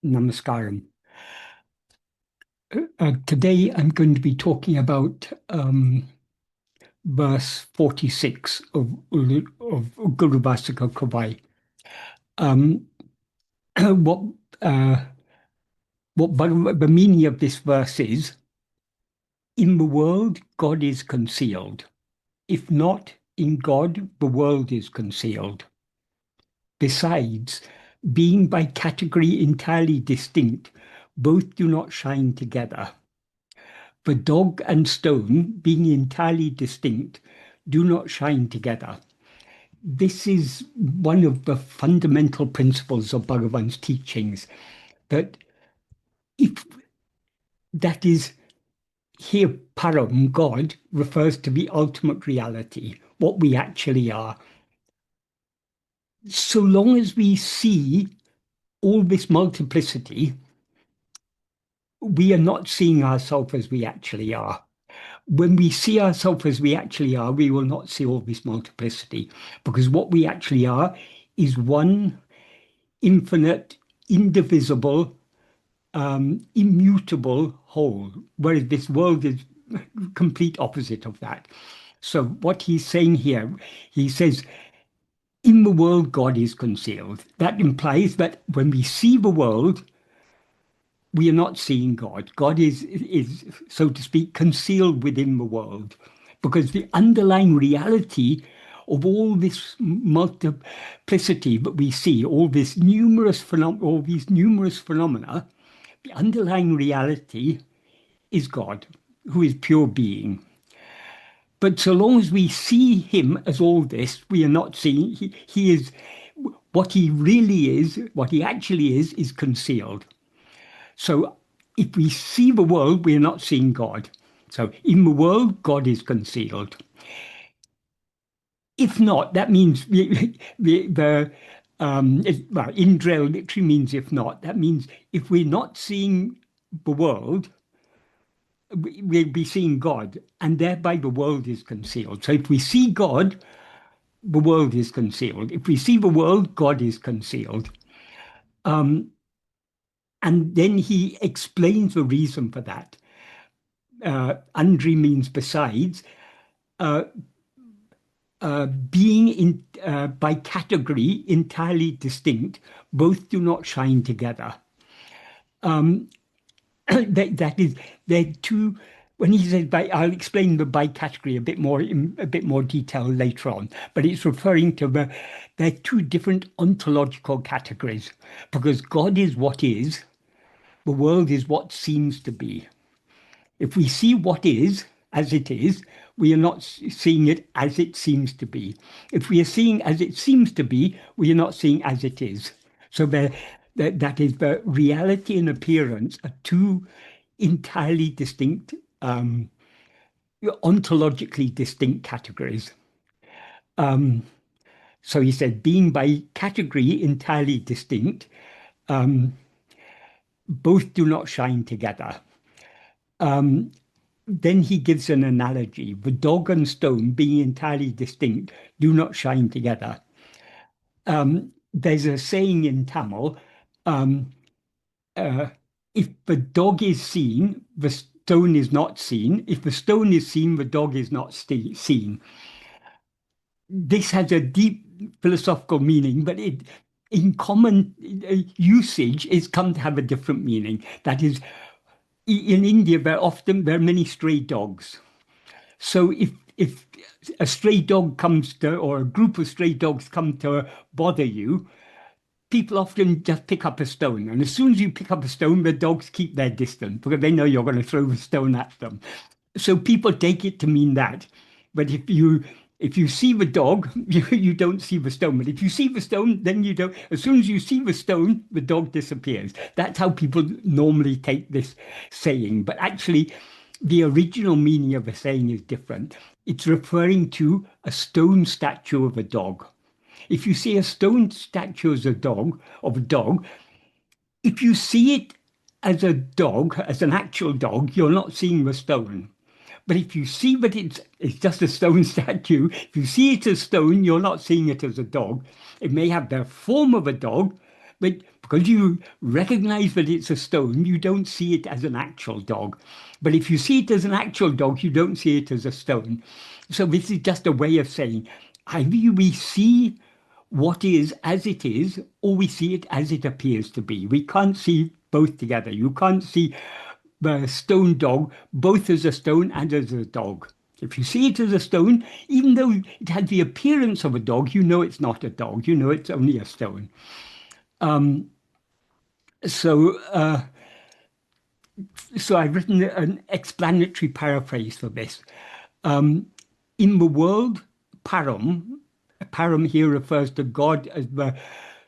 Namaskaram. Today I'm going to be talking about verse 46 of Guru Vācaka Kōvai. Um, what the meaning of this verse is: in the world, God is concealed. If not, in God, the world is concealed. Besides, being by category entirely distinct, both do not shine together. The dog and stone, being entirely distinct, do not shine together. This is one of the fundamental principles of Bhagavan's teachings, that if that is here, Param, God, refers to the ultimate reality, what we actually are. So long as we see all this multiplicity, we are not seeing ourselves as we actually are. When we see ourselves as we actually are, we will not see all this multiplicity, because what we actually are is one infinite, indivisible, immutable whole, whereas this world is complete opposite of that. So what he's saying here, he says, in the world, God is concealed. That implies that when we see the world, we are not seeing God. God is, so to speak, concealed within the world, because the underlying reality of all this multiplicity that we see, all these numerous phenomena, the underlying reality is God, who is pure being. But so long as we see him as all this, we are not seeing, he is, what he really is, what he actually is concealed. So if we see the world, we are not seeing God. So in the world, God is concealed. If not, that means Indra literally means if not. That means if we're not seeing the world, we'll be seeing God, and thereby the world is concealed. So if we see God, the world is concealed. If we see the world, God is concealed. And then he explains the reason for that. Andri means besides. Being by category entirely distinct, both do not shine together. That is, they're two. When he says I'll explain the by category in a bit more detail later on. But it's referring to they're two different ontological categories, because God is what is, the world is what seems to be. If we see what is as it is, we are not seeing it as it seems to be. If we are seeing as it seems to be, we are not seeing as it is. So that is the reality and appearance are two entirely distinct, ontologically distinct categories. So he said, being by category entirely distinct, both do not shine together. Then he gives an analogy. The dog and stone, being entirely distinct, do not shine together. There's a saying in Tamil, if the dog is seen, the stone is not seen. If the stone is seen, the dog is not seen. This has a deep philosophical meaning, but in common usage, it's come to have a different meaning. That is, in India, there are many stray dogs. So if a stray dog comes to, or a group of stray dogs come to bother you, people often just pick up a stone. And as soon as you pick up a stone, the dogs keep their distance because they know you're going to throw the stone at them. So people take it to mean that. But if you see the dog, you don't see the stone. But if you see the stone, then you don't. As soon as you see the stone, the dog disappears. That's how people normally take this saying. But actually, the original meaning of the saying is different. It's referring to a stone statue of a dog. If you see a stone statue of a dog, if you see it as a dog, as an actual dog, you're not seeing the stone. But if you see that it's just a stone statue, if you see it as stone, you're not seeing it as a dog. It may have the form of a dog, but Because you recognize that it's a stone, you don't see it as an actual dog. But if you see it as an actual dog, you don't see it as a stone. So this is just a way of saying either we see what is as it is, or we see it as it appears to be. We can't see both together. You can't see the stone dog both as a stone and as a dog. If you see it as a stone, even though it had the appearance of a dog, you know it's not a dog. You know it's only a stone. So, so I've written an explanatory paraphrase for this. In the world, param here refers to God as the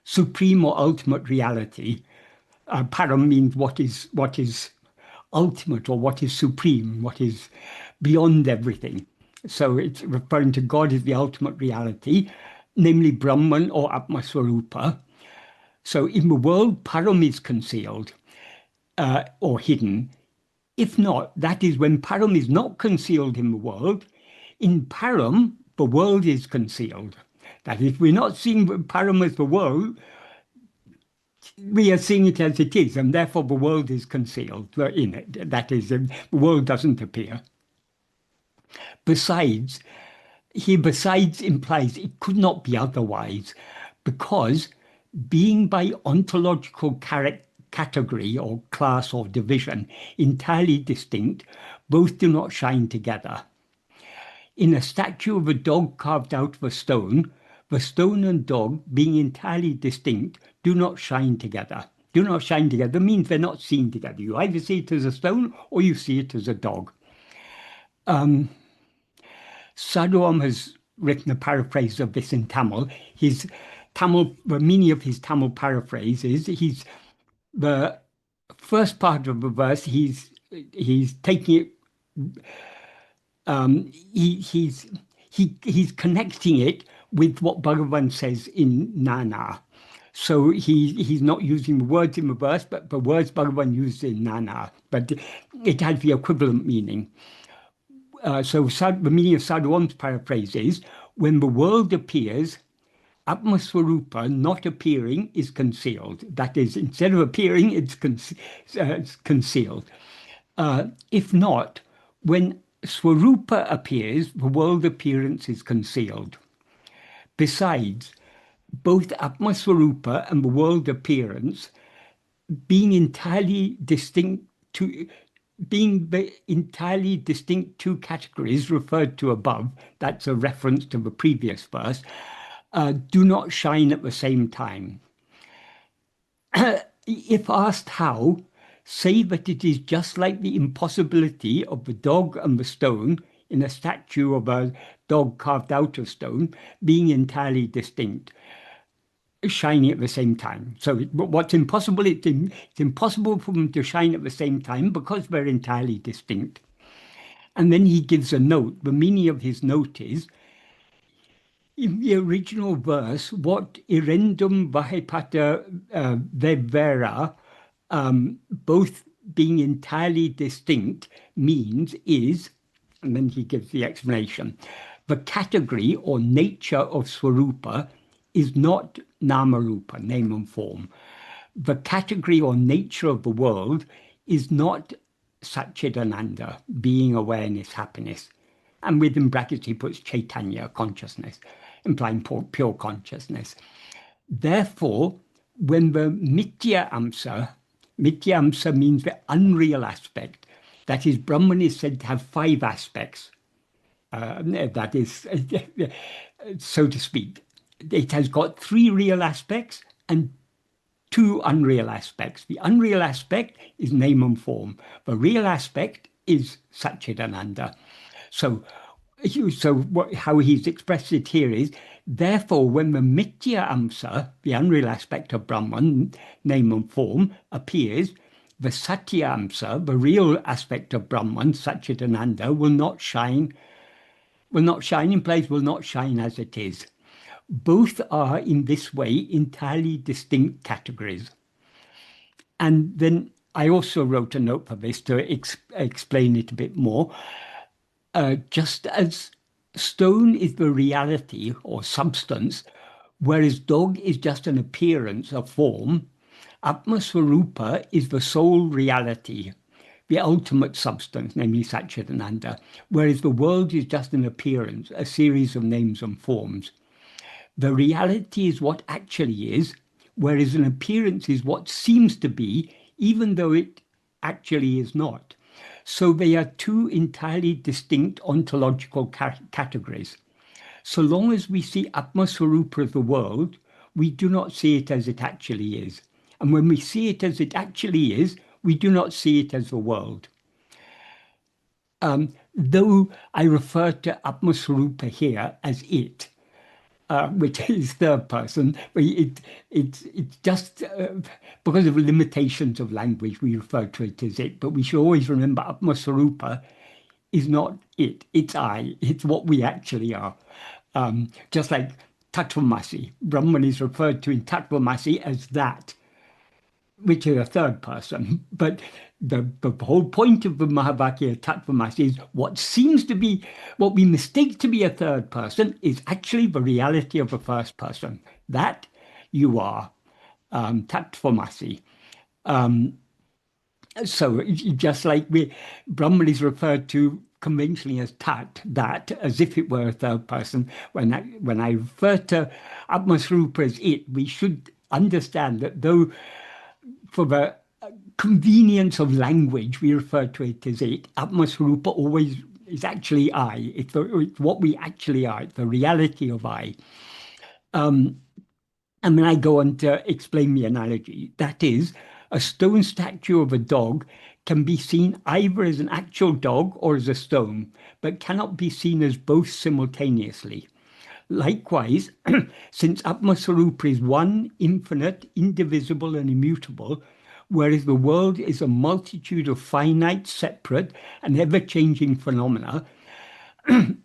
supreme or ultimate reality. Param means what is ultimate or what is supreme, what is beyond everything. So it's referring to God as the ultimate reality, namely Brahman or Atma-swarupa. So in the world, param is concealed or hidden. If not, that is when param is not concealed in the world. In param, the world is concealed. That is, we're not seeing param as the world, we are seeing it as it is, and therefore the world is concealed in it. That is, the world doesn't appear. Besides, here besides implies it could not be otherwise, because being by ontological category or class or division entirely distinct, both do not shine together. In a statue of a dog carved out of a stone, the stone and dog, being entirely distinct, do not shine together. Do not shine together means they're not seen together. You either see it as a stone or you see it as a dog. Sadhu Om has written a paraphrase of this in Tamil. The meaning of his Tamil paraphrase is the first part of the verse, he's taking it, he's connecting it with what Bhagavan says in Nana. So he's not using the words in the verse, but the words Bhagavan used in Nana, but it has the equivalent meaning. So the meaning of Sadhu Om's paraphrase is, when the world appears, Atma-swarupa, not appearing, is concealed. That is, instead of appearing, it's concealed. If not, when Swarupa appears, the world appearance is concealed. Besides, both Atma-swarupa and the world appearance being entirely distinct two categories referred to above, that's a reference to the previous verse, do not shine at the same time. If asked how, say that it is just like the impossibility of the dog and the stone in a statue of a dog carved out of stone being entirely distinct, shining at the same time. So what's impossible, it's impossible for them to shine at the same time because they're entirely distinct. And then he gives a note. The meaning of his note is, in the original verse, what irendum vahipata vevera, both being entirely distinct, means is, and then he gives the explanation, the category or nature of Swarupa is not Namarupa, name and form. The category or nature of the world is not Satchidananda, being, awareness, happiness. And within brackets he puts Chaitanya, consciousness, implying pure consciousness. Therefore, when the Mitya Amsa means the unreal aspect, that is, Brahman is said to have 5 aspects. That is, so to speak. It has got 3 real aspects and 2 unreal aspects. The unreal aspect is name and form. The real aspect is Satchidananda. So how he's expressed it here is, therefore, when the Mitya Amsa, the unreal aspect of Brahman, name and form, appears, the Satya Amsa, the real aspect of Brahman, Satchidananda, will not shine in place, will not shine as it is. Both are in this way entirely distinct categories. And then I also wrote a note for this to explain it a bit more. Just as stone is the reality or substance, whereas dog is just an appearance, a form, Atma-swarupa is the sole reality, the ultimate substance, namely Satchitananda, whereas the world is just an appearance, a series of names and forms. The reality is what actually is, whereas an appearance is what seems to be, even though it actually is not. So they are two entirely distinct ontological categories. So long as we see Atma-swarupa of the world, we do not see it as it actually is. And when we see it as it actually is, we do not see it as the world. Though I refer to Atma-swarupa here as it, which is third person, but it's just because of limitations of language, we refer to it as it. But we should always remember Atma-swarupa is not it, it's I, it's what we actually are. Just like Tattvamasi, Brahman is referred to in Tattvamasi as that, which is a third person. But the whole point of the Mahavakya Tattvamasi is what seems to be, what we mistake to be a third person is actually the reality of a first person. That you are, Tattvamasi. So just like Brahman is referred to conventionally as Tat, that, as if it were a third person. When I refer to Atma-swarupa as it, we should understand that though for the convenience of language, we refer to it as it, Atma-swarupa always is actually I. It's what we actually are. It's the reality of I. And then I go on to explain the analogy. That is, a stone statue of a dog can be seen either as an actual dog or as a stone, but cannot be seen as both simultaneously. Likewise, since Atma-swarupa is one, infinite, indivisible, and immutable, whereas the world is a multitude of finite, separate, and ever-changing phenomena,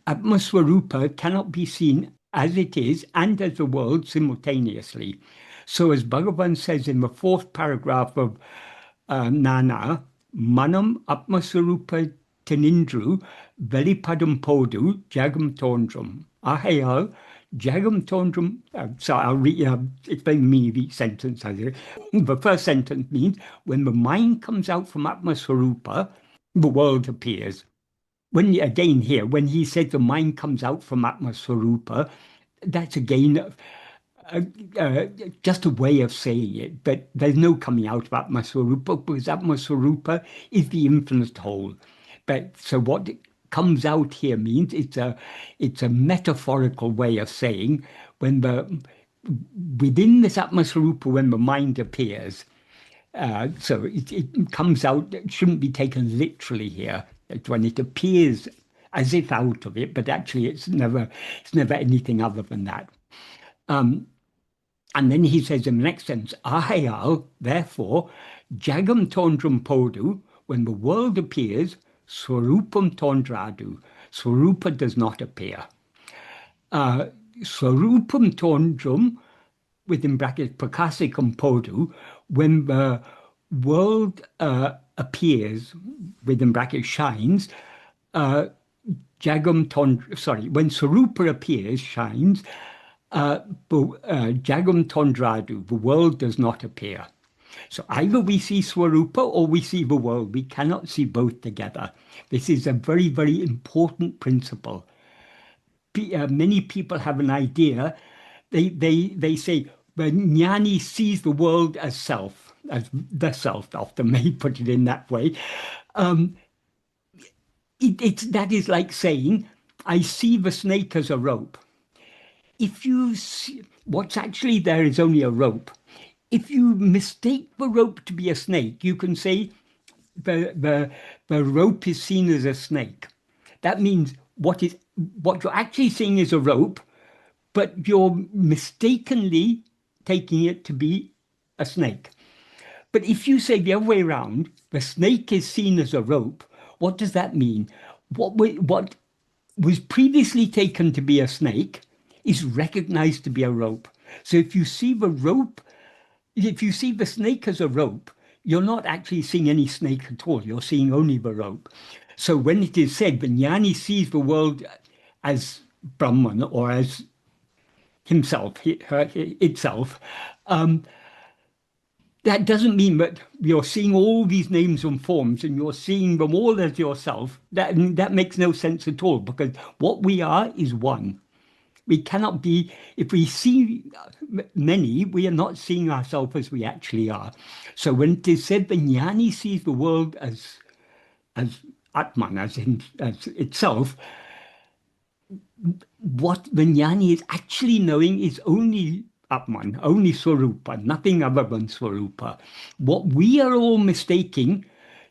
Atma-swarupa cannot be seen as it is and as the world simultaneously. So as Bhagavan says in the fourth paragraph of Nana, Manam Atma-swarupa Tenindru Velipadam Podu Jagam Tondrum. Ahayal Jagam Tondrum. So I'll explain the meaning of each sentence. The first sentence means when the mind comes out from Atma-swarupa, the world appears. When again here, when he said the mind comes out from Atma-swarupa, that's again just a way of saying it, but there's no coming out of Atma-swarupa because Atma-swarupa is the infinite whole. But so what comes out here means it's a metaphorical way of saying when within this Atma-swarupa, when the mind appears. So it comes out, it shouldn't be taken literally here. It's when it appears as if out of it, but actually it's never anything other than that. And then he says in the next sentence, Ahayal, therefore, Jagam Tondram Podu, when the world appears, Swarupam Tondradu, Swarupa does not appear. Swarupam Tondram, within brackets, Prakasikam Podu, when the world appears, within brackets, shines, Jagam Tondra, sorry, when Swarupa appears, shines, Jagam Tondradu, the world does not appear. So either we see Swarupa or we see the world. We cannot see both together. This is a very, very important principle. Many people have an idea. They say the jnani sees the world as self, as the self. Often they put it in that way. That is like saying, I see the snake as a rope. If you see, what's actually there is only a rope. If you mistake the rope to be a snake, you can say the rope is seen as a snake. That means what you're actually seeing is a rope, but you're mistakenly taking it to be a snake. But if you say the other way around, the snake is seen as a rope, what does that mean? What was previously taken to be a snake is recognized to be a rope. So if you see the rope, if you see the snake as a rope, you're not actually seeing any snake at all. You're seeing only the rope. So when it is said, the jnani sees the world as Brahman or as himself, itself, That doesn't mean that you're seeing all these names and forms and you're seeing them all as yourself. That makes no sense at all, because what we are is one. We cannot be, if we see many, we are not seeing ourselves as we actually are. So when it is said the jnani sees the world as Atman, as itself, what the jnani is actually knowing is only Atman, only Swarupa, nothing other than Swarupa. What we are all mistaking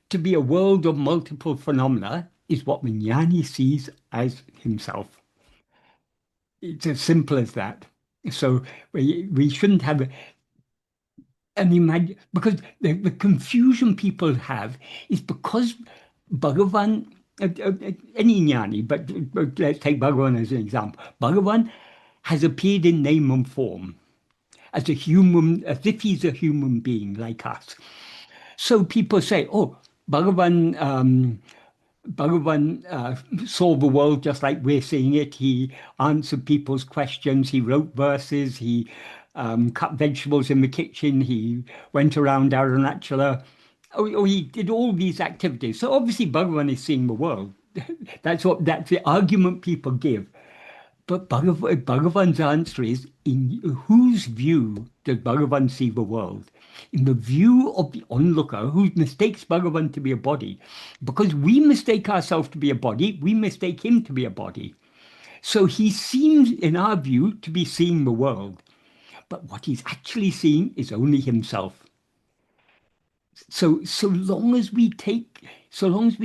to be a world of multiple phenomena is what the jnani sees as himself. It's as simple as that. So we shouldn't have an imagine, because the confusion people have is because Bhagavan, any jnani, but let's take Bhagavan as an example. Bhagavan has appeared in name and form as a human, as if he's a human being like us. So people say, oh, Bhagavan saw the world just like we're seeing it. He answered people's questions. He wrote verses. He cut vegetables in the kitchen. He went around Arunachala. He did all these activities. So obviously Bhagavan is seeing the world. That's the argument people give. But Bhagavan's answer is, in whose view does Bhagavan see the world? In the view of the onlooker who mistakes Bhagavan to be a body. Because we mistake ourselves to be a body, we mistake him to be a body. So he seems, in our view, to be seeing the world. But what he's actually seeing is only himself. So long as we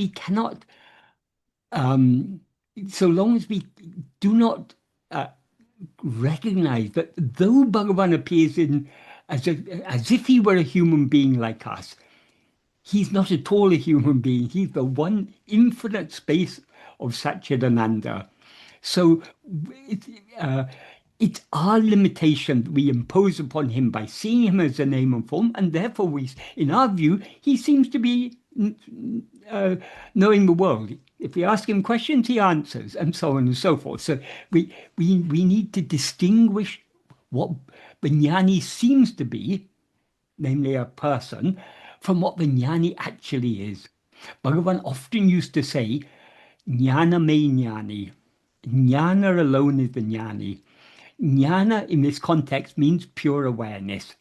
cannot, um, so long as we do not recognize that though Bhagavan appears in as if he were a human being like us, he's not at all a human being. He's the one infinite space of Satchidananda. So it, uh, it's our limitation that we impose upon him by seeing him as a name and form, and therefore in our view, he seems to be uh, knowing the world. If we ask him questions, he answers, and so on and so forth. So we need to distinguish what the jnani seems to be, namely a person, from what the jnani actually is. Bhagavan often used to say, jnana me jnani. Jnana alone is the jnani. Jnana in this context means pure awareness.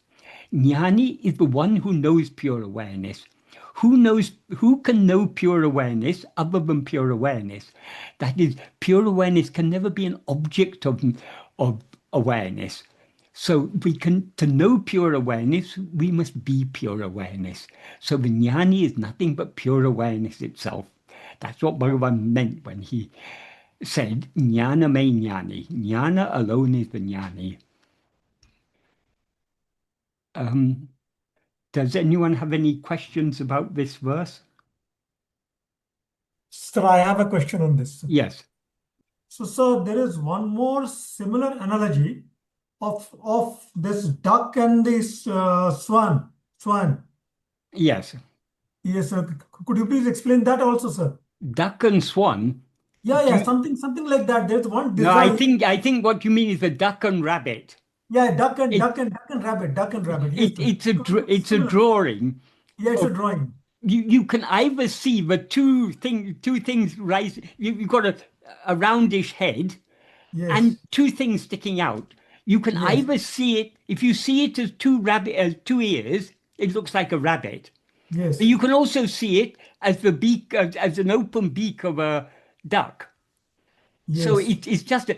Jnani is the one who knows pure awareness. Who can know pure awareness other than pure awareness? That is, pure awareness can never be an object of awareness. So to know pure awareness, we must be pure awareness. So the jnani is nothing but pure awareness itself. That's what Bhagavan meant when he said, jnana me jnani. Jnana alone is the jnani. Um, does anyone have any questions about this verse? Sir, I have a question on this. Yes. So, sir, there is one more similar analogy of this duck and this swan. Swan. Yes. Yes, sir. Could you please explain that also, sir? Duck and swan. Yeah, Do, something like that. There's one no, design. I think what you mean is the duck and rabbit. Yeah, It, duck and rabbit, duck and rabbit. Yes, sir. it's a Similar. drawing Yeah, it's a of drawing. you can either see the two things rise. You've got a roundish head and Yes, two things sticking out. You can yes, either see it, if you see it as two ears, it looks like a rabbit. But yes, you can also see it as the beak, as an open beak of a duck. So yes, it's just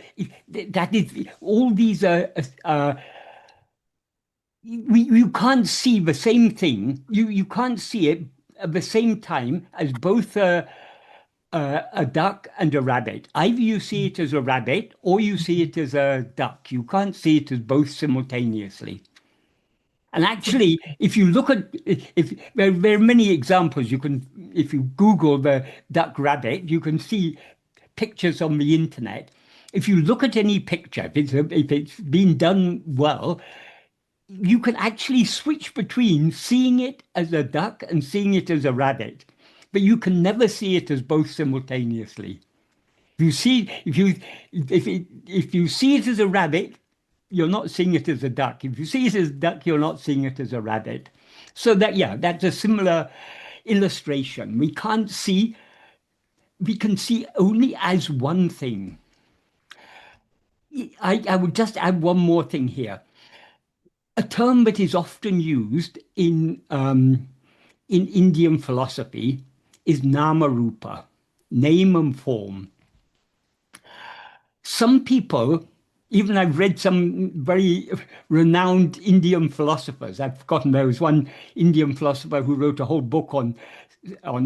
that is all these you can't see the same thing. You can't see it at the same time as both a duck and a rabbit. Either you see it as a rabbit or you see it as a duck. You can't see it as both simultaneously. And so, actually, if you look at if there are many examples, you can if you Google the duck rabbit, you can see pictures on the internet. If you look at any picture, if it's been done well, you can actually switch between seeing it as a duck and seeing it as a rabbit, but you can never see it as both simultaneously. If you see it as a rabbit, you're not seeing it as a duck. If you see it as a duck, you're not seeing it as a rabbit. So that, yeah, that's a similar illustration. We can't see, we can see only as one thing. I would just add one more thing here. A term that is often used in Indian philosophy is nama rupa, name and form. Some people, even I've read some very renowned Indian philosophers. I've forgotten, there was one Indian philosopher who wrote a whole book on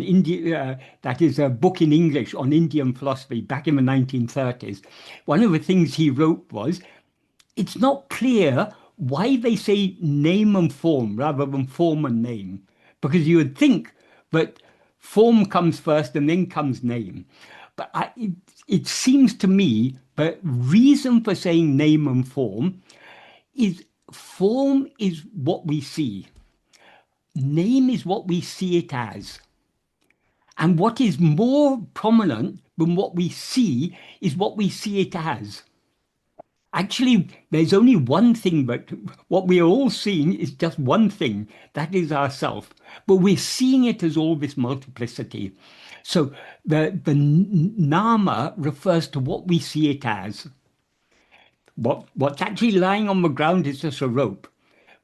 India, that is a book in English on Indian philosophy back in the 1930s. One of the things he wrote was, it's not clear why they say name and form rather than form and name, because you would think that form comes first and then comes name. But it seems to me the reason for saying name and form is what we see. Name is what we see it as. And what is more prominent than what we see is what we see it as. Actually, there's only one thing, but what we are all seeing is just one thing. That is ourself. But we're seeing it as all this multiplicity. So the nama refers to what we see it as. What's actually lying on the ground is just a rope.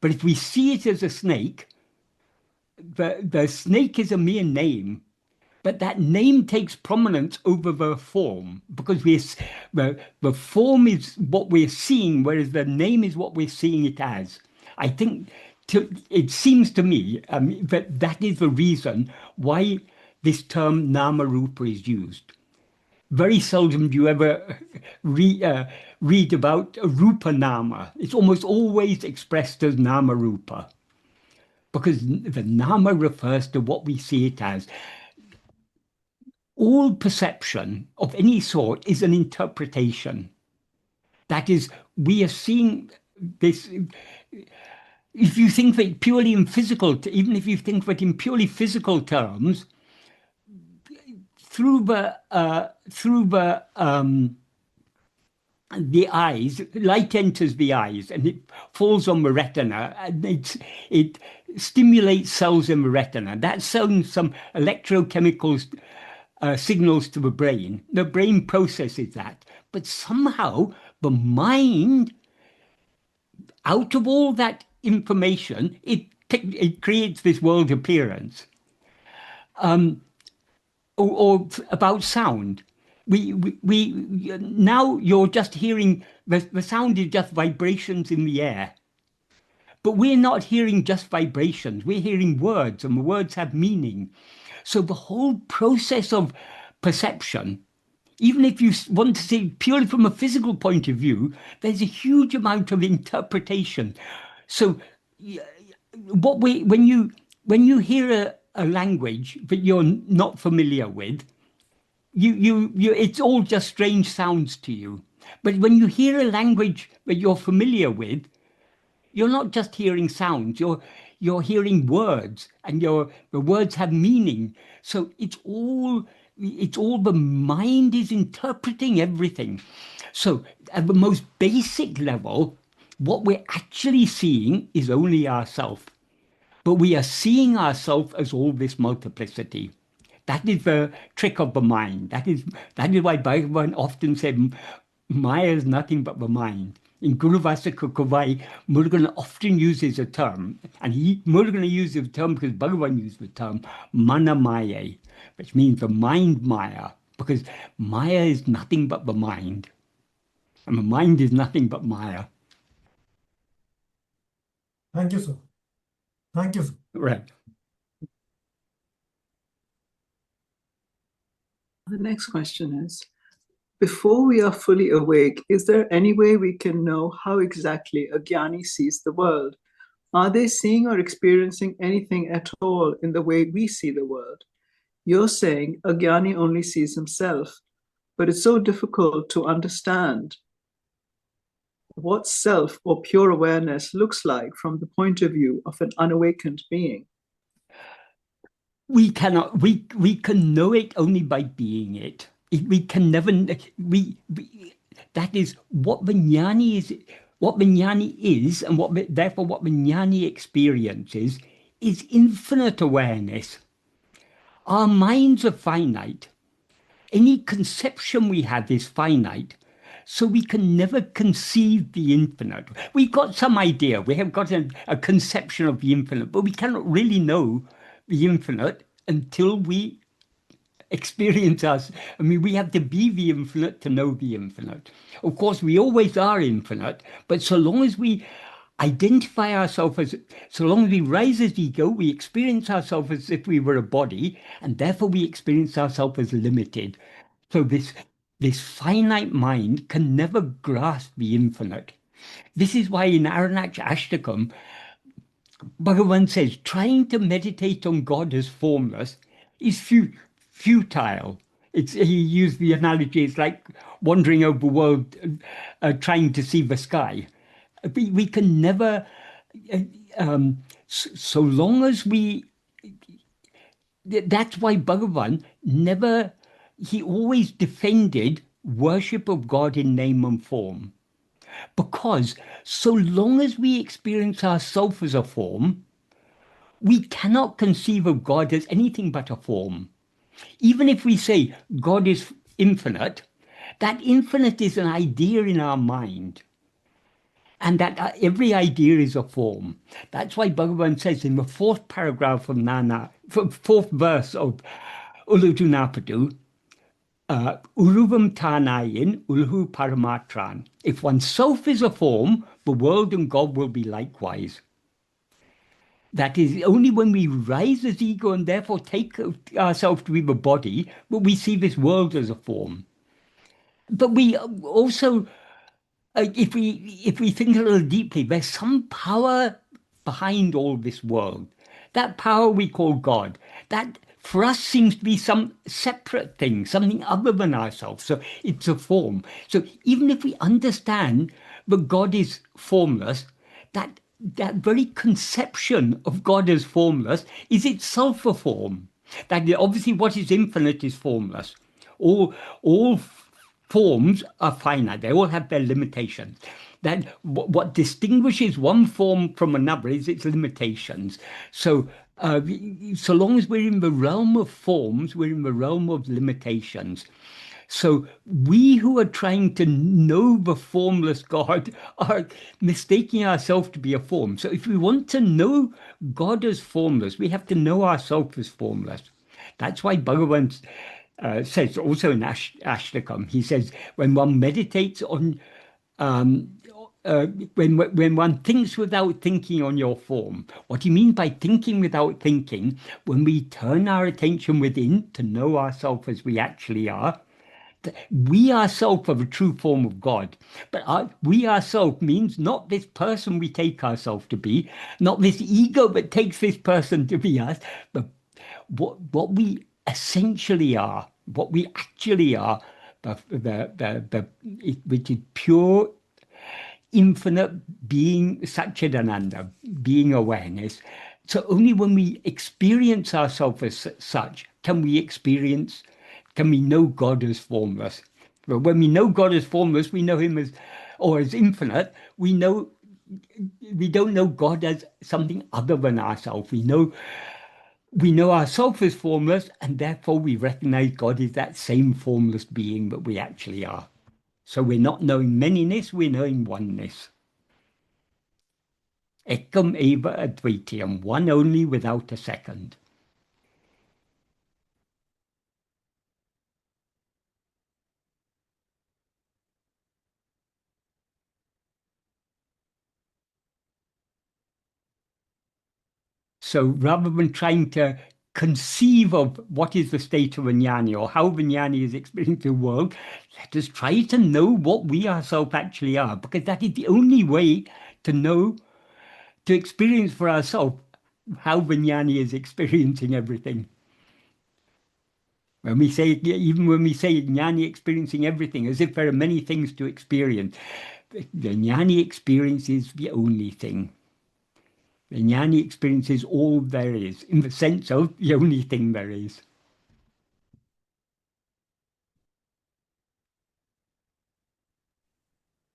But if we see it as a snake, the snake is a mere name. But that name takes prominence over the form, because the form is what we're seeing, whereas the name is what we're seeing it as. I think it seems to me that is the reason why this term nama rupa is used. Very seldom do you ever read about rupa nama. It's almost always expressed as nama rupa, because the nama refers to what we see it as. All perception of any sort is an interpretation. That is, we are seeing this. If you think that purely in physical, even if you think that in purely physical terms, through the eyes, light enters the eyes and it falls on the retina, and it stimulates cells in the retina. That sends some electrochemicals signals to the brain. The brain processes that. But somehow the mind, out of all that information, it creates this world appearance. Or about sound. We now you're just hearing, the sound is just vibrations in the air. But we're not hearing just vibrations, we're hearing words, and the words have meaning. So the whole process of perception, even if you want to say purely from a physical point of view, there's a huge amount of interpretation. So when you hear a language that you're not familiar with, it's all just strange sounds to you. But when you hear a language that you're familiar with, you're not just hearing sounds, you're hearing words, and the words have meaning. So it's all the mind is interpreting everything. So at the most basic level, what we're actually seeing is only ourself. But we are seeing ourself as all this multiplicity. That is the trick of the mind. That is why Bhagavan often said, Maya is nothing but the mind. In Guru Vācaka Kōvai, Murugan often uses a term, and Murugan uses the term because Bhagavan used the term mana maya, which means the mind maya, because Maya is nothing but the mind, and the mind is nothing but Maya. Thank you, sir. Thank you, sir. Right. The next question is, before we are fully awake, is there any way we can know how exactly a jnani sees the world? Are they seeing or experiencing anything at all in the way we see the world? You're saying a jnani only sees himself, but it's so difficult to understand what self or pure awareness looks like from the point of view of an unawakened being. We cannot. We can know it only by being it. We can never. That is what the jnani is. What the jnani is, and therefore what the jnani experiences is infinite awareness. Our minds are finite. Any conception we have is finite, so we can never conceive the infinite. We've got some idea, we have got a conception of the infinite, but we cannot really know the infinite until we experience us. I mean, we have to be the infinite to know the infinite. Of course, we always are infinite, but so long as we identify ourselves as, so long as we rise as ego, we experience ourselves as if we were a body, and therefore we experience ourselves as limited. So this finite mind can never grasp the infinite. This is why in Aranach Ashtakam, Bhagavan says, trying to meditate on God as formless is futile. He used the analogy, it's like wandering over the world, trying to see the sky. We can never, so long as we, that's why Bhagavan never, he always defended worship of God in name and form. Because so long as we experience ourselves as a form, we cannot conceive of God as anything but a form. Even if we say God is infinite, that infinite is an idea in our mind. And that every idea is a form. That's why Bhagavan says in the fourth paragraph of fourth verse of Uludunapadu, Uruvam Tanayin Ulhu Paramatran. If oneself is a form, the world and God will be likewise. That is only when we rise as ego and therefore take ourselves to be the body, but we see this world as a form. But we also, if we think a little deeply, there's some power behind all this world. That power we call God. That for us seems to be some separate thing, something other than ourselves. So it's a form. So even if we understand that God is formless, that very conception of God as formless is itself a form. That obviously what is infinite is formless. All forms are finite. They all have their limitations. That what distinguishes one form from another is its limitations. So so long as we're in the realm of forms, we're in the realm of limitations. So we who are trying to know the formless God are mistaking ourselves to be a form. So if we want to know God as formless, we have to know ourselves as formless. That's why Bhagavan says also in Ashtakam, he says, when one meditates on, when one thinks without thinking on your form, what do you mean by thinking without thinking? When we turn our attention within to know ourselves as we actually are, we ourselves are the true form of God. But we ourselves means not this person we take ourselves to be, not this ego that takes this person to be us, but what we essentially are, what we actually are, which is pure, infinite being, Satchidananda, being awareness. So only when we experience ourselves as such can we know God as formless. But when we know God as formless, we know him as, or as infinite, we don't know God as something other than ourselves. We know ourselves as formless, and therefore we recognize God is that same formless being that we actually are. So we're not knowing manyness, we're knowing oneness. Ekam eva advaitiyam, one only without a second. So rather than trying to conceive of what is the state of a jnani or how the jnani is experiencing the world, let us try to know what we ourselves actually are, because that is the only way to know, to experience for ourselves how the jnani is experiencing everything. Even when we say jnani experiencing everything, as if there are many things to experience, the jnani experience is the only thing. The jnani experience is all there is, in the sense of the only thing there is.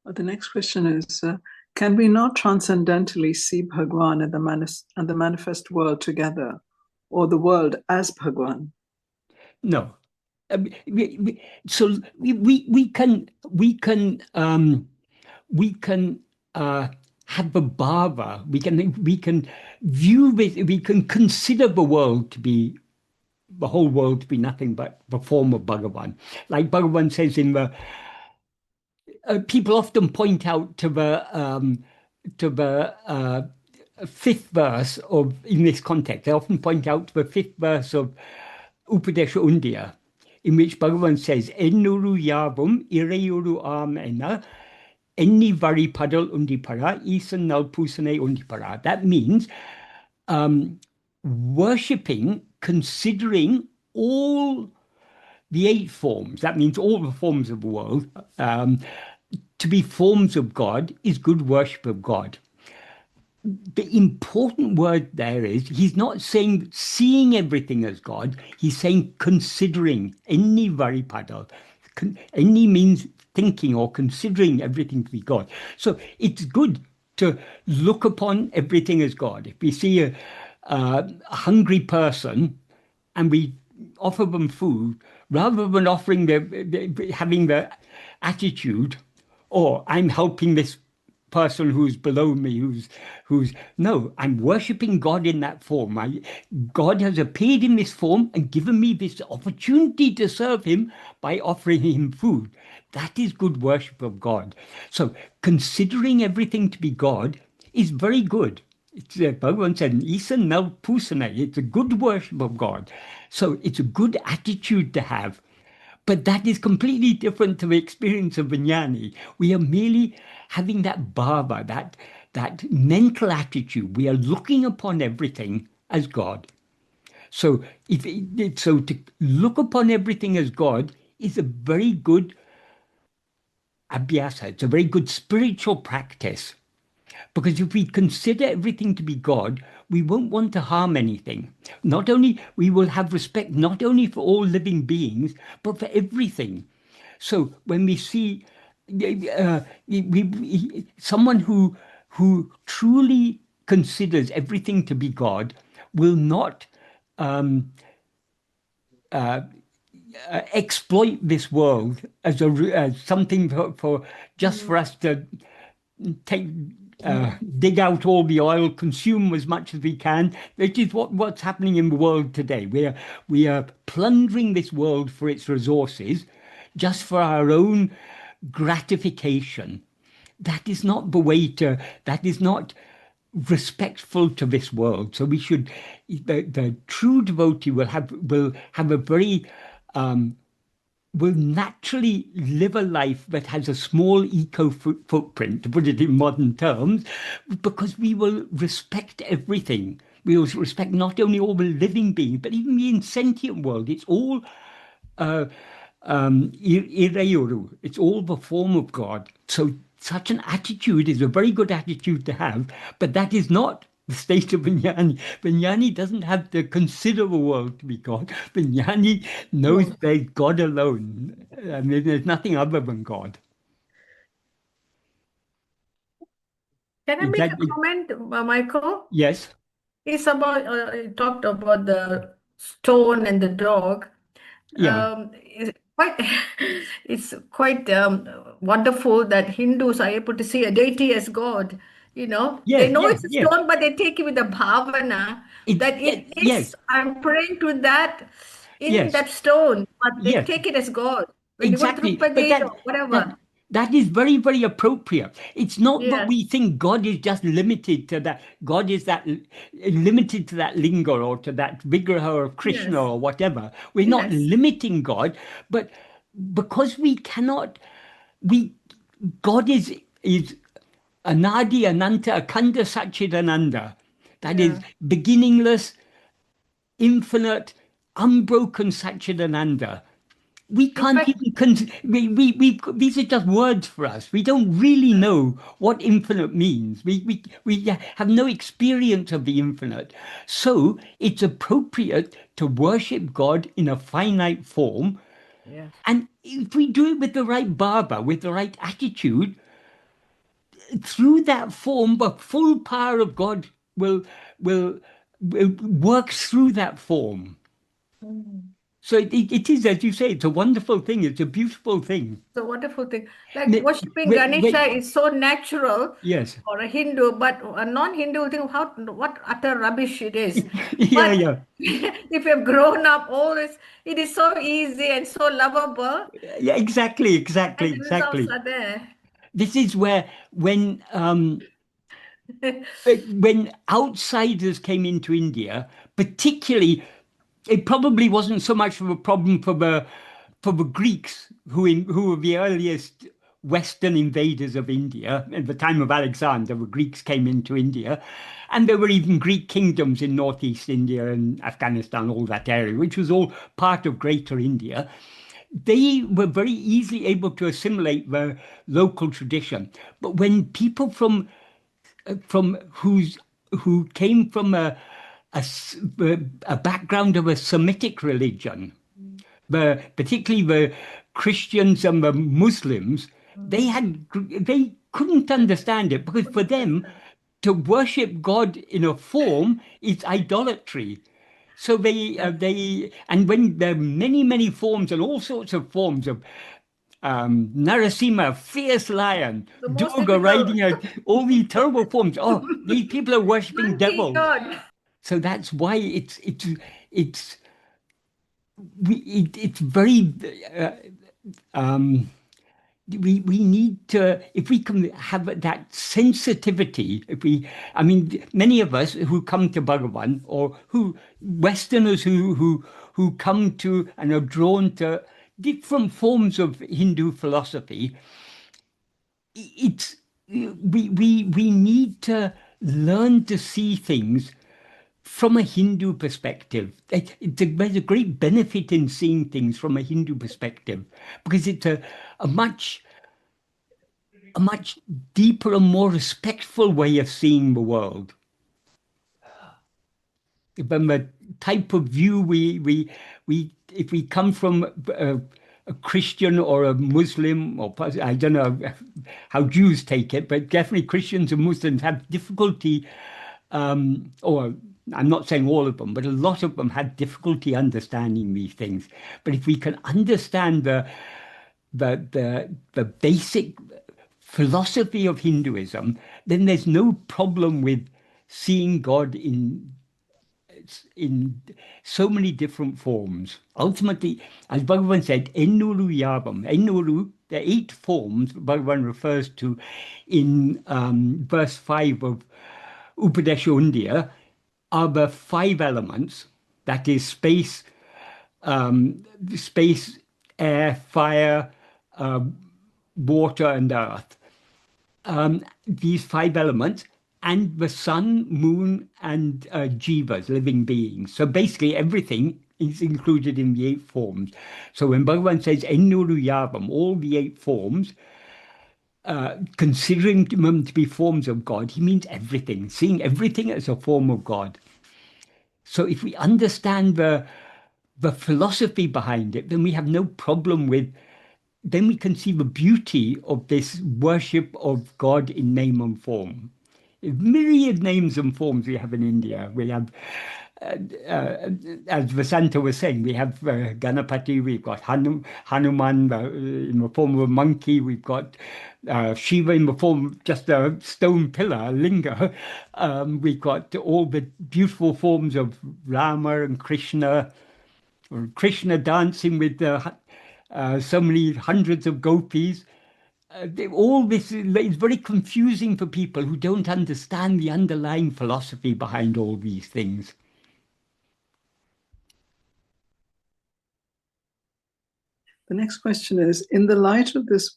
The next question is, Can we not transcendentally see Bhagwan and the manifest world together, or the world as Bhagwan? No. So we can have the bhava. We can view this. We can consider the world to be the whole world to be nothing but the form of Bhagavan. Like Bhagavan says in the people often point out to the fifth verse of, in this context, they often point out to the fifth verse of Upadesha Undiyar, in which Bhagavan says, Ennuru yavam ireyuru amena enni vari padal undipara isan nalpusane undipara. That means worshipping, considering all the eight forms, that means all the forms of the world, to be forms of God is good worship of God. The important word there is, he's not saying seeing everything as God, he's saying considering. Any varipada. Any means thinking or considering everything to be God. So it's good to look upon everything as God. If we see a hungry person and we offer them food, rather than offering having the attitude, or I'm helping this person who's below me, who's no, I'm worshiping God in that form. God has appeared in this form and given me this opportunity to serve him by offering him food. That is good worship of God. So considering everything to be God is very good. It's Bhagavan said, Isan nal pusana. It's a good worship of God. So it's a good attitude to have. But that is completely different to the experience of jnani. We are merely having that bhava, that mental attitude. We are looking upon everything as God. So, so to look upon everything as God is a very good abhyasa. It's a very good spiritual practice. Because if we consider everything to be God, we won't want to harm anything. Not only we will have respect not only for all living beings, but for everything. So when we see someone who truly considers everything to be God will not exploit this world as something for just for us to take dig out all the oil, consume as much as we can. Which is what's happening in the world today. We are plundering this world for its resources, just for our own gratification. That is not the way to. That is not respectful to this world. So we should. The true devotee will have a very will naturally live a life that has a small footprint, to put it in modern terms, because we will respect everything. We will respect not only all the living beings, but even the insentient world. It's all ireyuru. It's all the form of God. So such an attitude is a very good attitude to have, but that is not the state of jnani. Jnani doesn't have to consider the world to be God. Jnani knows there's God alone. I mean, there's nothing other than God. Can I Is make that a comment, Michael? yes? It's about you talked about the stone and the dog. Yeah. It's quite it's quite wonderful that Hindus are able to see a deity as God. You know, they Yes, know yes, it's a yes. stone, but they take it with the bhavana that Yes, it yes, is. I'm praying to that in yes, that stone, but they yes. take it as God. When you go to Exactly. But Tirupati or whatever, that is very, very appropriate. It's not that yes, we think God is just limited to that. God is that limited to that linga or to that vigraha of Krishna yes, or whatever. We're not yes, limiting God, but because we cannot, we God is anadi, ananta, akanda, satchidananda. That is yeah. beginningless, infinite, unbroken satchidananda. We In can't fact, even these are just words for us. We don't really know what infinite means. We have no experience of the infinite. So it's appropriate to worship God in a finite form. yes, And if we do it with the right bhava, with the right attitude, through that form, the full power of God will work through that form. So it is, as you say, it's a wonderful thing. It's a beautiful thing. It's a wonderful thing. Like Ne- worshipping when- Ganesha is so natural Yes. for a Hindu, but a non-Hindu will think what utter rubbish it is. Yeah, But yeah. if you've grown up always, it is so easy and so lovable, Yeah, exactly, and exactly, the results exactly. are there. This is where when outsiders came into India, particularly, it probably wasn't so much of a problem for the Greeks who were the earliest Western invaders of India. At the time of Alexander, the Greeks came into India, and there were even Greek kingdoms in northeast India and Afghanistan, all that area, which was all part of Greater India. They were very easily able to assimilate the local tradition. But when people from who came from a background of a Semitic religion, particularly the Christians and the Muslims, they couldn't understand it, because for them to worship God in a form is idolatry. So and when there are many forms and all sorts of forms of Narasimha, fierce lion, The most Durga difficult riding all these terrible forms. Oh, these people are worshipping monkey devils. god. So that's why it's very we need to, if we can have that sensitivity, I mean, many of us who come to Bhagavan, or Westerners who come to and are drawn to different forms of Hindu philosophy, we need to learn to see things from a Hindu perspective. There's a great benefit in seeing things from a Hindu perspective, because it's a much deeper and more respectful way of seeing the world. From the type of view if we come from a Christian or a Muslim, or I don't know how Jews take it, but definitely Christians and Muslims have difficulty, or I'm not saying all of them, but a lot of them have difficulty understanding these things. But if we can understand the basic philosophy of Hinduism, then there's no problem with seeing God in so many different forms. Ultimately, as Bhagavan said, Ennuru Yavam. Ennuru, the 8 forms Bhagavan refers to in verse 5 of Upadesha Undiyar, are the 5 elements, that is space, air, fire, water, and earth. These 5 elements, and the sun, moon, and jivas, living beings. So basically everything is included in the 8 forms. So when Bhagavan says Ennuru Yavam, all the 8 forms, considering them to be forms of God, he means everything, seeing everything as a form of God. So if we understand the philosophy behind it, then we have no problem with, then we can see the beauty of this worship of God in name and form. Myriad names and forms we have in India. We have, as Vasanta was saying, we have Ganapati, we've got Hanuman in the form of a monkey, we've got Shiva in the form of just a stone pillar, a linga. We've got all the beautiful forms of Rama and Krishna, or Krishna dancing with so many hundreds of gopis. All this is very confusing for people who don't understand the underlying philosophy behind all these things. The next question is, in the light of this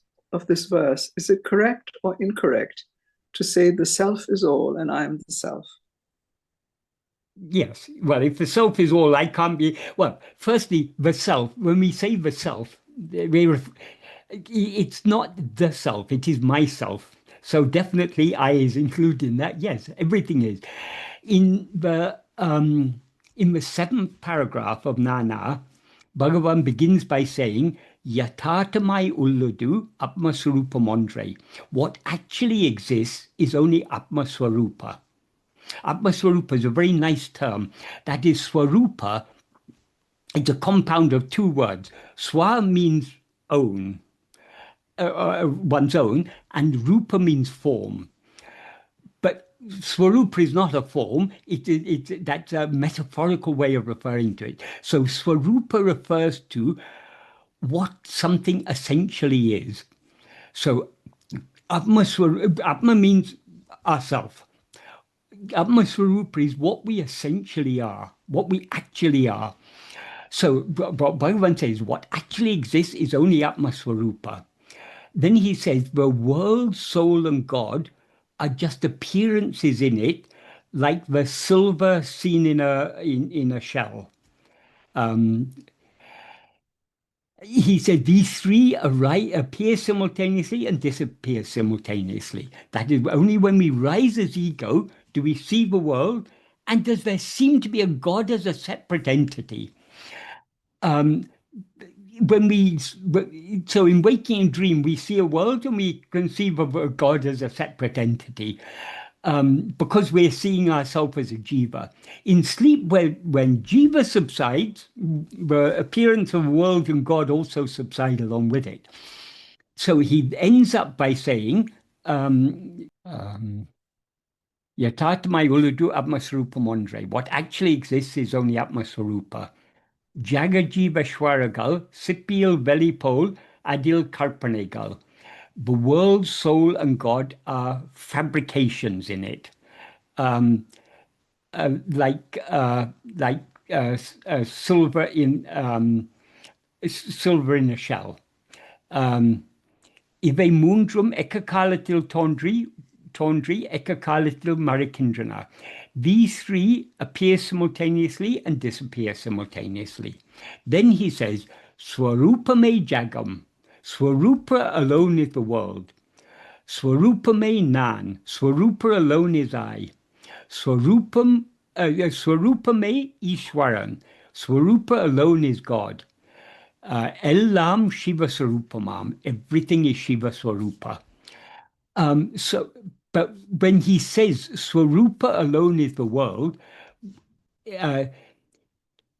verse, is it correct or incorrect to say the self is all and I am the self? Yes. Well, if the self is all, I can't be. Well, firstly, the self, when we say the self, it's not the self, it is myself. So definitely I is included in that. Yes, everything is. In the 7th paragraph of Nana, Bhagavan begins by saying, Yatharthamai ulludu Atma Swarupamandre. What actually exists is only Atma Swarupa. Atma Swarupa is a very nice term. That is, Swarupa, it's a compound of two words. Swa means own, one's own, and Rupa means form. But Swarupa is not a form, that's a metaphorical way of referring to it. So Swarupa refers to what something essentially is. So Atma means ourself. Atma Swarupa is what we essentially are, what we actually are. So what Bhagavan says, what actually exists is only Atma Swarupa. Then he says the world, soul, and God are just appearances in it, like the silver seen in a shell. He said these three appear simultaneously and disappear simultaneously. That is, only when we rise as ego do we see the world, and does there seem to be a God as a separate entity. So in waking and dream, we see a world and we conceive of a God as a separate entity, because we're seeing ourselves as a jiva. In sleep, when jiva subsides, the appearance of the world and God also subside along with it. So he ends up by saying, Yatatmai uludu Atmaswarupamandre. What actually exists is only Atmaswarupa. Jagajiva Sipil Velipol, Adil Karpanegal. The world, soul, and God are fabrications in it, like silver in a shell. Ive mundrum ekakalatil tondri ekakalatil marikindrana. These three appear simultaneously and disappear simultaneously. Then he says, Swarupa me jagam. Swarupa alone is the world. Swarupa me nan. Swarupa alone is I. Swarupa me Ishwaran. Swarupa alone is God. Ellam Shiva Swarupamam. Everything is Shiva Swarupa. But when he says Swarupa alone is the world,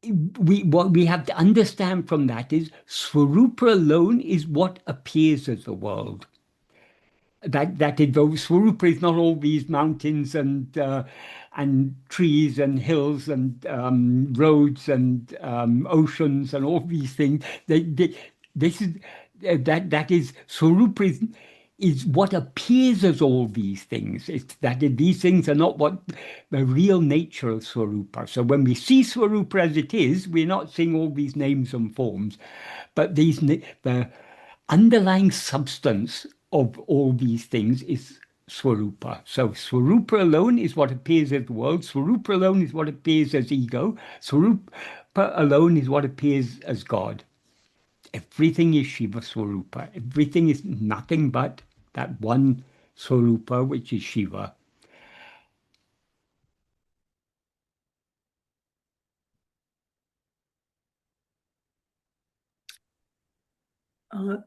what we have to understand from that is Swarupa alone is what appears as the world. That is, Swarupa is not all these mountains and trees and hills and roads and oceans and all these things. This is that is Swarupa is what appears as all these things. It's that these things are not what the real nature of Swarupa. So when we see Swarupa as it is, we're not seeing all these names and forms, but the underlying substance of all these things is Swarupa. So Swarupa alone is what appears as the world. Swarupa alone is what appears as ego. Swarupa alone is what appears as God. Everything is Shiva Swarupa. Everything is nothing but that one Swarupa, which is Shiva. Yeah,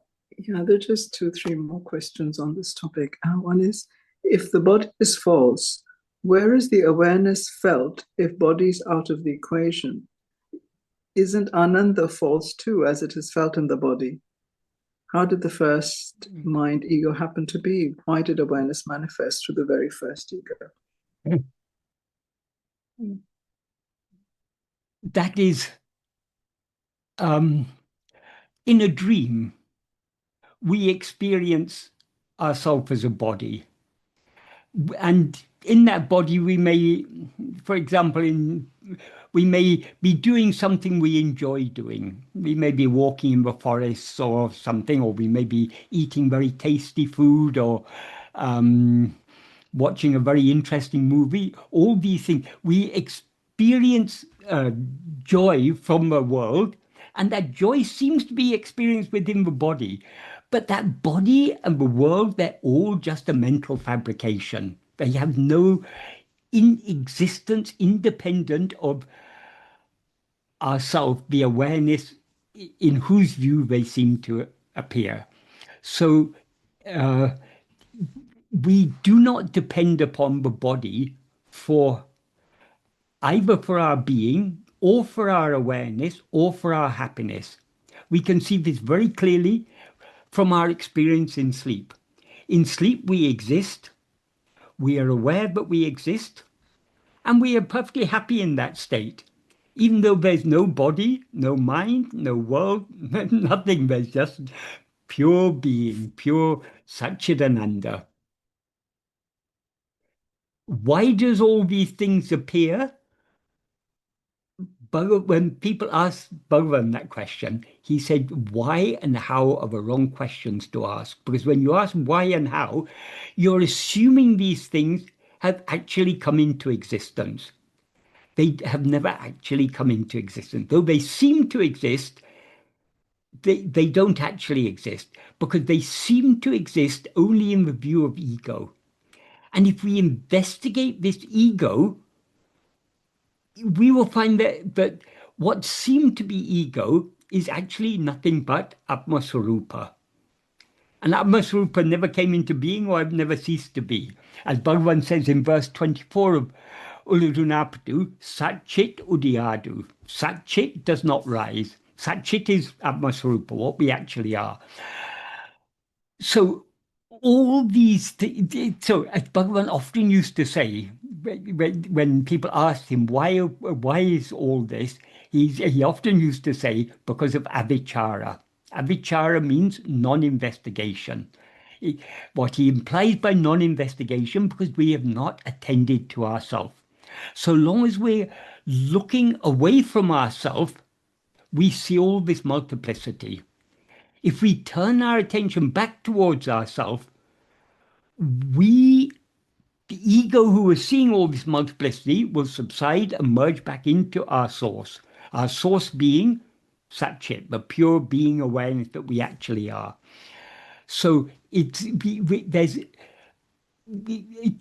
there are just 2-3 more questions on this topic. One is, if the body is false, where is the awareness felt if body is out of the equation? Isn't Ananda false too, as it is felt in the body? How did the first mind ego happen to be? Why did awareness manifest through the very first ego? That is, in a dream, we experience ourselves as a body. And in that body, we may, for example, we may be doing something we enjoy doing. We may be walking in the forests or something, or we may be eating very tasty food or watching a very interesting movie. All these things, we experience joy from the world, and that joy seems to be experienced within the body. But that body and the world, they're all just a mental fabrication. They have no existence independent of ourself, the awareness in whose view they seem to appear. So we do not depend upon the body for either for our being or for our awareness or for our happiness. We can see this very clearly from our experience in sleep. In sleep, we exist, we are aware that we exist, and we are perfectly happy in that state. Even though there's no body, no mind, no world, nothing, there's just pure being, pure Satchidananda. Why does all these things appear? When people asked Bhagavan that question, he said, why and how are the wrong questions to ask. Because when you ask why and how, you're assuming these things have actually come into existence. They have never actually come into existence. Though they seem to exist, they don't actually exist, because they seem to exist only in the view of ego. And if we investigate this ego, we will find that what seemed to be ego is actually nothing but Atma-swarupa. And Atma-swarupa never came into being or never ceased to be. As Bhagavan says in verse 24 of Uludunapadu, Satchit Udiyadu. Satchit does not rise. Satchit is Atma-swarupa, what we actually are. So all these things, so as Bhagavan often used to say, when people asked him, why is all this? He often used to say, because of avichara. Avichara means non-investigation. What he implies by non-investigation, because we have not attended to ourselves. So long as we're looking away from ourselves, we see all this multiplicity. If we turn our attention back towards ourselves, the ego who is seeing all this multiplicity will subside and merge back into our source being Satchit, the pure being awareness that we actually are. So there's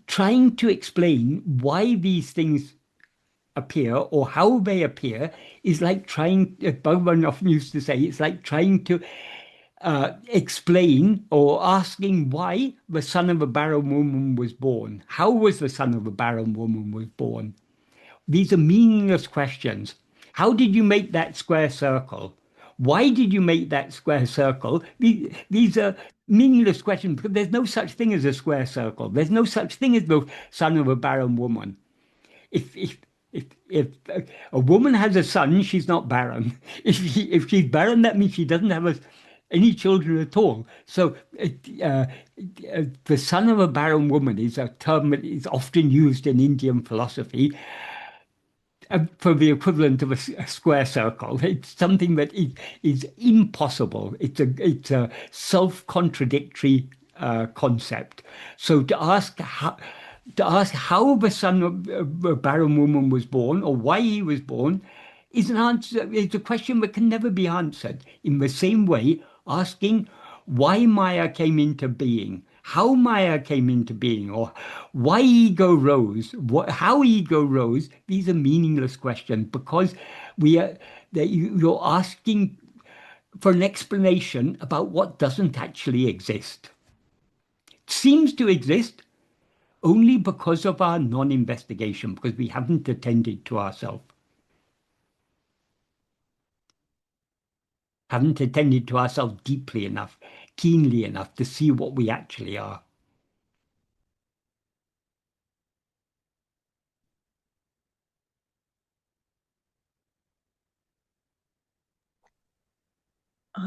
trying to explain why these things appear or how they appear is like trying, Bhagavan often used to say, it's like trying to explain or asking why the son of a barren woman was born. How was the son of a barren woman was born? These are meaningless questions. How did you make that square circle? Why did you make that square circle? These are meaningless questions because there's no such thing as a square circle. There's no such thing as the son of a barren woman. If a woman has a son, she's not barren. If she's barren, that means she doesn't have any children at all. So the son of a barren woman is a term that is often used in Indian philosophy for the equivalent of a square circle. It's something that is impossible. It's a self-contradictory concept. So to ask how the son of a barren woman was born or why he was born is an answer. It's a question that can never be answered. In the same way, asking why Maya came into being, how Maya came into being, or why ego rose, how ego rose, these are meaningless questions because you're asking for an explanation about what doesn't actually exist. It seems to exist only because of our non-investigation, because we haven't attended to ourselves. Haven't attended to ourselves deeply enough, keenly enough to see what we actually are.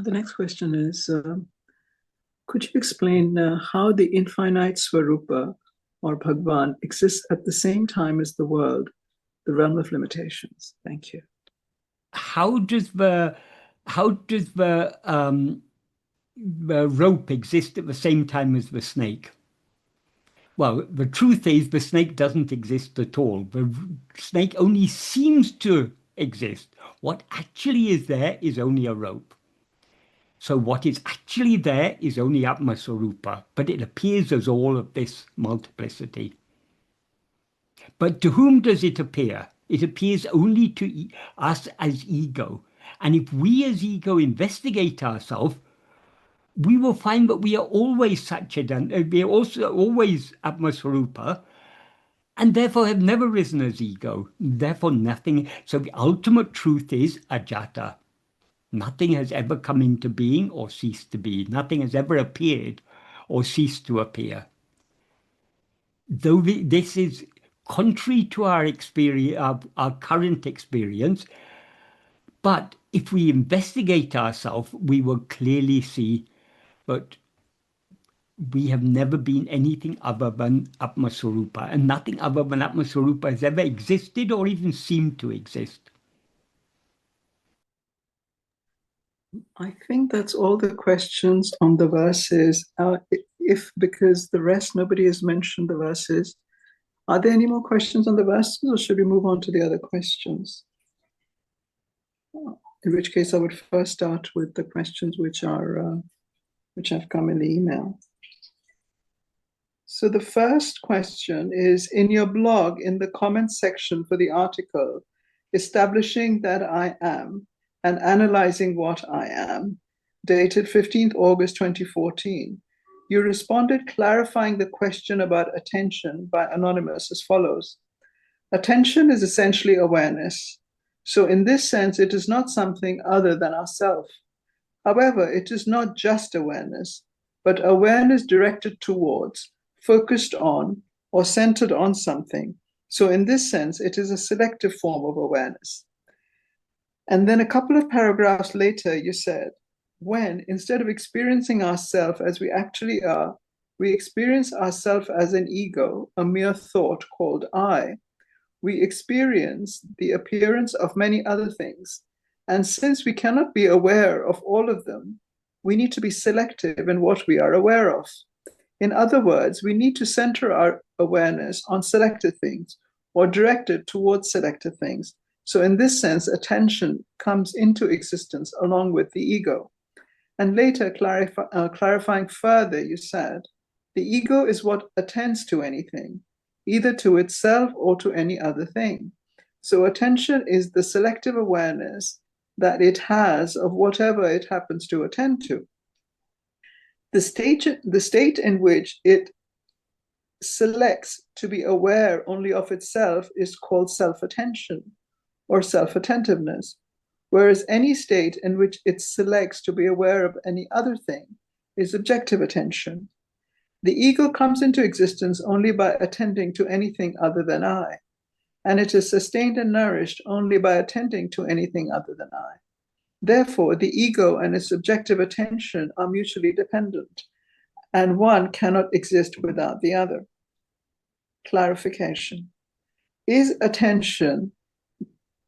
The next question is, could you explain how the infinite Swarupa or Bhagwan exists at the same time as the world, the realm of limitations? Thank you. How does the rope exist at the same time as the snake? Well, the truth is the snake doesn't exist at all. The snake only seems to exist. What actually is there is only a rope. So what is actually there is only Atma-swarupa, but it appears as all of this multiplicity. But to whom does it appear? It appears only to us as ego. And if we as ego investigate ourselves, we will find that we are always Satchidananda, we are also always Atma-swarupa, and therefore have never risen as ego. Therefore nothing. So the ultimate truth is ajata. Nothing has ever come into being or ceased to be. Nothing has ever appeared or ceased to appear. Though this is contrary to our experience, our current experience, but if we investigate ourselves, we will clearly see that we have never been anything other than Atma-swarupa, and nothing other than Atma-swarupa has ever existed or even seemed to exist. I think that's all the questions on the verses. If because the rest, nobody has mentioned the verses. Are there any more questions on the verses, or should we move on to the other questions? In which case, I would first start with the questions which have come in the email. So the first question is, in your blog, in the comments section for the article, Establishing That I Am and Analyzing What I Am, dated 15th August 2014, you responded clarifying the question about attention by Anonymous as follows. Attention is essentially awareness. So in this sense, it is not something other than ourself. However, it is not just awareness, but awareness directed towards, focused on, or centered on something. So in this sense, it is a selective form of awareness. And then a couple of paragraphs later, you said, when, instead of experiencing ourselves as we actually are, we experience ourselves as an ego, a mere thought called I, we experience the appearance of many other things. And since we cannot be aware of all of them, we need to be selective in what we are aware of. In other words, we need to center our awareness on selected things or direct it towards selected things. So in this sense, attention comes into existence along with the ego. And later, clarifying further, you said, the ego is what attends to anything, either to itself or to any other thing. So attention is the selective awareness that it has of whatever it happens to attend to. The state in which it selects to be aware only of itself is called self-attention or self-attentiveness, whereas any state in which it selects to be aware of any other thing is objective attention. The ego comes into existence only by attending to anything other than I, and it is sustained and nourished only by attending to anything other than I. Therefore, the ego and its subjective attention are mutually dependent, and one cannot exist without the other. Clarification. Is attention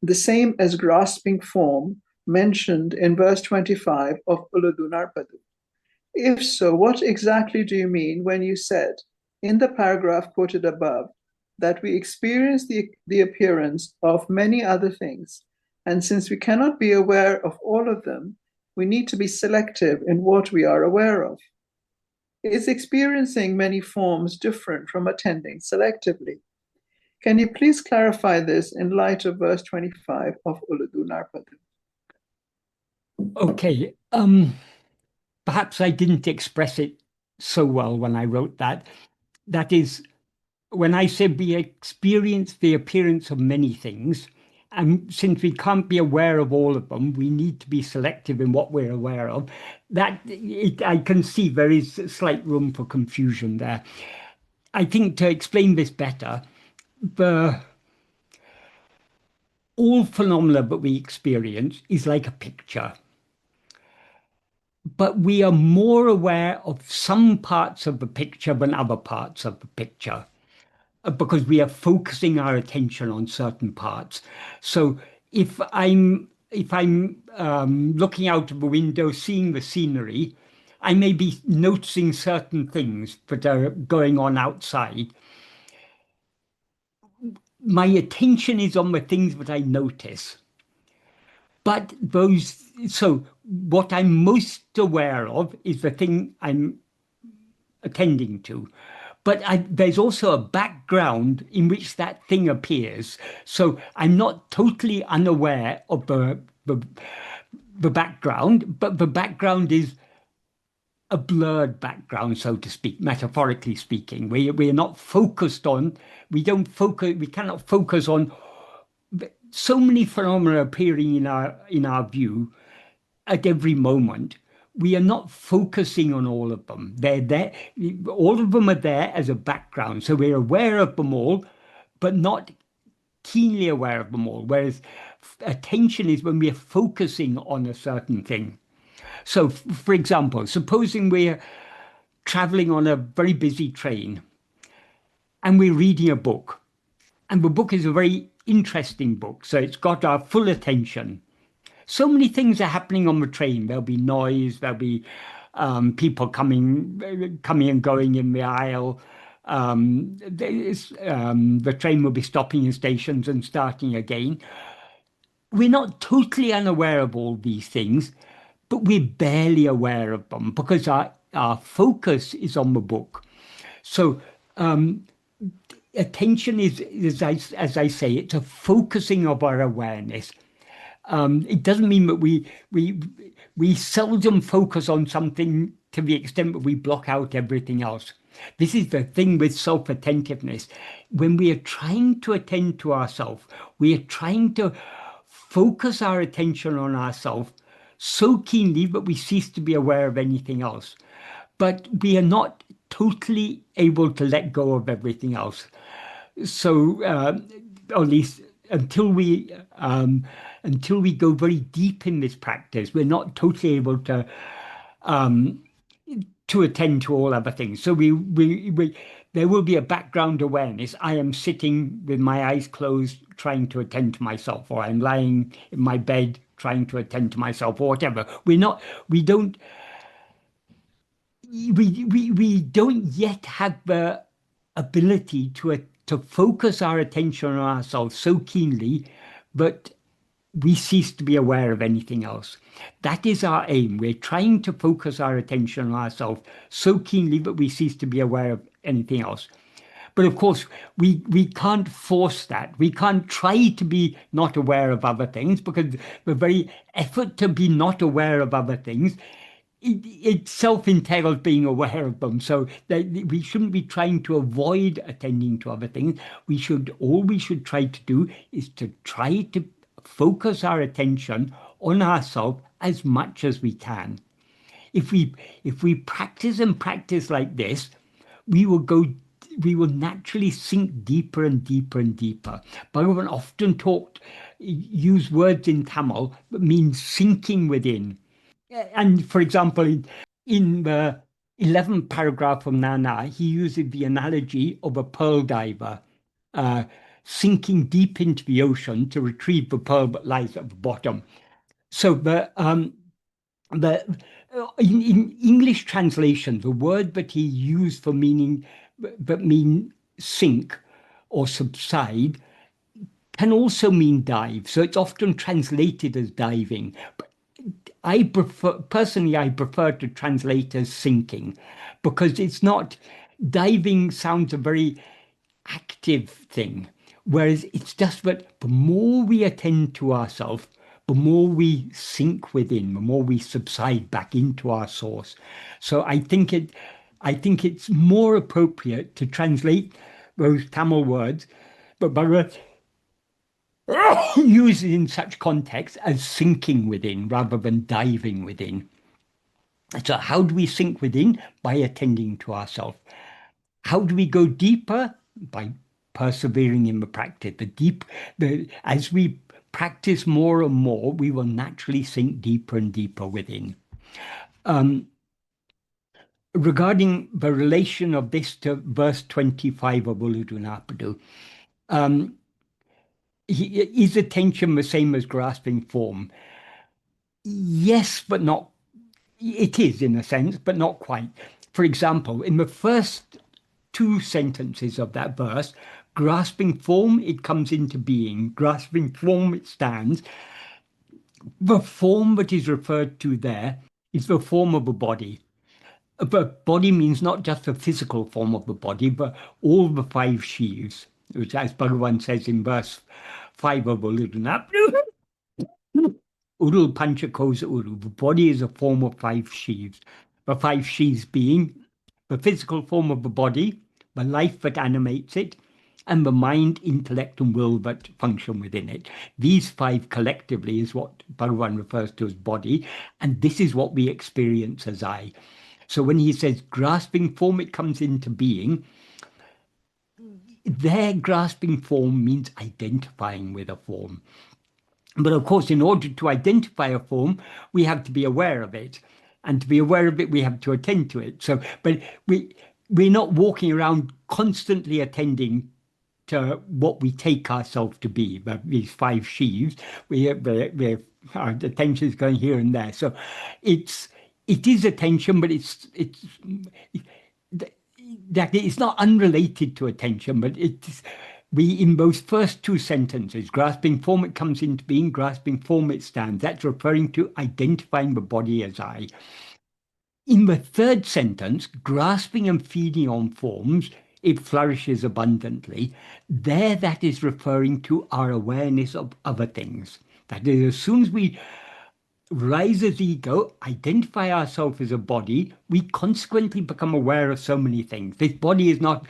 the same as grasping form mentioned in verse 25 of Uladu Narpadu? If so, what exactly do you mean when you said, in the paragraph quoted above, that we experience the appearance of many other things, and since we cannot be aware of all of them, we need to be selective in what we are aware of? Is experiencing many forms different from attending selectively? Can you please clarify this in light of verse 25 of Uladu Narpadu? Okay, perhaps I didn't express it so well when I wrote that. That is, when I said we experience the appearance of many things, and since we can't be aware of all of them, we need to be selective in what we're aware of. I can see there is slight room for confusion there. I think to explain this better, all phenomena that we experience is like a picture. But we are more aware of some parts of the picture than other parts of the picture, because we are focusing our attention on certain parts. So if I'm looking out of the window, seeing the scenery, I may be noticing certain things that are going on outside. My attention is on the things that I notice. But so what I'm most aware of is the thing I'm attending to. But there's also a background in which that thing appears. So I'm not totally unaware of the background, but the background is a blurred background, so to speak, metaphorically speaking. We are not focused on, we cannot focus on so many phenomena appearing in our view at every moment. We are not focusing on all of them. They're there, all of them are there as a background. So we're aware of them all, but not keenly aware of them all. Whereas attention is when we're focusing on a certain thing. So, for example, supposing we're traveling on a very busy train and we're reading a book, and the book is a very interesting book, so it's got our full attention. So many things are happening on the train. There'll be noise, there'll be people coming and going in the aisle. The train will be stopping in stations and starting again. We're not totally unaware of all these things, but we're barely aware of them because our focus is on the book. So attention is as I say, it's a focusing of our awareness. It doesn't mean that we seldom focus on something to the extent that we block out everything else. This is the thing with self-attentiveness. When we are trying to attend to ourselves, we are trying to focus our attention on ourselves so keenly that we cease to be aware of anything else. But we are not totally able to let go of everything else. So, at least until we go very deep in this practice, we're not totally able to attend to all other things. So there will be a background awareness. I am sitting with my eyes closed, trying to attend to myself, or I'm lying in my bed trying to attend to myself, or whatever. We don't yet have the ability to focus our attention on ourselves so keenly, but we cease to be aware of anything else. That is our aim. We're trying to focus our attention on ourselves so keenly that we cease to be aware of anything else. But of course, we can't force that. We can't try to be not aware of other things, because the very effort to be not aware of other things, it itself entails being aware of them. So we shouldn't be trying to avoid attending to other things. All we should try to do is to try to focus our attention on ourselves as much as we can. If we practice and practice like this, we will naturally sink deeper and deeper and deeper. Bhagavan often use words in Tamil that mean sinking within. And for example, in the 11th paragraph of Nana, he uses the analogy of a pearl diver sinking deep into the ocean to retrieve the pearl that lies at the bottom. So in English translation, the word that he used for mean sink or subside can also mean dive. So it's often translated as diving. But I prefer to translate as sinking, because it's not, diving sounds a very active thing. Whereas it's just that the more we attend to ourselves, the more we sink within, the more we subside back into our source. So I think it's more appropriate to translate those Tamil words, but Bhagavan uses in such context as sinking within rather than diving within. So how do we sink within? By attending to ourselves. How do we go deeper? By persevering in the practice. As we practice more and more, we will naturally sink deeper and deeper within. Regarding the relation of this to verse 25 of Uludunapadu, is attention the same as grasping form? Yes, but not. It is in a sense, but not quite. For example, in the first two sentences of that verse, grasping form, it comes into being. Grasping form, it stands. The form that is referred to there is the form of a body. But body means not just the physical form of the body, but all the five sheaths, which, as Bhagavan says in verse 5 of Uludunapadu, Uru pancha kosa uru. The body is a form of 5 sheaths. The 5 sheaths being the physical form of the body, the life that animates it, and the mind, intellect, and will that function within it. These 5 collectively is what Bhagavan refers to as body, and this is what we experience as I. So when he says grasping form, it comes into being. Their grasping form means identifying with a form. But of course, in order to identify a form, we have to be aware of it. And to be aware of it, we have to attend to it. So, but we're not walking around constantly attending to what we take ourselves to be. These 5 sheaves, our attention is going here and there. So it is attention, but that it's not unrelated to attention, but in those first 2 sentences, grasping form it comes into being, grasping form it stands. That's referring to identifying the body as I. In the 3rd sentence, grasping and feeding on forms, it flourishes abundantly. There, that is referring to our awareness of other things. That is, as soon as we rise as ego, identify ourselves as a body, we consequently become aware of so many things. This body is not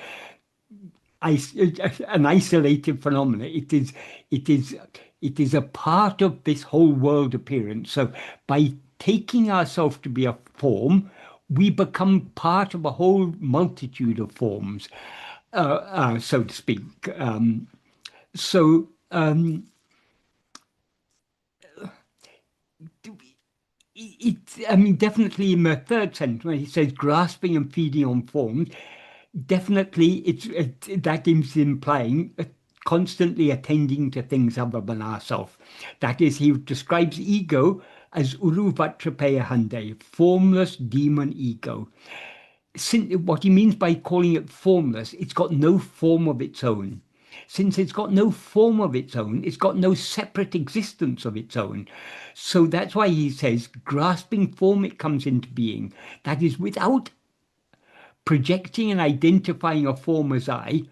an isolated phenomenon. It is a part of this whole world appearance. So by taking ourselves to be a form, we become part of a whole multitude of forms, so to speak. I mean, definitely in the 3rd sentence, when he says grasping and feeding on forms, definitely that is implying constantly attending to things other than ourself. That is, he describes ego as uruvatrapeya hande, formless demon ego. What he means by calling it formless, it's got no form of its own. Since it's got no form of its own, it's got no separate existence of its own. So that's why he says, grasping form, it comes into being. That is, without projecting and identifying a form as I,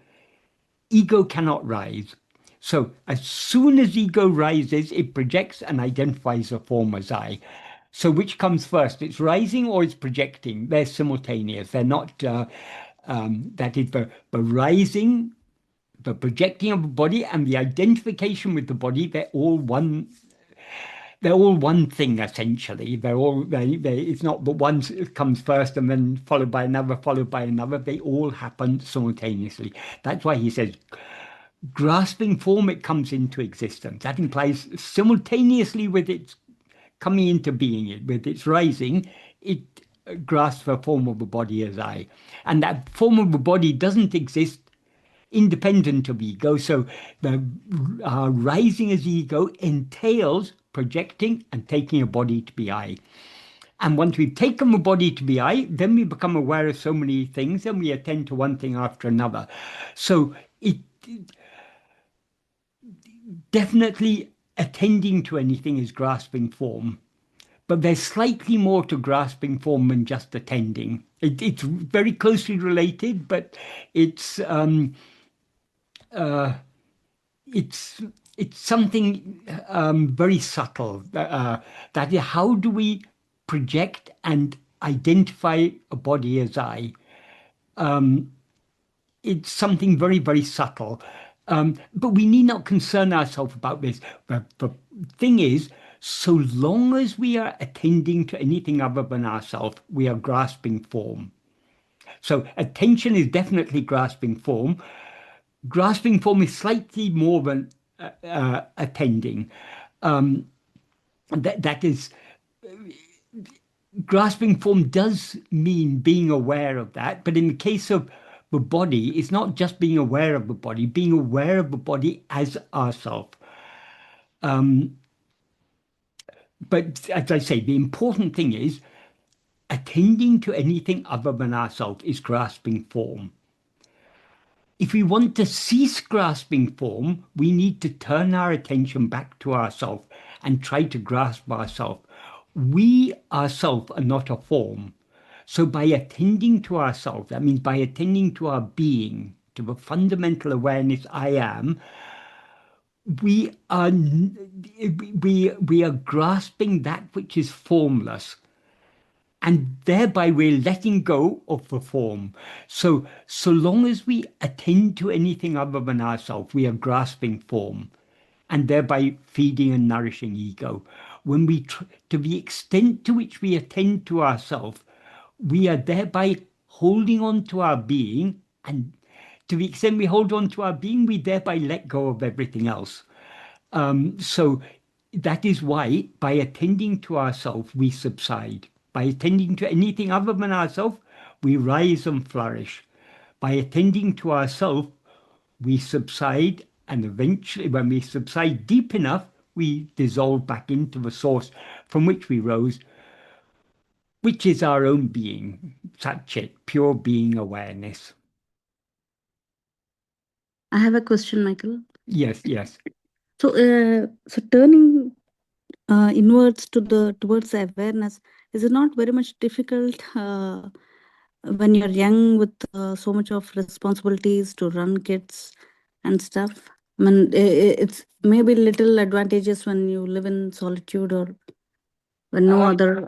ego cannot rise. So as soon as ego rises, it projects and identifies a form as I. So which comes first? It's rising or it's projecting? They're simultaneous. They're not, that is the rising, the projecting of the body and the identification with the body, they're all one thing essentially. It's not that one comes first and then followed by another, followed by another. They all happen simultaneously. That's why he says, grasping form, it comes into existence. That implies simultaneously with its coming into being, with its rising, it grasps the form of the body as I. And that form of the body doesn't exist independent of ego. So the rising as ego entails projecting and taking a body to be I. And once we've taken a body to be I, then we become aware of so many things and we attend to one thing after another. So it definitely attending to anything is grasping form. But there's slightly more to grasping form than just attending. It's very closely related, but it's something very subtle. That is, how do we project and identify a body as I? It's something very, very subtle. But we need not concern ourselves about this. The thing is, so long as we are attending to anything other than ourselves, we are grasping form. So attention is definitely grasping form. Grasping form is slightly more than attending. That is, grasping form does mean being aware of that, but in the case of the body, it's not just being aware of the body, being aware of the body as ourself. But as I say, the important thing is attending to anything other than ourselves is grasping form. If we want to cease grasping form, we need to turn our attention back to ourselves and try to grasp ourselves. We ourselves are not a form. So by attending to ourselves, that means by attending to our being, to the fundamental awareness I am, we are we are grasping that which is formless, and thereby we're letting go of the form. So long as we attend to anything other than ourselves, we are grasping form, and thereby feeding and nourishing ego. When we, to the extent to which we attend to ourselves, we are thereby holding on to our being, and to the extent we hold on to our being, we thereby let go of everything else. So that is why, by attending to ourselves, we subside. By attending to anything other than ourselves, we rise and flourish. By attending to ourselves, we subside, and eventually, when we subside deep enough, we dissolve back into the source from which we rose, which is our own being, Satchit, pure being awareness. I have a question, Michael. Yes, yes. So turning inwards towards awareness, is it not very much difficult when you're young with so much of responsibilities to run kids and stuff? I mean, it's maybe little advantageous when you live in solitude or when no other.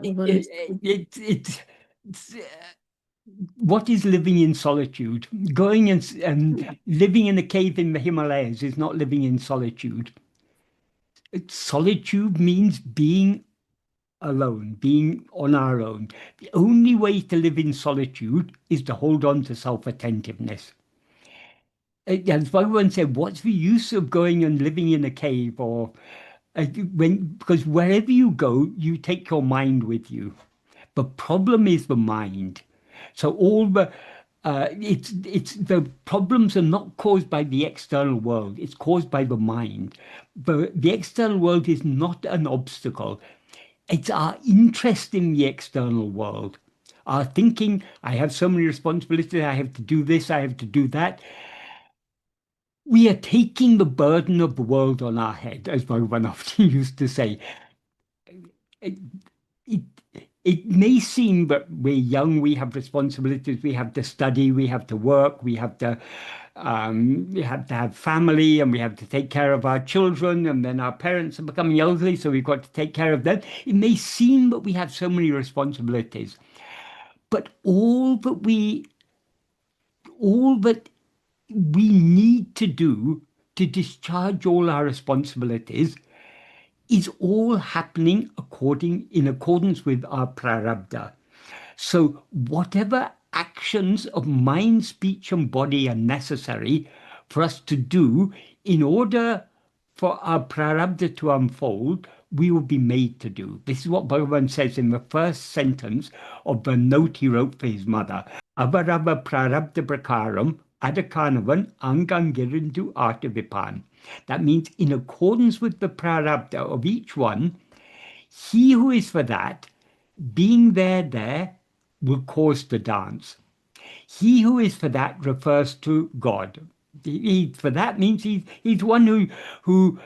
What is living in solitude? Going and living in a cave in the Himalayas is not living in solitude. Solitude means being alone, being on our own. The only way to live in solitude is to hold on to self-attentiveness. As Bhagavan said, what's the use of going and living in a cave, or because wherever you go, you take your mind with you. The problem is the mind. So all the the problems are not caused by the external world. It's caused by the mind. The external world is not an obstacle. It's our interest in the external world. Our thinking, I have so many responsibilities, I have to do this, I have to do that. We are taking the burden of the world on our head, as Bhagavan often used to say. It may seem that we're young, we have responsibilities, we have to study, we have to work, we have to have family, and we have to take care of our children, and then our parents are becoming elderly, so we've got to take care of them. It may seem that we have so many responsibilities, but all that we need to do to discharge all our responsibilities is all happening in accordance with our prarabdha. So whatever actions of mind, speech, and body are necessary for us to do in order for our prarabdha to unfold, we will be made to do. This is what Bhagavan says in the first sentence of the note he wrote for his mother. Avarava prarabdha prakaram adakanavan angangirindu artavipan. That means in accordance with the prarabdha of each one, he who is for that, being there, will cause the dance. He who is for that refers to God. He for that means he's one who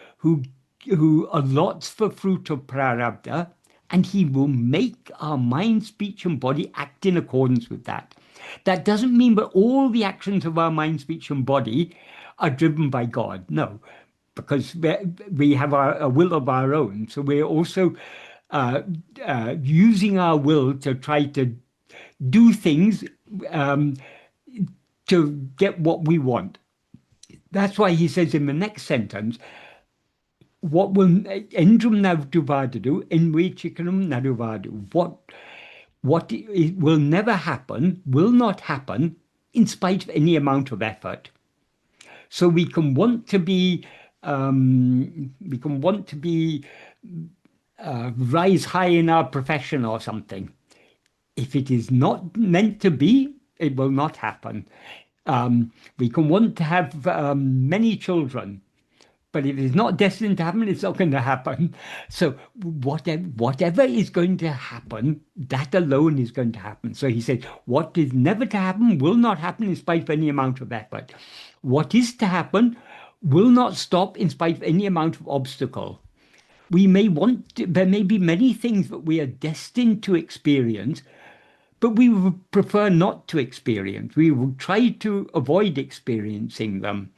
allots the fruit of prarabdha, and he will make our mind, speech, and body act in accordance with that. That doesn't mean that all the actions of our mind, speech, and body are driven by God. No, because we have a will of our own. So we're also using our will to try to do things to get what we want. That's why he says in the next sentence, what will endrum navduvadu envichikanum naduvadu. What will never happen, will not happen in spite of any amount of effort. So we can want to be rise high in our profession or something. If it is not meant to be, it will not happen. We can want to have many children, but if it's not destined to happen, it's not going to happen. So whatever is going to happen, that alone is going to happen. So he said, what is never to happen will not happen in spite of any amount of effort. What is to happen will not stop in spite of any amount of obstacle. There may be many things that we are destined to experience, but we would prefer not to experience. We will try to avoid experiencing them.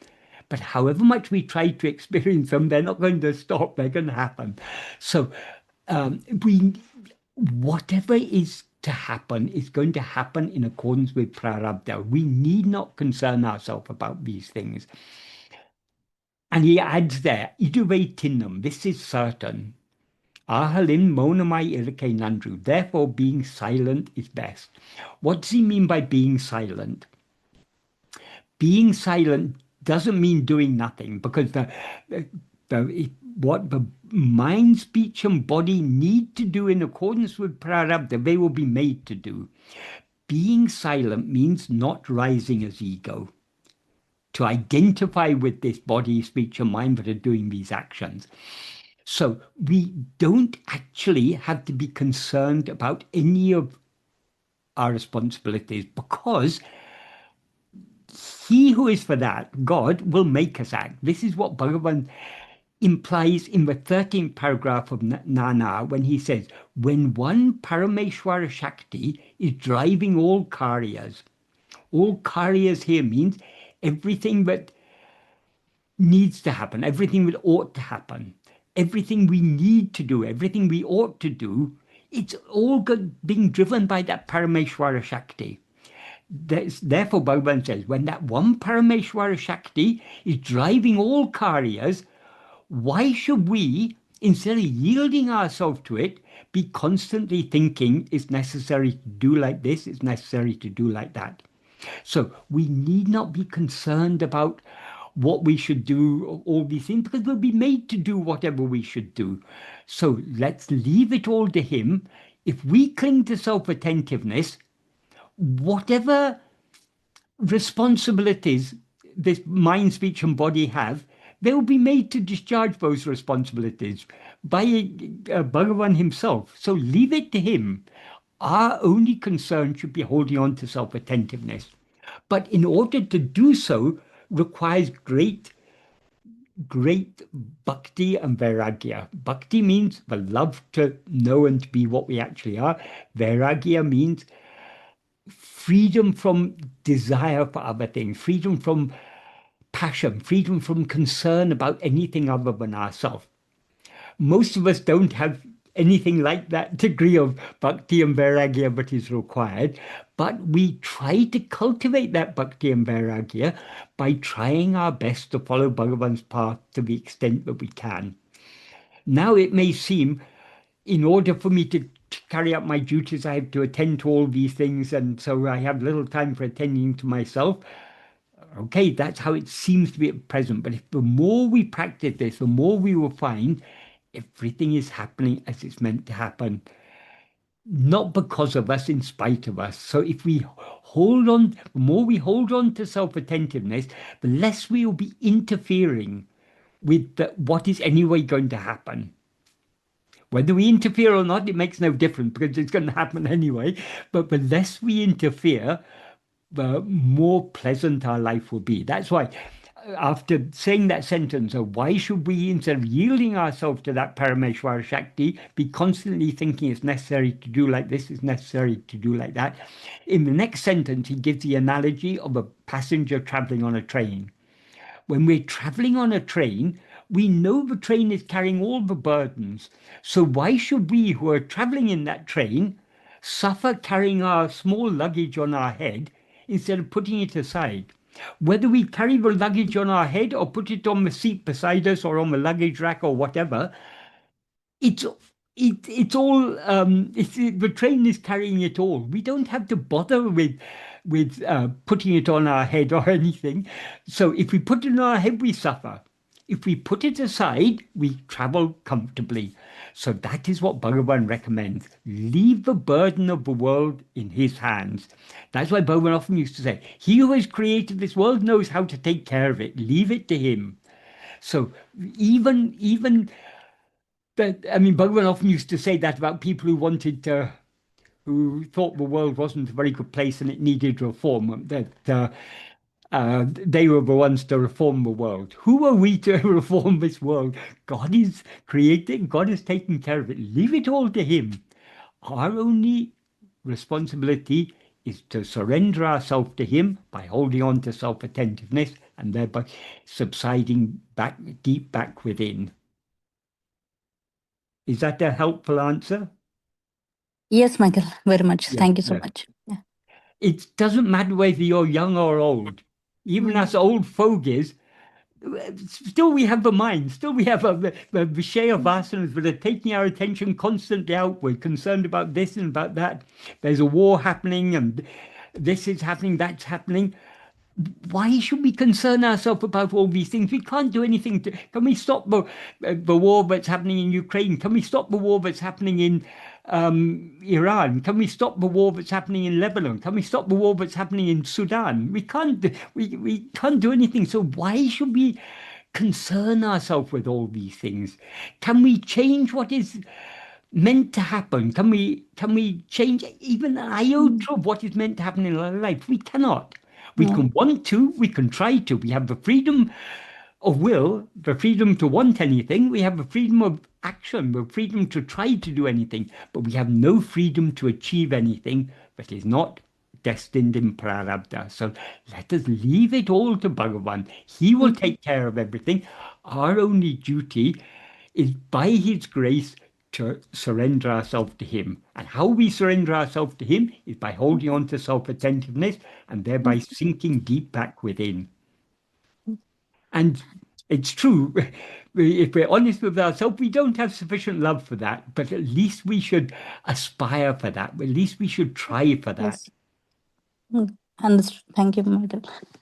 But however much we try to experience them, they're not going to stop. They're going to happen. So whatever is to happen is going to happen in accordance with prarabdha. We need not concern ourselves about these things. And he adds there, iduvaitinam, this is certain. Ahalin monamai ilake nandru. Therefore, being silent is best. What does he mean by being silent? Being silent doesn't mean doing nothing, because what the mind, speech, and body need to do in accordance with prarabdha, they will be made to do. Being silent means not rising as ego, to identify with this body, speech, and mind that are doing these actions. So we don't actually have to be concerned about any of our responsibilities, because he who is for that, God, will make us act. This is what Bhagavan implies in the 13th paragraph of Nana, when he says, when one Parameshwara Shakti is driving all karyas here means everything that needs to happen, everything that ought to happen, everything we need to do, everything we ought to do, it's all being driven by that Parameshwara Shakti. Therefore, Bhagavan says, when that one Parameshwara Shakti is driving all karyas, why should we, instead of yielding ourselves to it, be constantly thinking it's necessary to do like this, it's necessary to do like that? So we need not be concerned about what we should do, all these things, because we'll be made to do whatever we should do. So let's leave it all to him. If we cling to self-attentiveness, whatever responsibilities this mind, speech, and body have, they will be made to discharge those responsibilities by Bhagavan himself. So leave it to him. Our only concern should be holding on to self-attentiveness. But in order to do so requires great bhakti and vairagya. Bhakti means the love to know and to be what we actually are. Vairagya means freedom from desire for other things, freedom from passion, freedom from concern about anything other than ourselves. Most of us don't have anything like that degree of bhakti and vairagya that is required, but we try to cultivate that bhakti and vairagya by trying our best to follow Bhagavan's path to the extent that we can. Now it may seem, in order for me to carry out my duties, I have to attend to all these things, and so I have little time for attending to myself. Okay, that's how it seems to be at present. But if the more we practice this, the more we will find everything is happening as it's meant to happen, not because of us, in spite of us. So if we hold on, the more we hold on to self-attentiveness, the less we will be interfering with what is anyway going to happen. Whether we interfere or not, it makes no difference, because it's going to happen anyway. But the less we interfere, the more pleasant our life will be. That's why, after saying that sentence of why should we, instead of yielding ourselves to that Parameshwara Shakti, be constantly thinking it's necessary to do like this, it's necessary to do like that, in the next sentence he gives the analogy of a passenger traveling on a train. When we're traveling on a train, we know the train is carrying all the burdens. So why should we, who are traveling in that train, suffer carrying our small luggage on our head instead of putting it aside? Whether we carry the luggage on our head or put it on the seat beside us or on the luggage rack or whatever, it's all the train is carrying it all. We don't have to bother with putting it on our head or anything. So if we put it on our head, we suffer. If we put it aside, we travel comfortably. So that is what Bhagavan recommends. Leave the burden of the world in his hands. That's why Bhagavan often used to say, he who has created this world knows how to take care of it. Leave it to him. So even Bhagavan often used to say that about people who wanted to, who thought the world wasn't a very good place and it needed reform, that they were the ones to reform the world. Who are we to reform this world? God is creating, God is taking care of it. Leave it all to him. Our only responsibility is to surrender ourselves to him by holding on to self-attentiveness. and thereby subsiding back deep back within. Is that a helpful answer? Yes, Michael, very much. Yeah, Thank you so yeah. much. Yeah. It doesn't matter whether you're young or old. Even as old fogies, still we have the mind, still we have the Vishaya vasanas that are taking our attention constantly outward, concerned about this and about that. There's a war happening and this is happening, that's happening. Why should we concern ourselves about all these things? We can't do anything. Can we stop the war that's happening in Ukraine? Can we stop the war that's happening in Iran? Can we stop the war that's happening in Lebanon? Can we stop the war that's happening in Sudan? We can't. We can't do anything. So why should we concern ourselves with all these things? Can we change what is meant to happen? Can we change even an iota of what is meant to happen in our life? We cannot. We No. can want to, we can try to. We have the freedom of will, the freedom to want anything. We have the freedom of action, the freedom to try to do anything, but we have no freedom to achieve anything that is not destined in prarabdha. So let us leave it all to Bhagavan. He will take care of everything. Our only duty is by his grace to surrender ourselves to him. And how we surrender ourselves to him is by holding on to self-attentiveness and thereby sinking deep back within. And it's true, if we're honest with ourselves, we don't have sufficient love for that, but at least we should aspire for that. At least we should try for that. Yes. Understood. Thank you, Michael.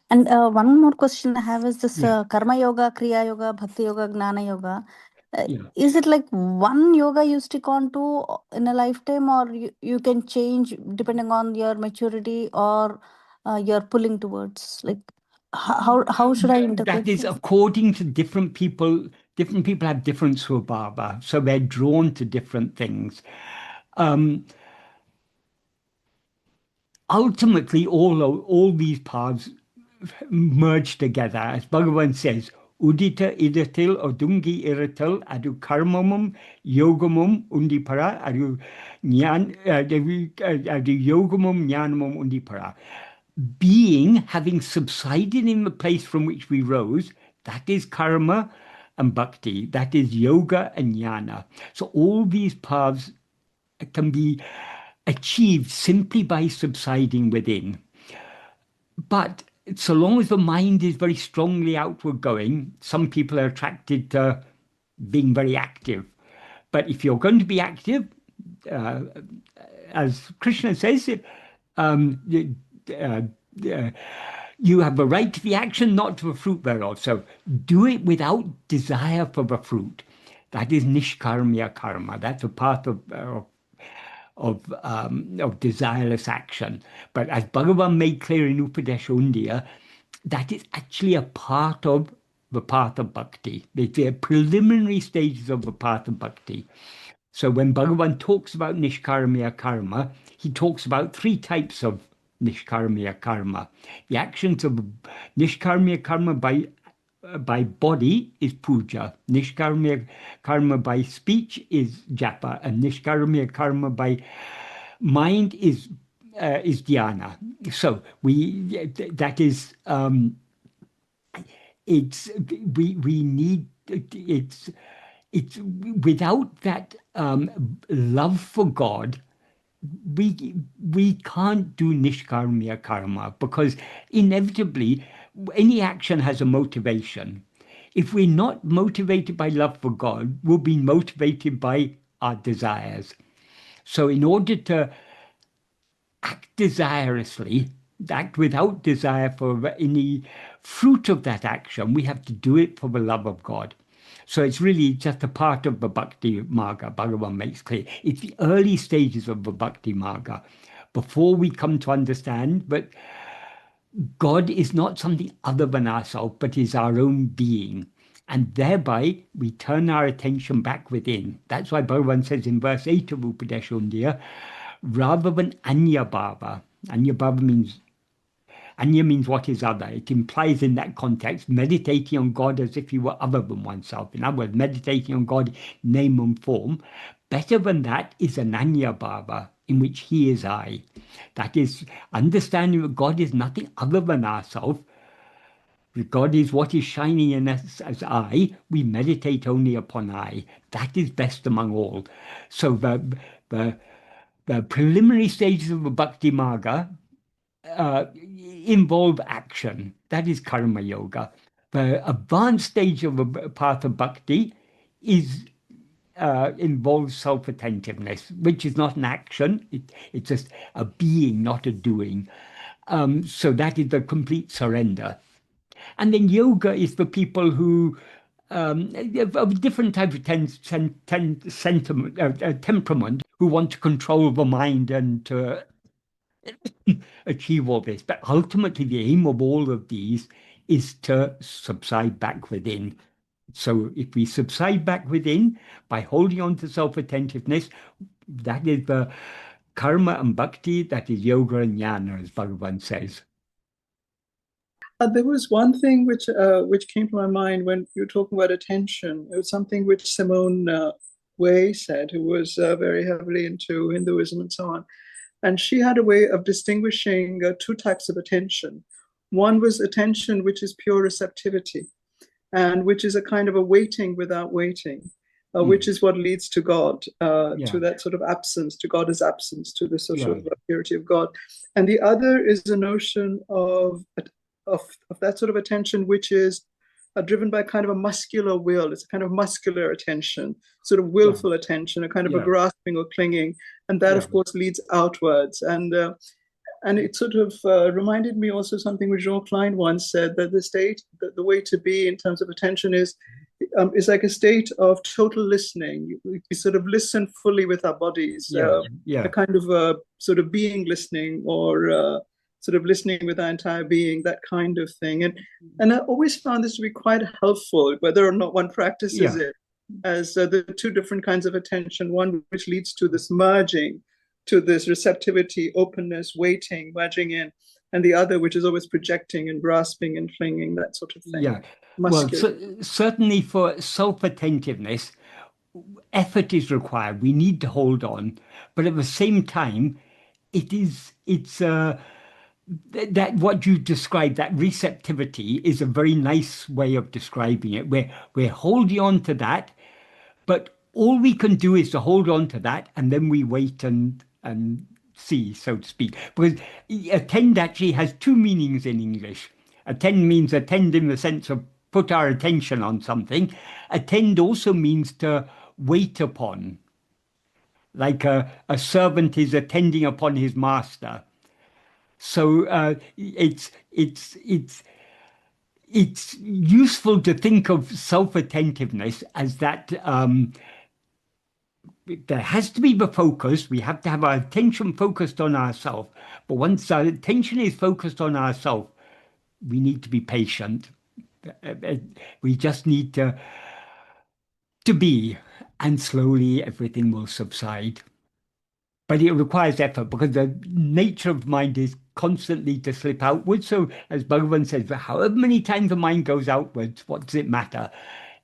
And one more question I have is this Yeah. karma yoga, kriya yoga, bhakti yoga, gnana yoga. Yeah. Is it like one yoga you stick on to in a lifetime, or you can change depending on your maturity or you're pulling towards? Like, how should I interpret That is this? according to different people. Different people have different swabhava, so they're drawn to different things. Ultimately, all these paths merge together, as Bhagavan says, Udita idatil odungi iratil adu karmamum yogamum undipara adu yogamum jnanamum undipara. Being, having subsided in the place from which we rose, that is karma and bhakti, that is yoga and jnana. So all these paths can be achieved simply by subsiding within. But so long as the mind is very strongly outward going, some people are attracted to being very active. But if you're going to be active, as Krishna says, you have a right to the action, not to the fruit thereof. So do it without desire for the fruit. That is nishkarmya karma. That's a path of desireless action. But as Bhagavan made clear in Upadesha, that is actually a part of the path of bhakti. They're preliminary stages of the path of bhakti. So when Bhagavan talks about nishkarmya karma, he talks about three types of nishkarmya karma. The actions of nishkarmya karma by body is puja. Nishkarmya karma by speech is japa, and nishkarmya karma by mind is dhyana. So that is we need it's without that love for God, we can't do nishkarmya karma, because inevitably any action has a motivation. If we're not motivated by love for God, we'll be motivated by our desires. So in order to act desirously, act without desire for any fruit of that action, we have to do it for the love of God. So it's really just a part of the Bhakti Marga, Bhagavan makes clear. It's the early stages of the Bhakti Marga, before we come to understand that God is not something other than ourselves, but is our own being. And thereby, we turn our attention back within. That's why Bhagavan says in verse 8 of Upadesha, rather than anya bhava. Anya bhava means Anya means what is other. It implies in that context meditating on God as if he were other than oneself. In other words, meditating on God, name and form. Better than that is ananya bhava, in which he is I. That is understanding that God is nothing other than ourself, God is what is shining in us as I. We meditate only upon I. That is best among all. So the preliminary stages of the Bhakti Marga involve action. That is karma yoga. The advanced stage of the path of bhakti is involves self-attentiveness, which is not an action. It's just a being, not a doing. So that is the complete surrender. And then yoga is for people who of different type of temperament, who want to control the mind and to achieve all this. But ultimately, the aim of all of these is to subside back within. So if we subside back within by holding on to self-attentiveness, that is the karma and bhakti, that is yoga and jnana, as Bhagavan says. There was one thing which came to my mind when you were talking about attention. It was something which Simone Weil said, who was very heavily into Hinduism and so on. And she had a way of distinguishing two types of attention. One was attention which is pure receptivity, and which is a kind of a waiting without waiting, which is what leads to God, to that sort of absence, to God as absence, to the sort of purity of God. And the other is the notion of that sort of attention, which is driven by kind of a muscular will. It's a kind of muscular attention, sort of willful attention, a kind of a grasping or clinging. And that, of course, leads outwards. And it sort of reminded me also something which Jean Klein once said, that the way to be in terms of attention is like a state of total listening. We sort of listen fully with our bodies, a kind of sort of being listening, or sort of listening with our entire being, that kind of thing. And I always found this to be quite helpful, whether or not one practices it, as the two different kinds of attention, one which leads to this merging, to this receptivity, openness, waiting, merging in, and the other which is always projecting and grasping and clinging, that sort of thing. Yeah. Well, certainly for self-attentiveness, effort is required. We need to hold on, but at the same time, it's that what you described, that receptivity, is a very nice way of describing it. We're holding on to that, but all we can do is to hold on to that, and then we wait and see, so to speak. Because attend actually has two meanings in English. Attend means attend in the sense of put our attention on something. Attend also means to wait upon, like a servant is attending upon his master. So it's useful to think of self-attentiveness as that there has to be the focus. We have to have our attention focused on ourselves. But once our attention is focused on ourselves, we need to be patient. We just need to be, and slowly everything will subside. But it requires effort, because the nature of mind is constantly to slip outwards. So as Bhagavan says, however many times the mind goes outwards, what does it matter?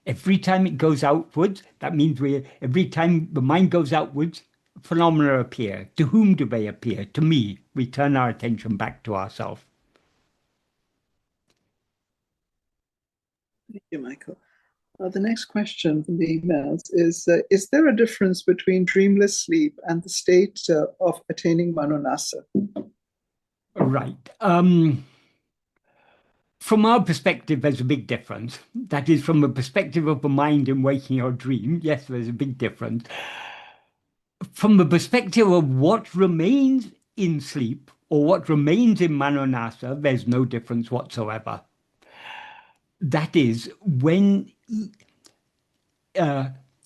Every time it goes outwards, that means every time the mind goes outwards, phenomena appear. To whom do they appear? To me. We turn our attention back to ourselves. Thank you, Michael. The next question from the emails is there a difference between dreamless sleep and the state of attaining manonasa? Right. From our perspective, there's a big difference. That is, from the perspective of the mind in waking or dream, yes, there's a big difference. From the perspective of what remains in sleep or what remains in manonasa, there's no difference whatsoever. That is, when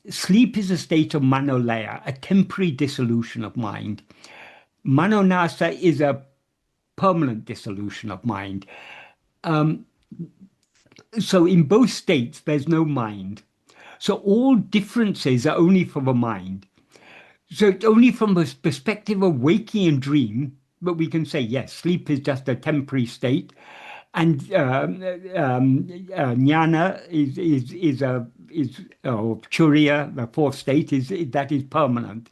sleep is a state of manolaya, a temporary dissolution of mind. Manonasa is a permanent dissolution of mind. So in both states, there's no mind. So all differences are only for the mind. So it's only from the perspective of waking and dream that we can say, yes, sleep is just a temporary state, and jnana or churiya, the fourth state, is permanent.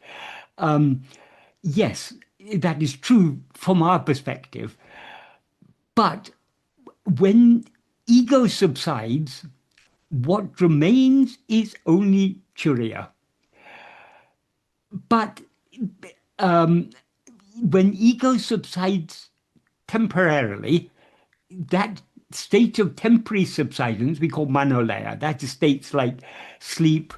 Yes, that is true from our perspective. But when ego subsides, what remains is only turiya. But when ego subsides temporarily, that state of temporary subsidence we call manolaya. That's states like sleep,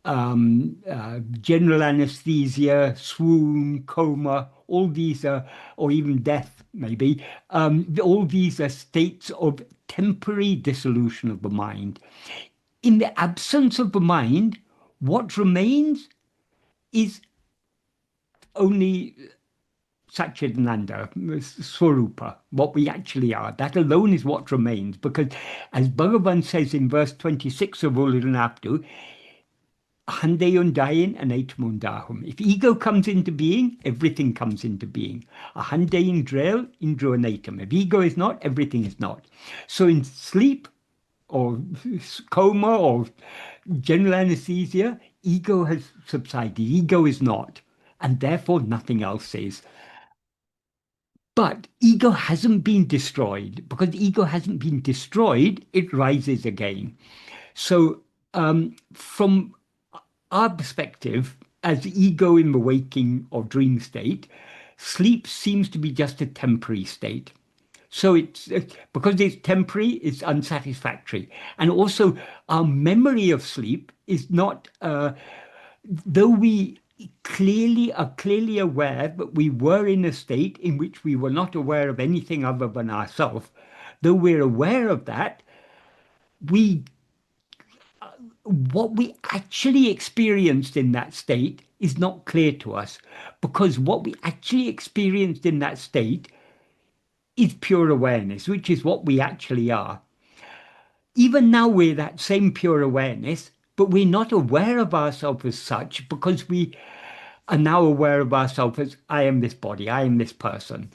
general anesthesia, swoon, coma, all these are, or even death maybe, all these are states of temporary dissolution of the mind. In the absence of the mind, what remains is only Satchidananda, Swarupa, what we actually are. That alone is what remains. Because as Bhagavan says in verse 26 of Ulanaptu, Hande undayin anatmun dahum. If ego comes into being, everything comes into being. Ahande indrel indro anatam. If ego is not, everything is not. So in sleep or coma or general anesthesia, ego has subsided. Ego is not. And therefore nothing else is. But ego hasn't been destroyed. Because ego hasn't been destroyed, it rises again. So from our perspective, as ego in the waking or dream state, sleep seems to be just a temporary state. So it's because it's temporary, it's unsatisfactory. And also our memory of sleep is not, though we are clearly aware that we were in a state in which we were not aware of anything other than ourselves, though we're aware of that, what we actually experienced in that state is not clear to us, because what we actually experienced in that state is pure awareness, which is what we actually are. Even now we're that same pure awareness, but we're not aware of ourselves as such, because we are now aware of ourselves as I am this body, I am this person.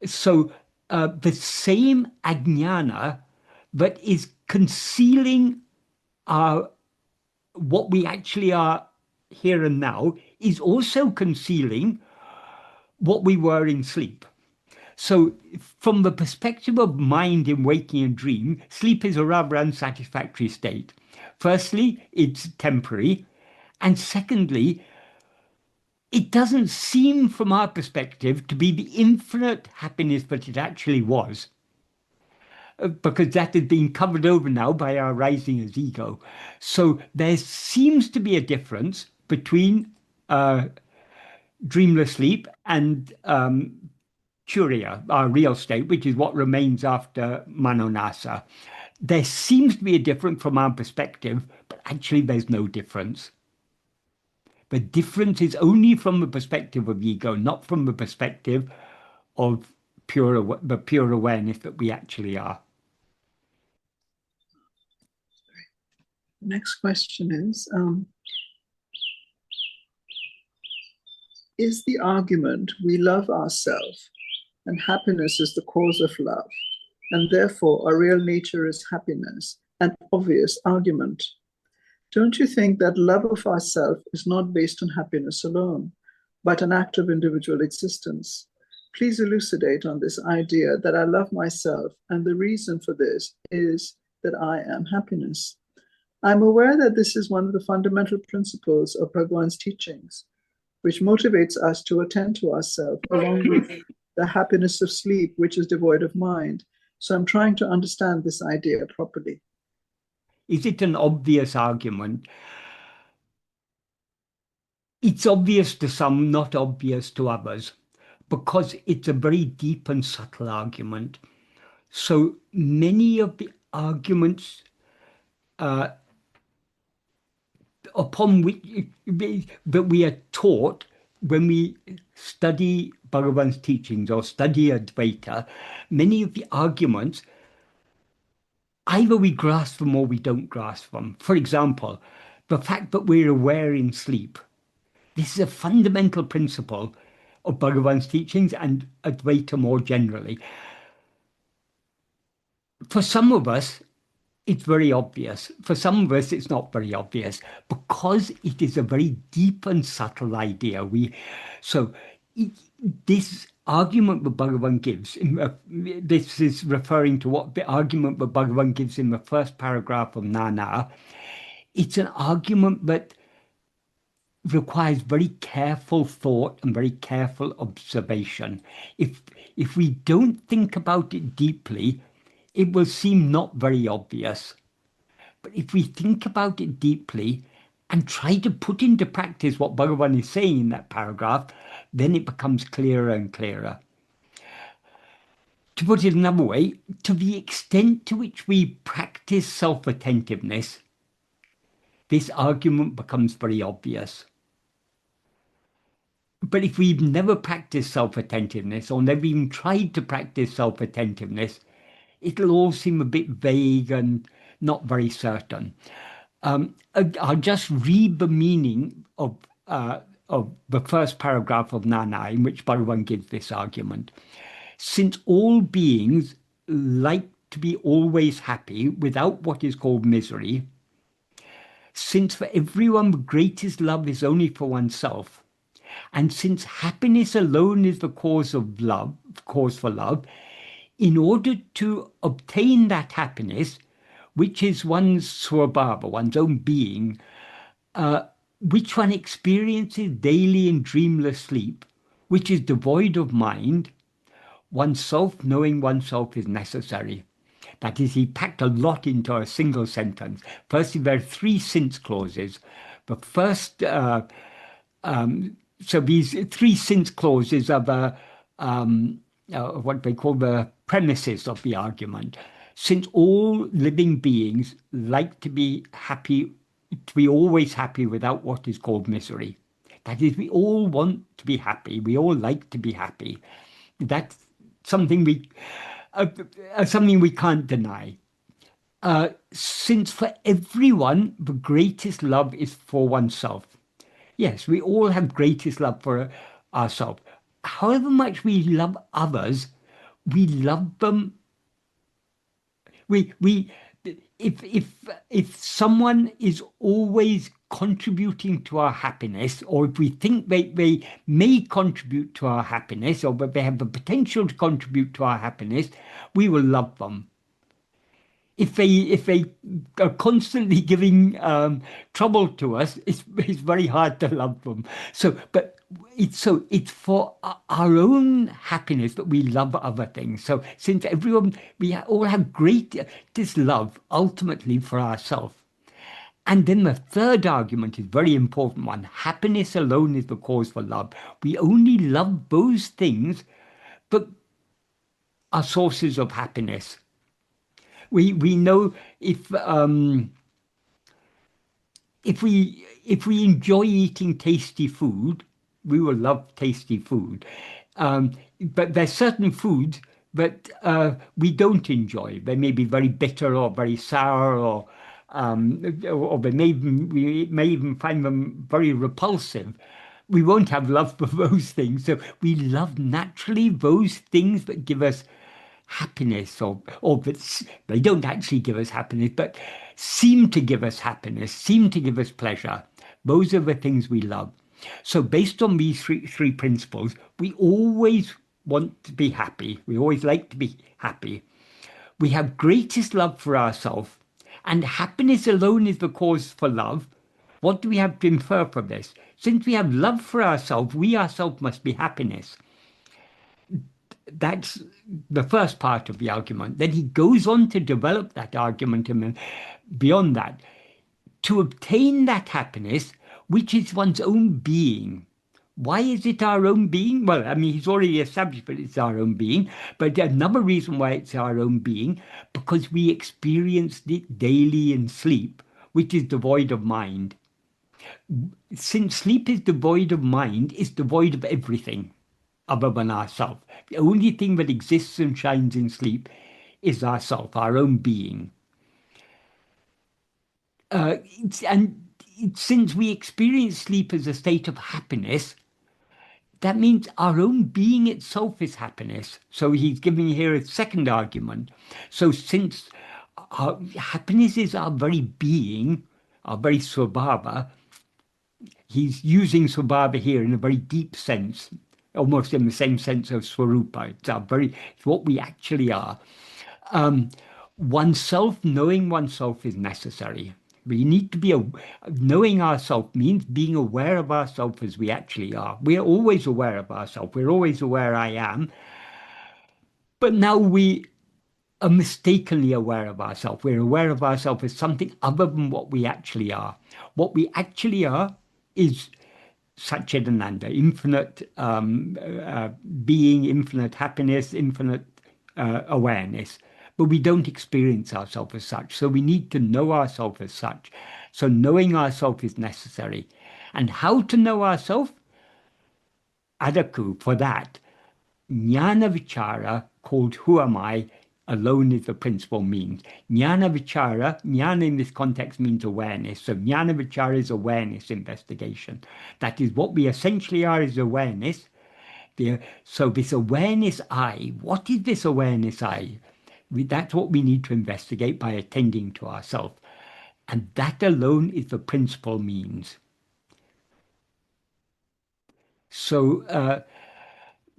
So the same ajnana that is concealing what we actually are here and now is also concealing what we were in sleep. So from the perspective of mind in waking and dream, sleep is a rather unsatisfactory state. Firstly, it's temporary. And secondly, it doesn't seem from our perspective to be the infinite happiness that it actually was. Because that has been covered over now by our rising as ego. So there seems to be a difference between dreamless sleep and turiya, our real state, which is what remains after manonasa. There seems to be a difference from our perspective, but actually there's no difference. The difference is only from the perspective of ego, not from the perspective of the pure awareness that we actually are. Next question is the argument we love ourselves and happiness is the cause of love, and therefore our real nature is happiness, an obvious argument? Don't you think that love of ourselves is not based on happiness alone, but an act of individual existence? Please elucidate on this idea that I love myself, and the reason for this is that I am happiness. I'm aware that this is one of the fundamental principles of Bhagavan's teachings, which motivates us to attend to ourselves, along with the happiness of sleep, which is devoid of mind. So I'm trying to understand this idea properly. Is it an obvious argument? It's obvious to some, not obvious to others, because it's a very deep and subtle argument. So many of the arguments upon which that we are taught when we study Bhagavan's teachings or study Advaita, many of the arguments, either we grasp them or we don't grasp them. For example, the fact that we're aware in sleep. This is a fundamental principle of Bhagavan's teachings and Advaita more generally. For some of us, it's very obvious. For some of us, it's not very obvious because it is a very deep and subtle idea. This argument that Bhagavan gives, this is referring to what the argument that Bhagavan gives in the first paragraph of Nana. It's an argument that requires very careful thought and very careful observation. If we don't think about it deeply, it will seem not very obvious. But if we think about it deeply and try to put into practice what Bhagavan is saying in that paragraph, then it becomes clearer and clearer. To put it another way, to the extent to which we practice self-attentiveness, this argument becomes very obvious. But if we've never practiced self-attentiveness or never even tried to practice self-attentiveness, it'll all seem a bit vague and not very certain. I'll just read the meaning of the first paragraph of Nana, in which Bhagavan gives this argument. Since all beings like to be always happy without what is called misery, since for everyone the greatest love is only for oneself, and since happiness alone is the cause of love, cause for love, in order to obtain that happiness, which is one's svabhava, one's own being, which one experiences daily in dreamless sleep, which is devoid of mind, oneself knowing oneself is necessary. That is, he packed a lot into a single sentence. Firstly, there are 3 since clauses. The first, so these 3 since clauses are what they call the premises of the argument. Since all living beings like to be happy, to be always happy without what is called misery. That is, we all want to be happy. We all like to be happy. That's something we can't deny. Since for everyone, the greatest love is for oneself. Yes, we all have greatest love for ourselves. However much we love others, we love them. If someone is always contributing to our happiness, or if we think they may contribute to our happiness, or that they have the potential to contribute to our happiness, we will love them. If they are constantly giving trouble to us, it's very hard to love them. It's for our own happiness that we love other things. So since we all have greatest love ultimately for ourselves. And then the third argument is a very important one. Happiness alone is the cause for love. We only love those things that are sources of happiness. We know if we enjoy eating tasty food, we will love tasty food. But there's certain foods that we don't enjoy. They may be very bitter or very sour, or we may even find them very repulsive. We won't have love for those things. So we love naturally those things that give us happiness, or that they don't actually give us happiness, but seem to give us happiness, seem to give us pleasure. Those are the things we love. So based on these three principles, we always want to be happy. We always like to be happy. We have greatest love for ourselves, and happiness alone is the cause for love. What do we have to infer from this? Since we have love for ourselves, we ourselves must be happiness. That's the first part of the argument. Then he goes on to develop that argument and beyond that. To obtain that happiness, which is one's own being. Why is it our own being? Well, I mean, he's already established that it's our own being, but another reason why it's our own being, because we experience it daily in sleep, which is devoid of mind. Since sleep is devoid of mind, it's devoid of everything other than ourself. The only thing that exists and shines in sleep is ourself, our own being. And since we experience sleep as a state of happiness, that means our own being itself is happiness. So he's giving here a second argument. So since happiness is our very being, our very svabhava, he's using svabhava here in a very deep sense, almost in the same sense of swarupa. It's what we actually are. Oneself, knowing oneself is necessary. We need to be knowing ourselves means being aware of ourselves as we actually are. We're always aware of ourselves. We're always aware I am. But now we are mistakenly aware of ourselves. We're aware of ourselves as something other than what we actually are. What we actually are is Satchidananda, infinite being, infinite happiness, infinite awareness. But we don't experience ourselves as such. So we need to know ourselves as such. So knowing ourselves is necessary. And how to know ourselves? Adaku, for that, jnana-vichara, called who am I, alone is the principal means. Jnana-vichara, jnana in this context means awareness. So jnana-vichara is awareness investigation. That is what we essentially are, is awareness. So this awareness I, what is this awareness I? That's what we need to investigate by attending to ourselves. And that alone is the principal means. So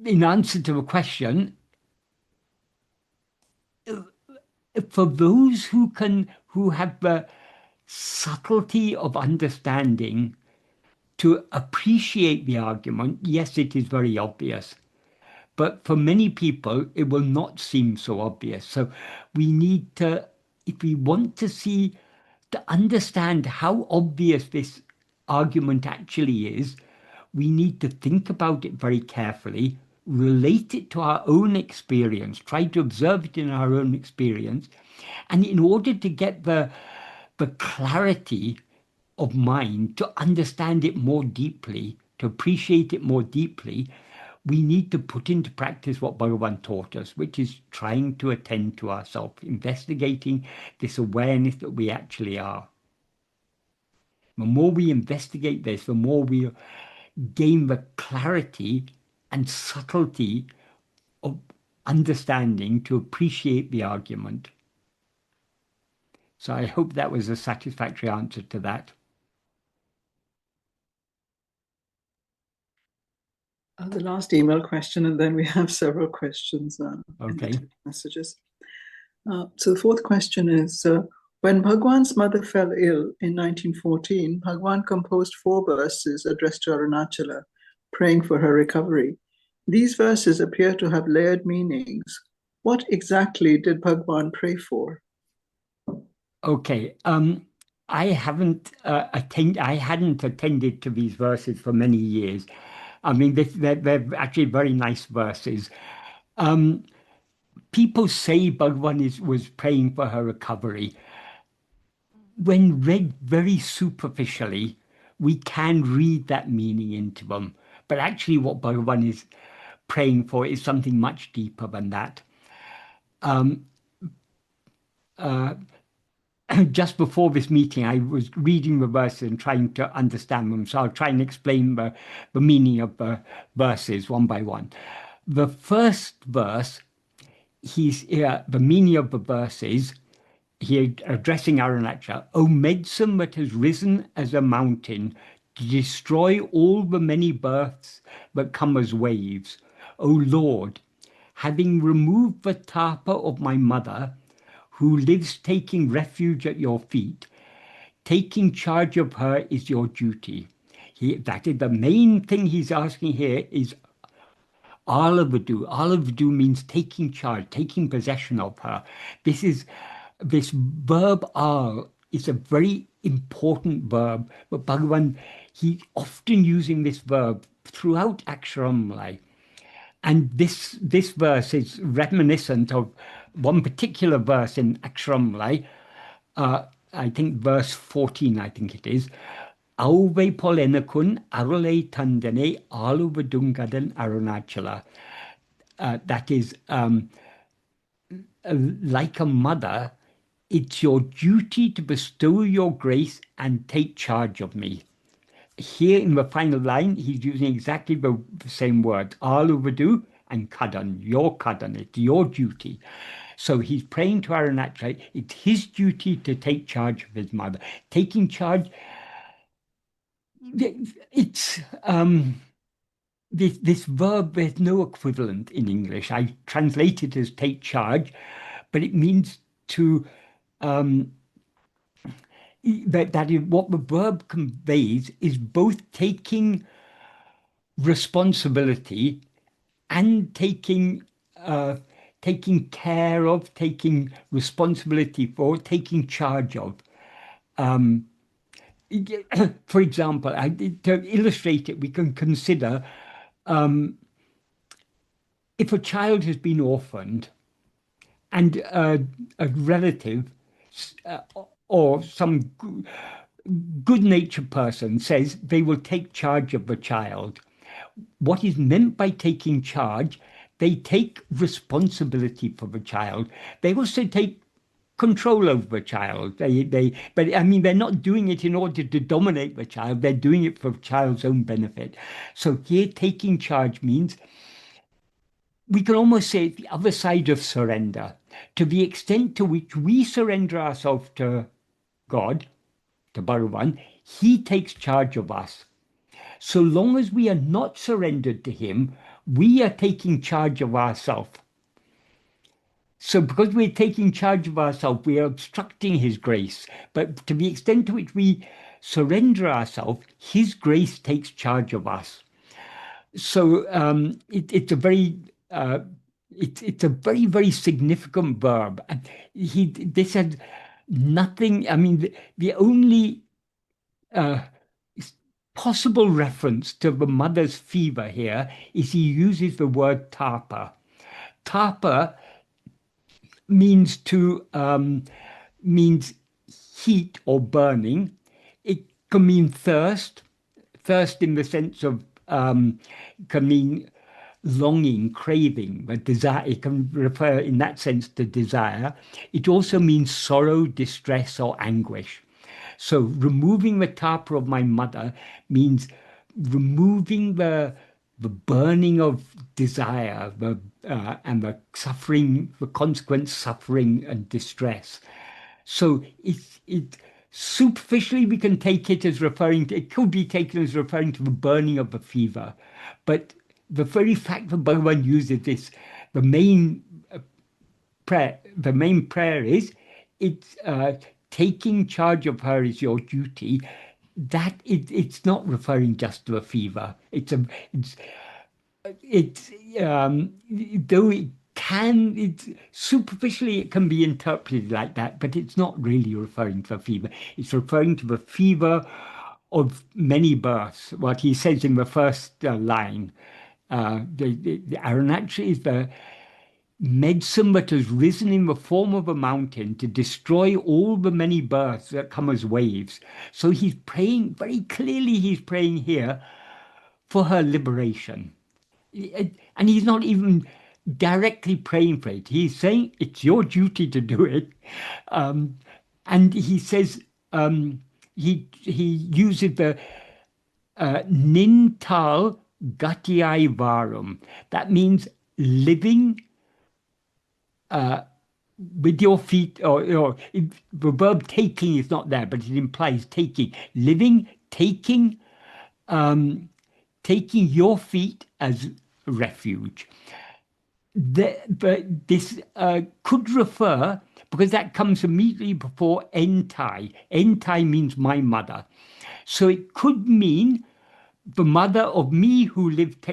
in answer to the question, for those who have the subtlety of understanding to appreciate the argument, yes, it is very obvious. But for many people, it will not seem so obvious. So we need to, if we want to understand how obvious this argument actually is, we need to think about it very carefully, relate it to our own experience, try to observe it in our own experience. And in order to get the clarity of mind, to understand it more deeply, to appreciate it more deeply, we need to put into practice what Bhagavan taught us, which is trying to attend to ourselves, investigating this awareness that we actually are. The more we investigate this, the more we gain the clarity and subtlety of understanding to appreciate the argument. So I hope that was a satisfactory answer to that. The last email question, and then we have several questions in Okay. the messages. So the fourth question is, when Bhagwan's mother fell ill in 1914, Bhagwan composed 4 verses addressed to Arunachala, praying for her recovery. These verses appear to have layered meanings. What exactly did Bhagwan pray for? Okay. I hadn't attended to these verses for many years. I mean, they're actually very nice verses. People say Bhagwan was praying for her recovery. When read very superficially, we can read that meaning into them. But actually what Bhagavan is praying for is something much deeper than that. Just before this meeting, I was reading the verses and trying to understand them. So I'll try and explain the meaning of the verses one by one. The first verse, the meaning of the verse is, he addressing Arunachala, O medicine that has risen as a mountain to destroy all the many births that come as waves. O Lord, having removed the tapa of my mother, who lives taking refuge at your feet, taking charge of her is your duty. That is the main thing he's asking here is Alavadu. Alavadu means taking charge, taking possession of her. This verb al is a very important verb, but Bhagavan, he's often using this verb throughout Aksharammalai. And this verse is reminiscent of one particular verse in Aksharammalai, I think verse 14, I think it is. Auve polenakun arule tandane aluvadungadan arunachala. That is, like a mother, it's your duty to bestow your grace and take charge of me. Here in the final line, he's using exactly the same words, aluvadu and kadan, your kadan, it's your duty. So he's praying to Arunachala, it's his duty to take charge of his mother. Taking charge, it's this verb, there's no equivalent in English. I translate it as take charge, but it means to that is what the verb conveys is both taking responsibility and taking care of, taking responsibility for, taking charge of. For example, to illustrate it, we can consider if a child has been orphaned and a relative or some good-natured person says they will take charge of the child. What is meant by taking charge, they take responsibility for the child. They also take control over the child. But I mean, they're not doing it in order to dominate the child. They're doing it for the child's own benefit. So here, taking charge means we can almost say it's the other side of surrender. To the extent to which we surrender ourselves to God, to Bhagavan, He takes charge of us. So long as we are not surrendered to Him, we are taking charge of ourselves. So because we're taking charge of ourselves, we are obstructing His grace. But to the extent to which we surrender ourselves, His grace takes charge of us. So it's a very it's a very, very significant verb. And this had nothing. I mean, the only possible reference to the mother's fever here is he uses the word tapa. Tapa means means heat or burning. It can mean thirst in the sense of can mean longing, craving, but desire. It can refer in that sense to desire. It also means sorrow, distress, or anguish. So removing the tapa of my mother means removing the burning of desire, and the suffering, the consequent suffering and distress. So it superficially we can take it as referring to, it could be taken as referring to the burning of the fever, but the very fact that Bhagavan uses this, the main prayer is it's taking charge of her is your duty. That it's not referring just to a fever. Though superficially it can be interpreted like that, but it's not really referring to a fever. It's referring to the fever of many births. What he says in the first line, the Arunachal is the medicine that has risen in the form of a mountain to destroy all the many births that come as waves. So he's praying, very clearly he's praying here for her liberation. And he's not even directly praying for it. He's saying it's your duty to do it. And he says, he uses the nintal gatiai varum. That means living with your feet, or the verb taking is not there, but it implies taking, living, taking your feet as refuge. But this could refer, because that comes immediately before entai. Entai means my mother. So it could mean the mother of me who lived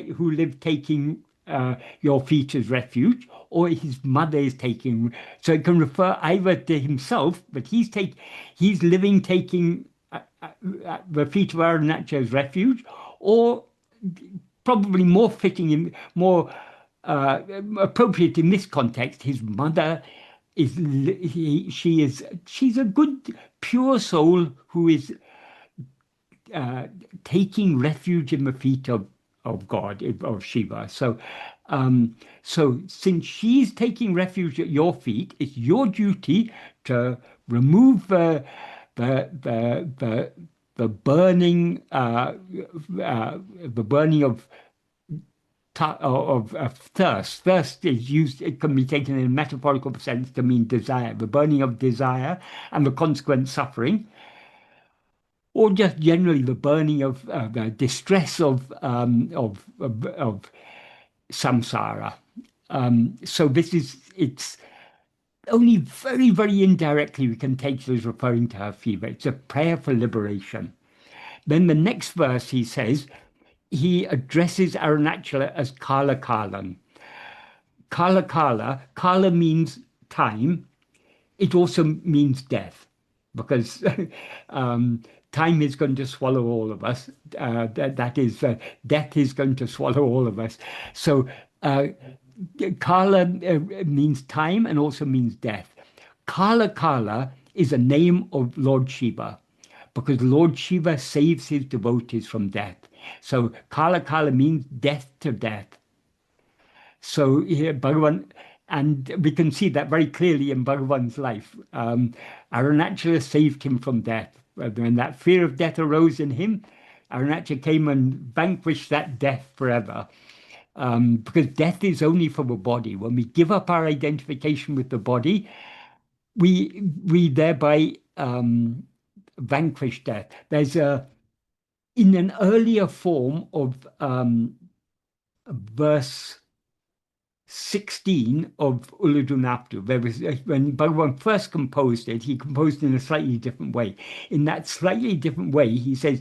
taking your feet as refuge, or his mother is taking. So it can refer either to himself, but he's living taking the feet of Arunachal as refuge, or probably more fitting, more appropriate in this context, his mother she's a good pure soul who is taking refuge in the feet of God, of Shiva. So since she's taking refuge at your feet, it's your duty to remove the burning of thirst. Thirst is used, it can be taken in a metaphorical sense to mean desire, the burning of desire and the consequent suffering. or just generally the burning of the distress of samsara. So it's only very, very indirectly we can take this as referring to her fever. It's a prayer for liberation. Then the next verse he says, he addresses Arunachala as Kala Kalan. Kala Kala, Kala means time. It also means death, because time is going to swallow all of us. That is, death is going to swallow all of us. So Kala means time and also means death. Kala Kala is a name of Lord Shiva, because Lord Shiva saves his devotees from death. So Kala Kala means death to death. So here, Bhagavan, and we can see that very clearly in Bhagavan's life. Arunachala saved him from death. When that fear of death arose in him, Arunachala came and vanquished that death forever. Because death is only for the body. When we give up our identification with the body, we thereby vanquish death. There's in an earlier form of verse 16 of Uludunaptu, there was when Bhagavan first composed it, he composed in a slightly different way. In that slightly different way, he says,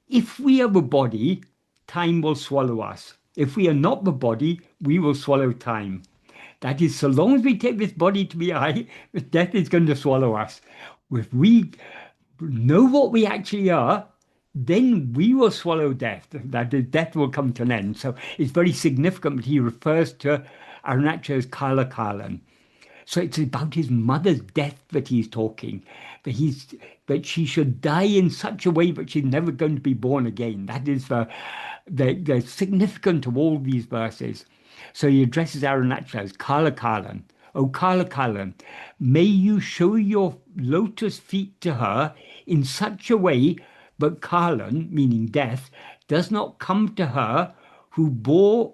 if we are the body, time will swallow us. If we are not the body, we will swallow time. That is, so long as we take this body to be I, death is going to swallow us. If we know what we actually are, then we will swallow death. That is, death will come to an end. So it's very significant that he refers to Arunachala as Kala Kalan. So it's about his mother's death that he's talking, that she should die in such a way that she's never going to be born again. That is the significance of all these verses. So he addresses Arunachala as Kala Kalan. O Kala Kalan, may you show your lotus feet to her in such a way that Kalan, meaning death, does not come to her who bore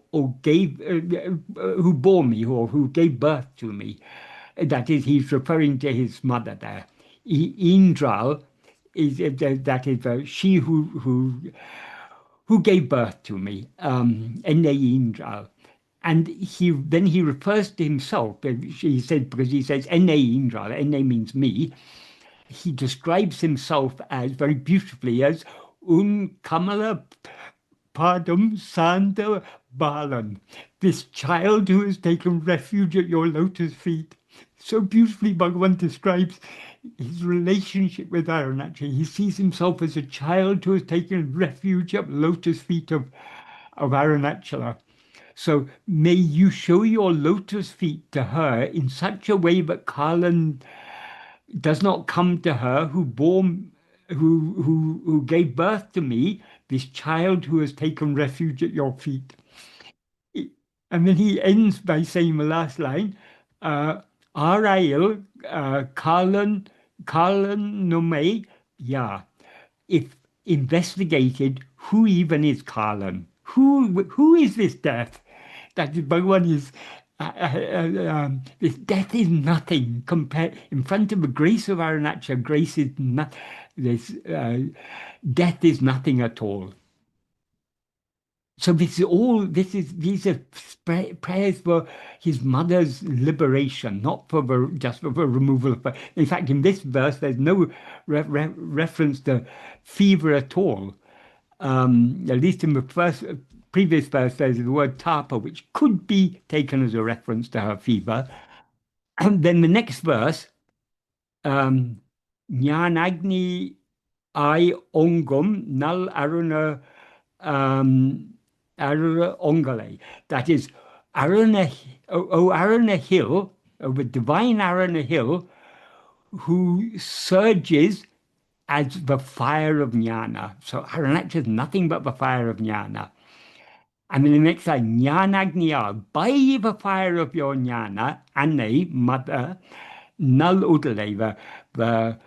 me or who gave birth to me. That is, he's referring to his mother there. Indral is that is she who gave birth to me. Enne Indral. And then he refers to himself. He said, because he says Enne Indral, Enne means me. He describes himself as very beautifully as Kamala Padam Santa Balan, this child who has taken refuge at your lotus feet. So beautifully Bhagavan describes his relationship with Arunachala. He sees himself as a child who has taken refuge at the lotus feet of Arunachala. So may you show your lotus feet to her in such a way that Kalan does not come to her who gave birth to me, this child who has taken refuge at your feet. And then he ends by saying the last line, Arail Kalan Nome Ya. If investigated, who even is Kalan? Who is this death? That Bhagavan is this death is nothing compared in front of the grace of Arunachala. Grace is not this. Death is nothing at all. So these are prayers for his mother's liberation, not for just for the removal of. In fact, in this verse, there's no reference to fever at all. At least in the previous verse, there's the word tapa, which could be taken as a reference to her fever. And then the next verse, Jnanagni I Ongam Nal Aruna Ongale. That is, Aruna Hill, the divine Aruna Hill, who surges as the fire of jnana. So Arunachala is nothing but the fire of jnana. And then the next line, Jnanagniya, by the fire of your jnana, Anne, mother, Nal Udale, the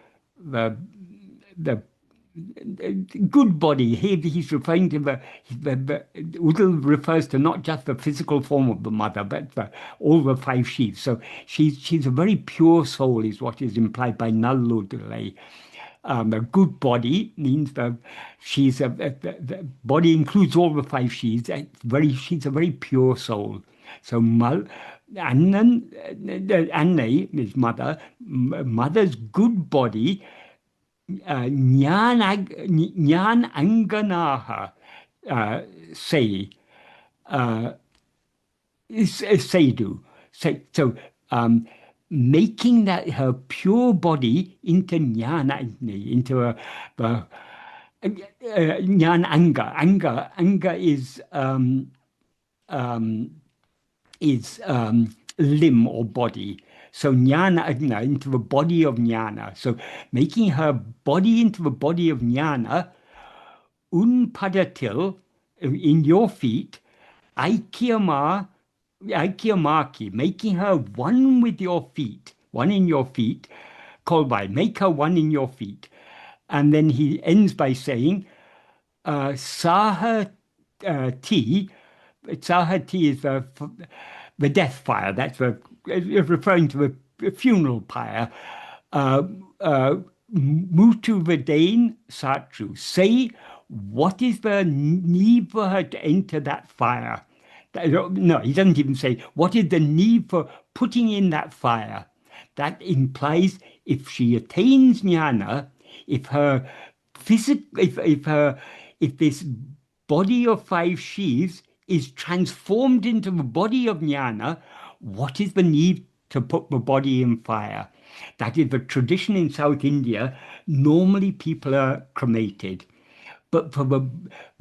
good body. He's referring to the Udal refers to not just the physical form of the mother, but all the five sheaths. So she's a very pure soul, is what is implied by Nal Udale. A good body means that the body includes all the five she's. She's a very pure soul. So Annan, Anne, his mother, mother's good body, Nyan Anganaha, say, is Sadhu. So making that her pure body into jnana, into a jnana anga. Anga is limb or body. So jnana agna, into the body of jnana. So making her body into the body of jnana, unpadatil, in your feet, aikyamaki, making her one with your feet, one in your feet, Kōvai, make her one in your feet. And then he ends by saying, Sahati, Sahati is the death fire. That's referring to a funeral pyre. Mutu Vedane Satru. Say, what is the need for her to enter that fire? No, he doesn't even say, what is the need for putting in that fire? That implies if she attains jnana, if her if this body of five sheaths is transformed into the body of jnana, what is the need to put the body in fire? That is the tradition in South India. Normally people are cremated. But for the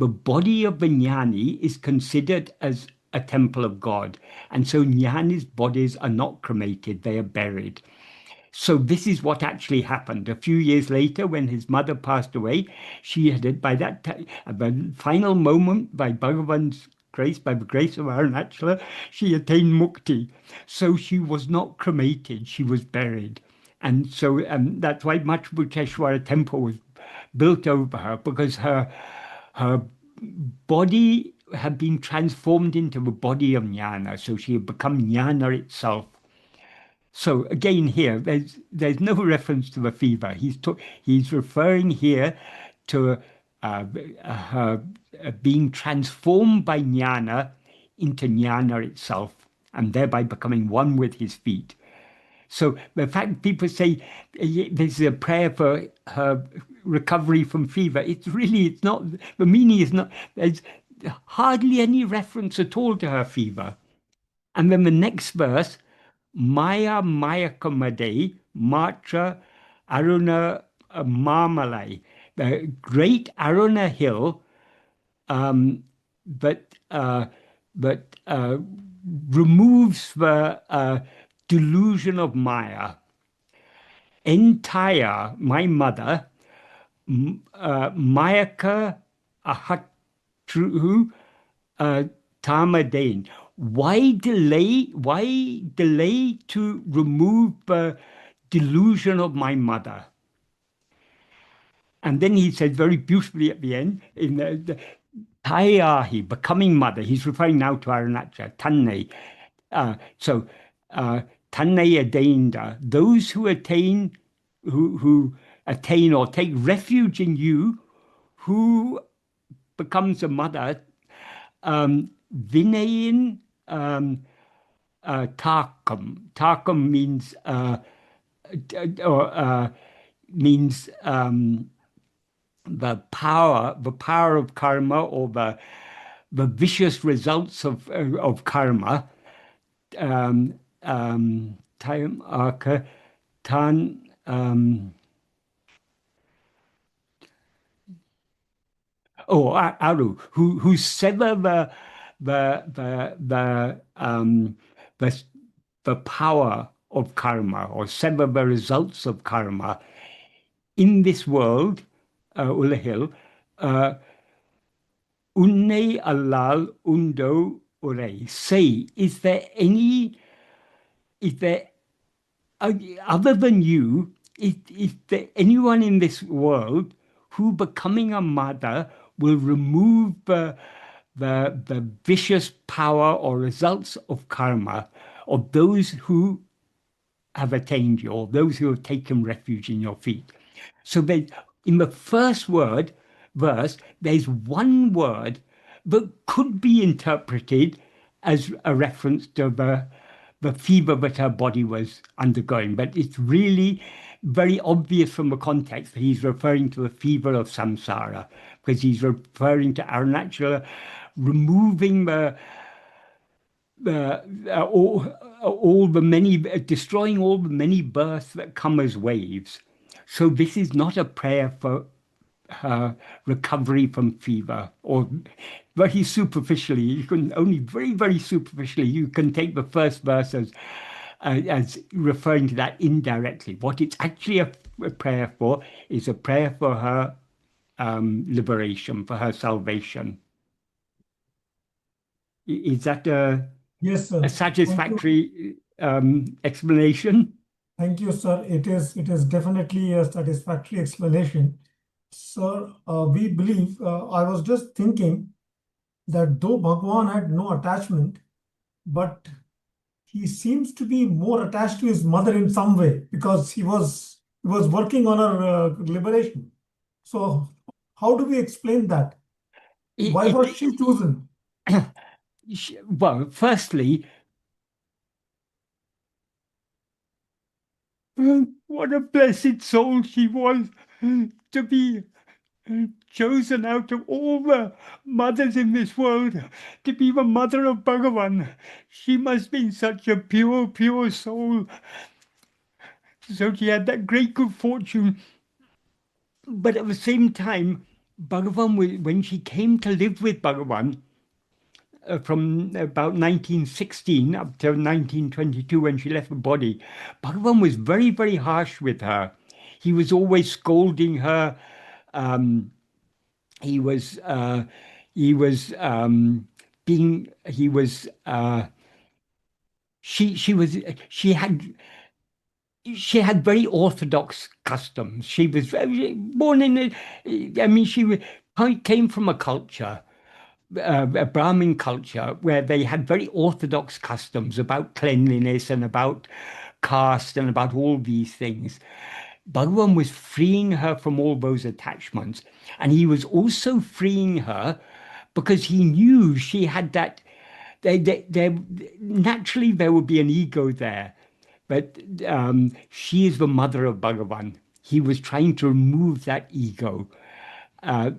body of the jnani is considered as a temple of God. And so jnani's bodies are not cremated, they are buried. So this is what actually happened. A few years later, when his mother passed away, she had, by that time, at the final moment, by Bhagavan's grace, by the grace of Arunachala, she attained mukti. So she was not cremated, she was buried. And so that's why Machbuteshwara temple was built over her, because her body had been transformed into the body of jnana, so she had become jnana itself. So again here, there's no reference to the fever. He's referring here to her being transformed by jnana into jnana itself, and thereby becoming one with his feet. So the fact people say this is a prayer for her recovery from fever, it's not, the meaning is not, there's hardly any reference at all to her fever. And then the next verse, Maya Mayakamade Matra Aruna Marmalai, the great Aruna hill, but removes the delusion of Maya. Entire, my mother, Mayaka Ahatru Tamadane. Why delay to remove the delusion of my mother? And then he says very beautifully at the end, in the Tayahi, becoming mother. He's referring now to Arunachala, Tanne. Tanne Adainda, those who attain or take refuge in you, who becomes a mother, Vinayin Takam. Takam means the power of karma, or the vicious results of karma. Time arka tan Aru, who sever the power of karma, or sever the results of karma in this world, Ulahil, Unne Allal Undo Urei. Say, is there other than you, is there anyone in this world who, becoming a mother, will remove the vicious power or results of karma of those who have attained you, or those who have taken refuge in your feet? So in the first verse, there's one word that could be interpreted as a reference to the fever that her body was undergoing, but it's really very obvious from the context that he's referring to the fever of samsara, because he's referring to Arunachala removing all the many, destroying all the many births that come as waves. So this is not a prayer for her recovery from fever, or very superficially, you can only very, very superficially, you can take the first verse as referring to that indirectly. What it's actually a prayer for is a prayer for her liberation, for her salvation. Is that Yes, sir. a satisfactory explanation? Thank you, sir. It is definitely a satisfactory explanation. Sir, we believe, I was just thinking that though Bhagwan had no attachment, but he seems to be more attached to his mother in some way, because he was working on her liberation. So how do we explain that? Why was she chosen? Well, firstly, what a blessed soul she was to be chosen out of all the mothers in this world to be the mother of Bhagavan. She must be such a pure, pure soul. So she had that great good fortune. But at the same time, Bhagavan, when she came to live with Bhagavan, from about 1916 up to 1922 when she left the body, Bhagavan was very, very harsh with her. He was always scolding her. He was being, he was, she had very orthodox customs. She was born in I mean, came from a culture, a Brahmin culture, where they had very orthodox customs about cleanliness and about caste and about all these things. Bhagavan was freeing her from all those attachments. And he was also freeing her because he knew she had that, naturally there would be an ego there. But she is the mother of Bhagavan. He was trying to remove that ego.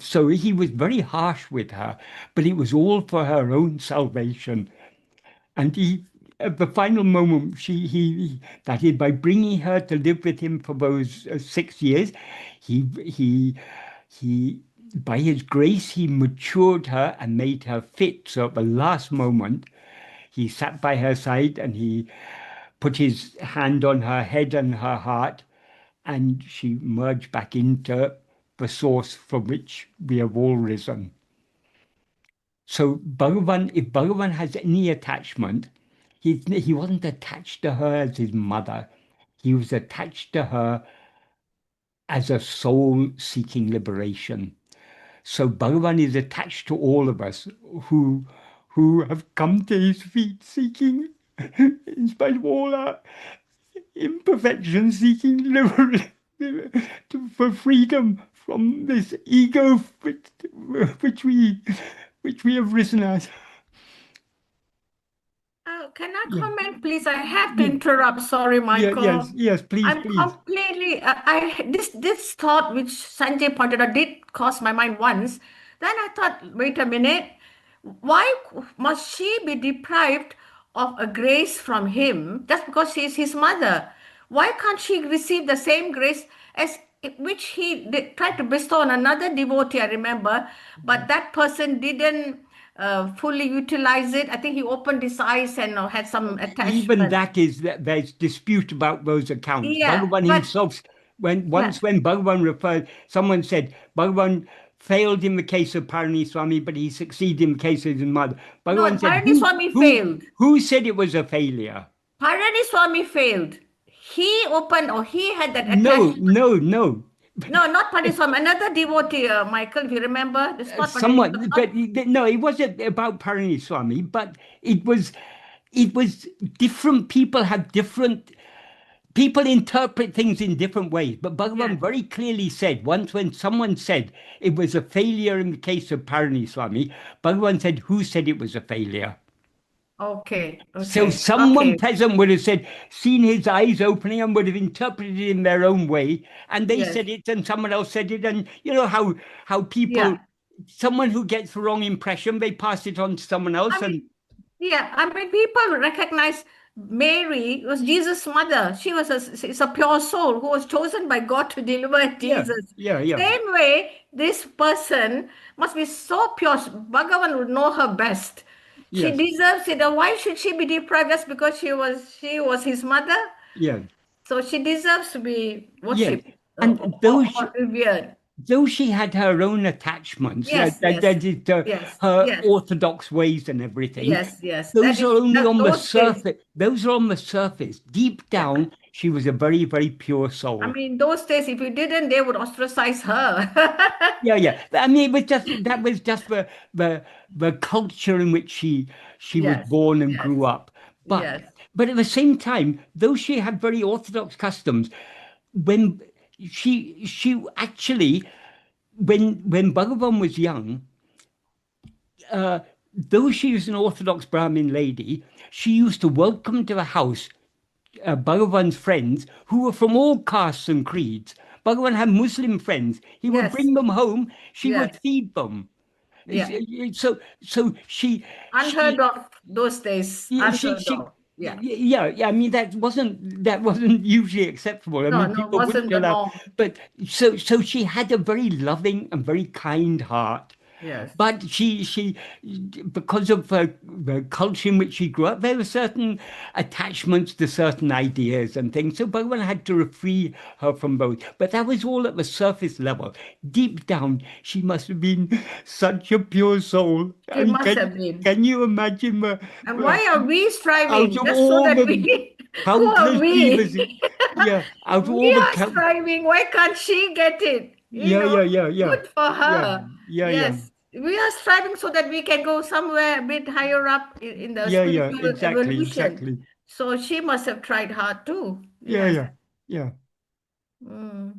So he was very harsh with her, but it was all for her own salvation. And he, at the final moment, that is, by bringing her to live with him for those 6 years, he, by his grace, he matured her and made her fit. So at the last moment, he sat by her side and he put his hand on her head and her heart, and she merged back into the source from which we have all risen. So Bhagavan, if Bhagavan has any attachment, he wasn't attached to her as his mother. He was attached to her as a soul seeking liberation. So Bhagavan is attached to all of us who have come to his feet seeking, in spite of all our imperfections, seeking for freedom from this ego which we have risen as. Can I Yeah. comment, please? I have to Yeah. interrupt. Sorry, Michael. Yes, please, I'm please. completely. This thought which Sanjay pointed out did cross my mind once. Then I thought, wait a minute, why must she be deprived of a grace from him just because she is his mother? Why can't she receive the same grace as which he tried to bestow on another devotee? I remember, but that person didn't fully utilize it. I think he opened his eyes and had some Even attachment. that is that there's dispute about those accounts. Yeah, Bhagavan but himself, when yeah, Bhagavan referred, someone said Bhagavan failed in the case of Swami, but he succeeded in the case of his mother. no, Bhagavan said, Swami failed. who said it was a failure? Swami failed. He opened or he had that No, attachment. no, no. No, not Swami. Another devotee, Michael, if you remember. It's not Somewhat, Swami. but no, it wasn't about Swami, but it was different people have different people interpret things in different ways, but Bhagavan Yeah. very clearly said once when someone said it was a failure in the case of Swami, Bhagavan said, who said it was a failure? Okay. So Okay. someone Okay. present would have said, seen his eyes opening and would have interpreted it in their own way. And they Yes. said it and someone else said it. And you know how people, Yeah. someone who gets the wrong impression, they pass it on to someone else. I And mean, yeah, I mean, people recognize Mary was Jesus' mother. She was is a pure soul who was chosen by God to deliver Jesus. yeah. Same way, this person must be so pure. Bhagavan would know her best. She Yes, deserves it. And why should she be deprived just because she was his mother? yes, So she deserves to be yes. worshipped And or revered. though she had her own attachments, Yes, yes, that is yes, her yes, orthodox ways and everything, yes, yes. That those is are only on the those days. surface. Those are on the surface. Deep Yeah. down, she was a very, very pure I soul. mean, those days, if you didn't, they would ostracize her. Yeah. I mean, it was just that was just the culture in which she was Yes, born and yes, grew up. yes, But at the same time, though she had very orthodox customs, when she actually when Bhagavan was young, though she was an orthodox Brahmin lady, she used to welcome to the house Bhagavan's friends who were from all castes and creeds. Bhagavan had Muslim friends. He would yes, bring them home. She would yes, feed them. yeah. So Unheard of those days. Unheard of. Yeah. yeah. I mean, that wasn't usually acceptable. I No, mean, no, people wouldn't wasn't the allow. norm. But so she had a very loving and very kind heart. Yes. But she, because of the culture in which she grew up, there were certain attachments to certain ideas and things. So Bhagavan had to free her from both. But that was all at the surface level. Deep down, she must have been such a pure soul. I She mean, must have been. can you imagine And why are we out striving? of Just so all that the we, who are countless jivas, we? out of all We the are striving. Why can't she get it? yeah, Good for her. yeah. Yes. We are striving so that we can go somewhere a bit higher up in the spiritual evolution. Exactly. So she must have tried hard too. Yes. Yeah. Mm.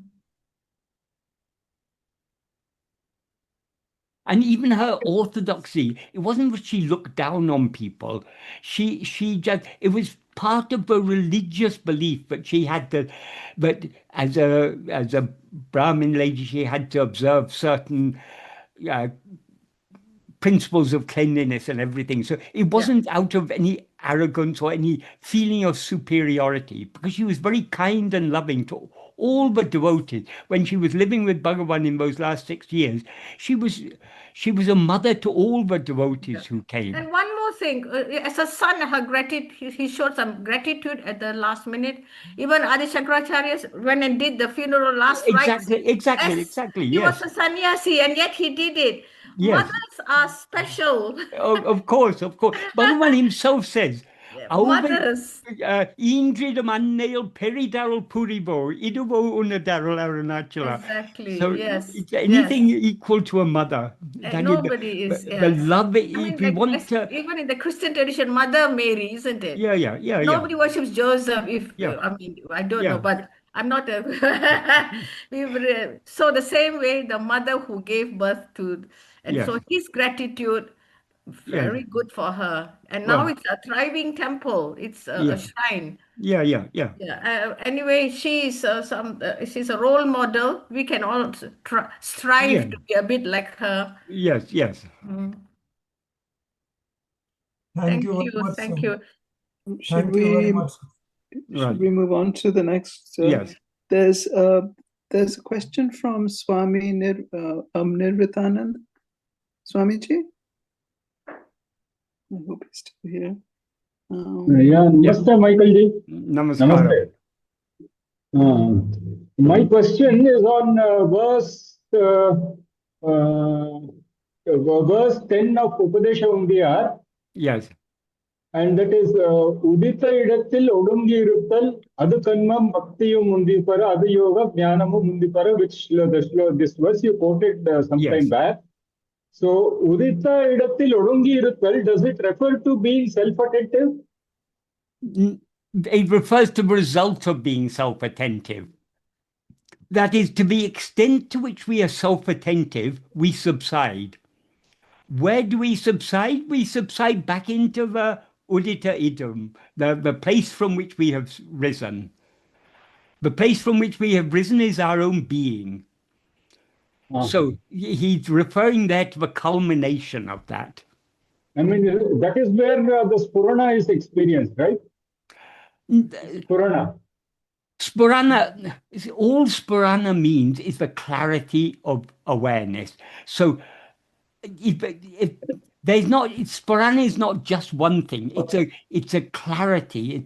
And even her orthodoxy, it wasn't that she looked down on people. She just, it was part of the religious belief that she had to, that as a Brahmin lady, she had to observe certain principles of cleanliness and everything. So it wasn't out of any arrogance or any feeling of superiority, because she was very kind and loving to all the devotees. When she was living with Bhagavan in those last 6 years, she was a mother to all the devotees who came. And one more thing, as a son, her gratitude, he showed some gratitude at the last minute. Even Adi Shankaracharya went and did the funeral last rites. Exactly. He was Yes. a sannyasi and yet he did it. Yes. Mothers are special. Of course. Bhagavan himself says, Mothers. Indridam annale peridaral purivo, iduvo unadaral arunachala. Exactly. So Yes. it's anything equal to a mother. Nobody is. The Yes. love, I if mean, you want to. even in the Christian tradition, Mother Mary, isn't it? Yeah. Nobody worships Joseph. Yeah. I mean, I don't know, Yeah. but I'm not a. So the same way, the mother who gave birth to, and Yes. so his gratitude, Yes. very good for her. And now Well, it's a thriving temple. It's a shrine. Yeah. Yeah. Anyway, she's she's a role model. We can all strive to be a bit like her. Yes. Mm. Thank you very much, Thank sir. you. Thank you very much. Should we move on to the next? Yes. There's a question from Swami Nirvitanand. Swamiji? I hope he's still here. Namaste, Michael ji. Namaskar. My question is on verse 10 of Upadesha Undiyar, Yes. and that is Udita idathil odungi iruttal adu kanmam bhaktiyum mundipara adu yoga jnanamu mundipara, which this verse you quoted some time back. So Udita idathil odungi iruttal, does it refer to being self-attentive? It refers to the result of being self-attentive. That is, to the extent to which we are self-attentive, we subside. Where do we subside? We subside back into the udita idam, the place from which we have risen. The place from which we have risen is our own being. So he's referring there to the culmination of that. I mean, that is where the Spurana is experienced, right? Spurana. Spurana, all Spurana means is the clarity of awareness. So if there's not, Spurana is not just one thing. It's a clarity.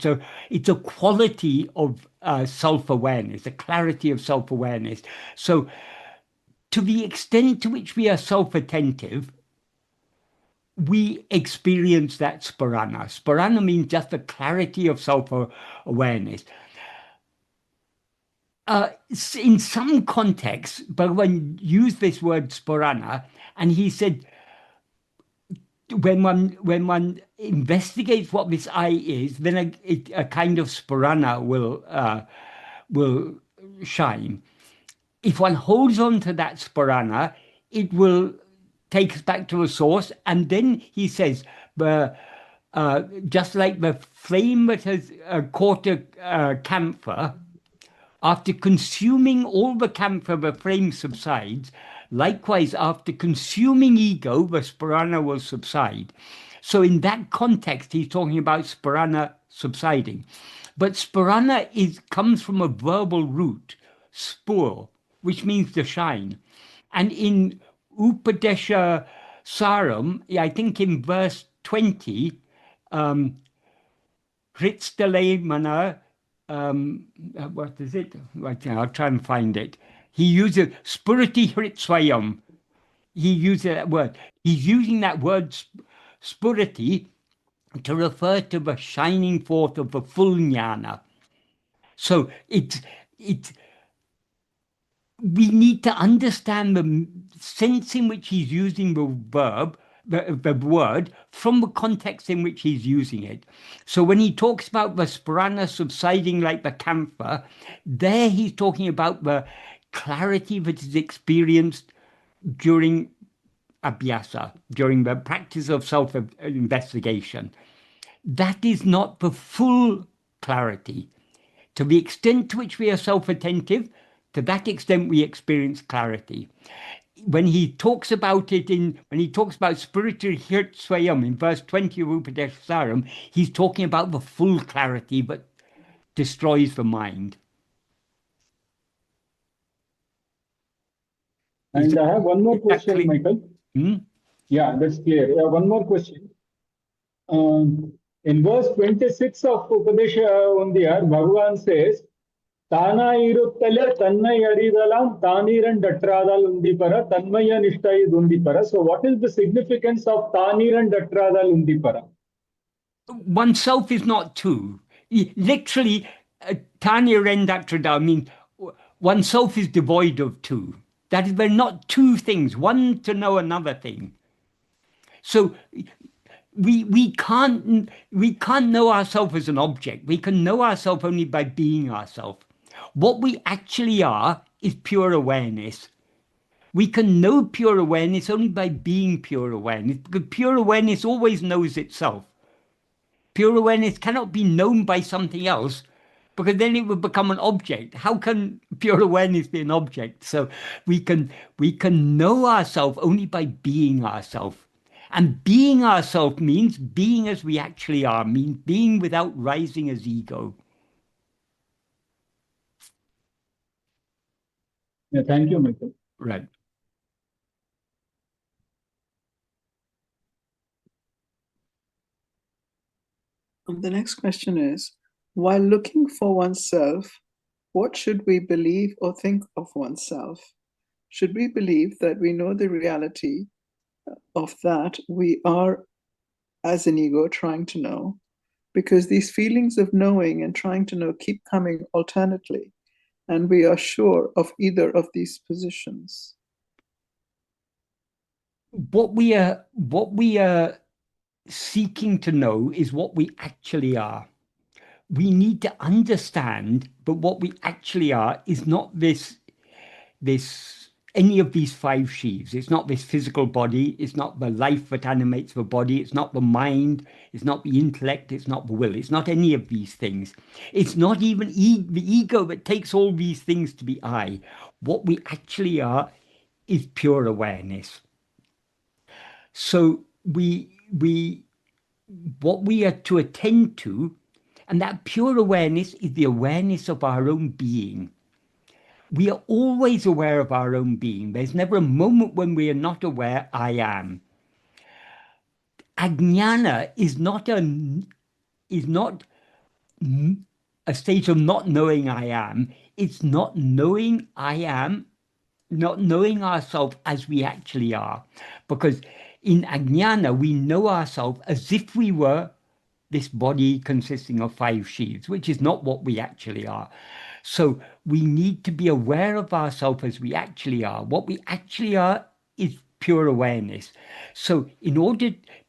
It's a quality of self-awareness, a clarity of self-awareness. So to the extent to which we are self-attentive, we experience that Spurana. Spurana means just the clarity of self-awareness. In some contexts, Bhagavan used this word Spurana, and he said, when one investigates what this I is, then a kind of Spurana will shine. If one holds on to that Spurana, it will take us back to a source. And then he says, just like the flame that has caught a camphor, after consuming all the camphor, the flame subsides. Likewise, after consuming ego, the Spurana will subside. So in that context, he's talking about Spurana subsiding. But Spurana comes from a verbal root, spur, which means to shine. And in Upadesha Saram, I think in verse 20, Hritstale mana, what is it? Right now, I'll try and find it. He uses spurati hritsvayam. He uses that word. He's using that word spurati to refer to the shining forth of the full jnana. So we need to understand the sense in which he's using the verb, the word, from the context in which he's using it. So when he talks about the Spurana subsiding like the camphor, there he's talking about the clarity that is experienced during abhyasa, during the practice of self-investigation. That is not the full clarity. To the extent to which we are self-attentive, to that extent we experience clarity. When he talks about it when he talks about spiritual hirtsvayam in verse 20 of Upadeshasaram, he's talking about the full clarity that destroys the mind. And I have one more question, Michael. Yeah, that's clear. One more question. In verse 26 of Upadesha Undiyar, Bhagavan says, Tana iruttale tannai aridalam taniran datradal undipara tanmaya nishtai undipara. So what is the significance of taniran datradal undipara? Oneself is not two. Literally, taniran datradal means oneself is devoid of two. That is, they're not two things, one to know another thing. So we can't know ourselves as an object. We can know ourselves only by being ourselves. What we actually are is pure awareness. We can know pure awareness only by being pure awareness, because pure awareness always knows itself. Pure awareness cannot be known by something else, because then it would become an object. How can pure awareness be an object? So we can know ourselves only by being ourselves. And being ourselves means being as we actually are, means being without rising as ego. Yeah, thank you, Michael. Right. The next question is, while looking for oneself, what should we believe or think of oneself? Should we believe that we know the reality of that we are as an ego trying to know? Because these feelings of knowing and trying to know keep coming alternately, and we are sure of either of these positions. What we are seeking to know is what we actually are. we need to understand, but what we actually are is not this any of these five sheaves. It's not this physical body. It's not the life that animates the body. It's not the mind. It's not the intellect. It's not the will. It's not any of these things. It's not even the ego that takes all these things to be I. What we actually are is pure awareness. So what we are to attend to, and that pure awareness is the awareness of our own being. We are always aware of our own being. There's never a moment when we are not aware, I am. Ajnana is not a state of not knowing I am. It's not knowing I am, not knowing ourselves as we actually are. Because in Ajnana, we know ourselves as if we were this body consisting of five sheaths, which is not what we actually are. So we need to be aware of ourselves as we actually are. What we actually are is pure awareness. So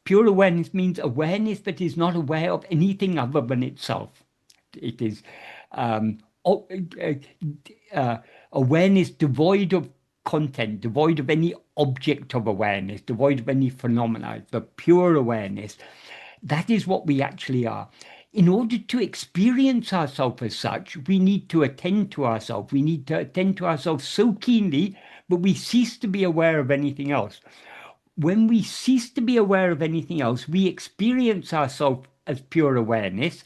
pure awareness means awareness that is not aware of anything other than itself. It is awareness devoid of content, devoid of any object of awareness, devoid of any phenomena, the pure awareness. That is what we actually are. In order to experience ourselves as such, we need to attend to ourselves. We need to attend to ourselves so keenly that we cease to be aware of anything else. When we cease to be aware of anything else, we experience ourselves as pure awareness,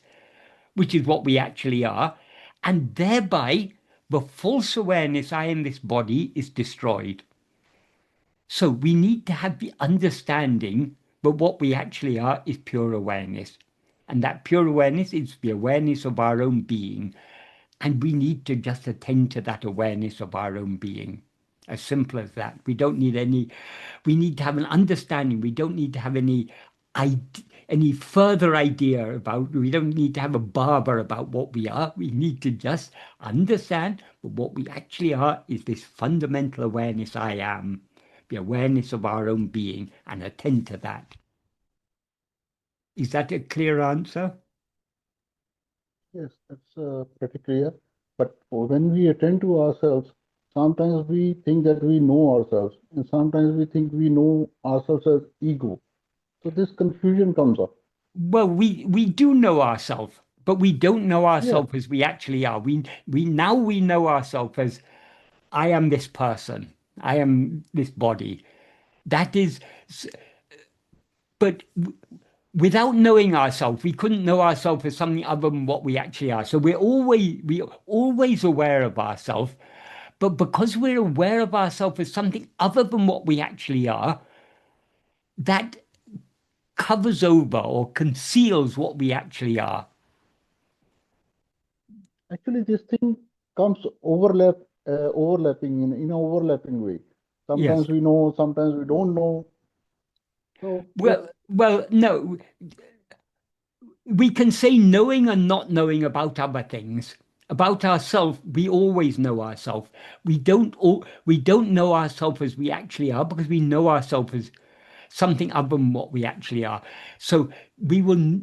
which is what we actually are, and thereby the false awareness, I am this body, is destroyed. So we need to have the understanding that what we actually are is pure awareness. And that pure awareness is the awareness of our own being. And we need to just attend to that awareness of our own being. As simple as that. We need to have an understanding. We don't need to have any further idea we don't need to have a barber about what we are. We need to just understand that what we actually are is this fundamental awareness I am. The awareness of our own being, and attend to that. Is that a clear answer? Yes, that's pretty clear. But when we attend to ourselves, sometimes we think that we know ourselves, and sometimes we think we know ourselves as ego. So this confusion comes up. Well, we do know ourselves, but we don't know ourselves as we actually are. We know ourselves as I am this person. I am this body. That is, but without knowing ourselves, we couldn't know ourselves as something other than what we actually are. So we're always aware of ourselves, but because we're aware of ourselves as something other than what we actually are, that covers over or conceals what we actually are. Actually, this thing comes overlapping in an overlapping way. Yes. Sometimes we know, sometimes we don't know. So Well, no. We can say knowing and not knowing about other things. About ourselves, we always know ourselves. We don't know ourselves as we actually are, because we know ourselves as something other than what we actually are. So we will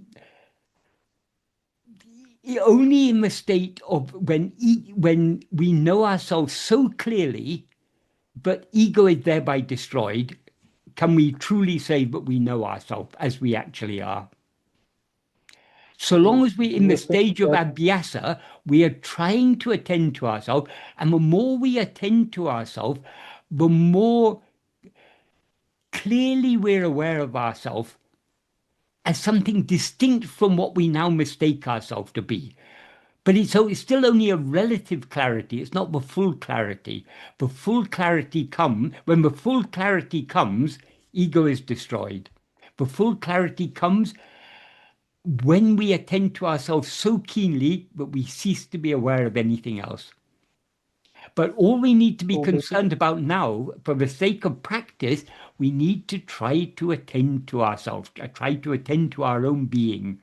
only in the state of when we know ourselves so clearly, but ego is thereby destroyed, can we truly say that we know ourselves as we actually are. So long as we're in the stage of abhyasa, we are trying to attend to ourselves. And the more we attend to ourselves, the more clearly we're aware of ourselves as something distinct from what we now mistake ourselves to be. But it's still only a relative clarity. It's not the full clarity. The full clarity when the full clarity comes, ego is destroyed. The full clarity comes when we attend to ourselves so keenly that we cease to be aware of anything else. But all we need to be concerned about now, for the sake of practice, we need to try to attend to ourselves, try to attend to our own being.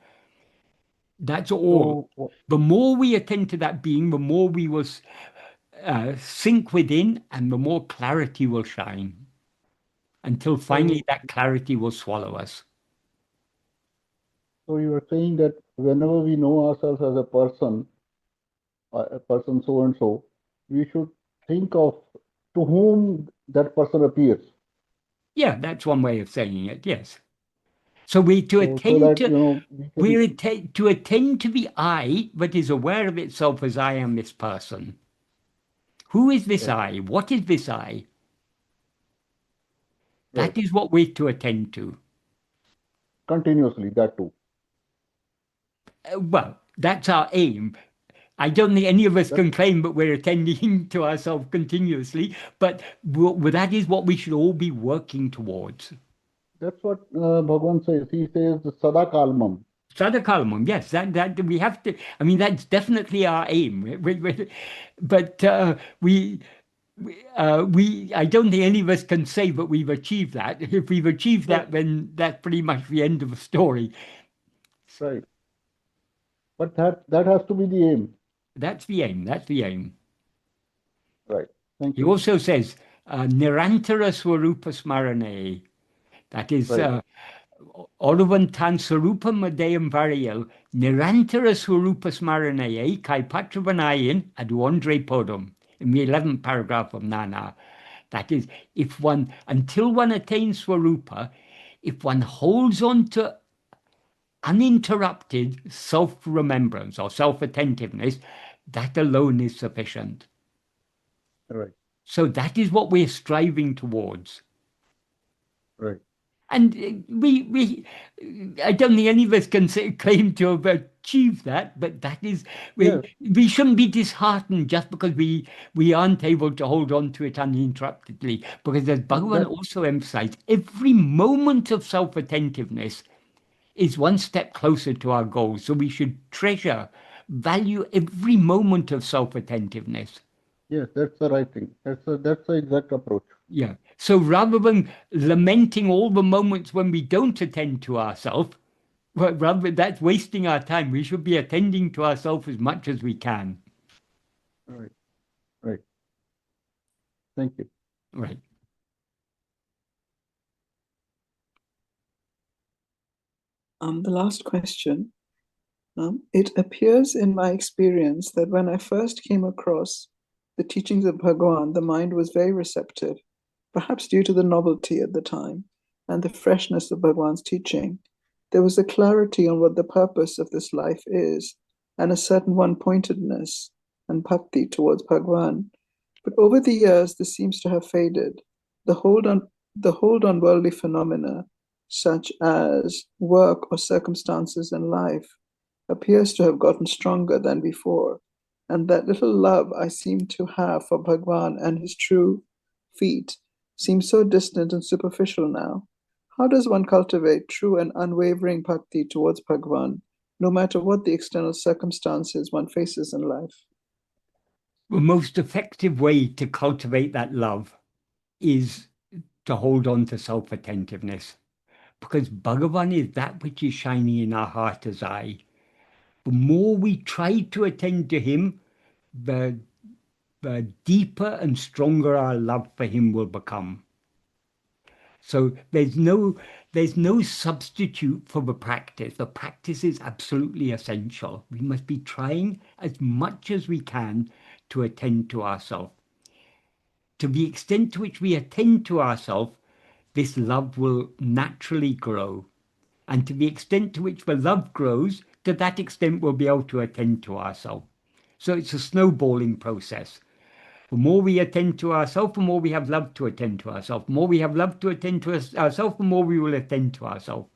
That's all. The more we attend to that being, the more we will sink within, and the more clarity will shine, until finally that clarity will swallow us. So you are saying that whenever we know ourselves as a person so and so, we should think of to whom that person appears. Yeah, that's one way of saying it. Yes. So we to So attend that, to we can, to attend to the I that is aware of itself as I am this person. Who is this right, I? What is this I? right, That is what we're to attend to. continuously, that too. Well, that's our aim. I don't think any of us That, can claim that we're attending to ourselves continuously, but that is what we should all be working towards. that's what Bhagavan says. He says, Sada Kalmam. Sadhakarmam, yes, that we have to. I mean, that's definitely our aim. But I don't think any of us can say that we've achieved that. If we've achieved that, then that's pretty much the end of the story. Right. But that has to be the aim. That's the aim. That's the aim. Right. Thank He you. also says, Nirantara Swarupa Smarane. That is, Right. Oruvantan Sarupam Madayam Variel, Nirantara Swarupa Smaranaye, Kai Patravanayan, Aduandre Podum, in the 11th paragraph of Nana. That is, until one attains Swarupa, if one holds on to uninterrupted self-remembrance or self-attentiveness, that alone is sufficient. Right. So that is what we're striving towards. Right. And I don't think any of us can claim to have achieved that, but that is, Yes. we shouldn't be disheartened just because we aren't able to hold on to it uninterruptedly. Because as Bhagavan also emphasized, every moment of self-attentiveness is one step closer to our goal. So we should value every moment of self-attentiveness. Yes, that's the right thing. That's the exact approach. Yeah. So rather than lamenting all the moments when we don't attend to ourselves, rather that's wasting our time. We should be attending to ourselves as much as we can. Right. Right. Thank you. Right. The last question. It appears in my experience that when I first came across the teachings of Bhagavan, the mind was very receptive, perhaps due to the novelty at the time and the freshness of Bhagavan's teaching. There was a clarity on what the purpose of this life is and a certain one-pointedness and bhakti towards Bhagavan. But over the years, this seems to have faded. The hold on worldly phenomena, such as work or circumstances in life, appears to have gotten stronger than before, and that little love I seem to have for Bhagwan and his true feet seems so distant and superficial now. How does one cultivate true and unwavering bhakti towards Bhagwan, no matter what the external circumstances one faces in life? The most effective way to cultivate that love is to hold on to self-attentiveness, because Bhagavan is that which is shining in our heart as I. The more we try to attend to him, the deeper and stronger our love for him will become. So there's no substitute for the practice. The practice is absolutely essential. We must be trying as much as we can to attend to ourselves. To the extent to which we attend to ourselves, this love will naturally grow. And to the extent to which the love grows, to that extent we'll be able to attend to ourselves. So it's a snowballing process. The more we attend to ourselves, the more we have love to attend to ourselves. The more we have love to attend to ourselves, the more we will attend to ourselves.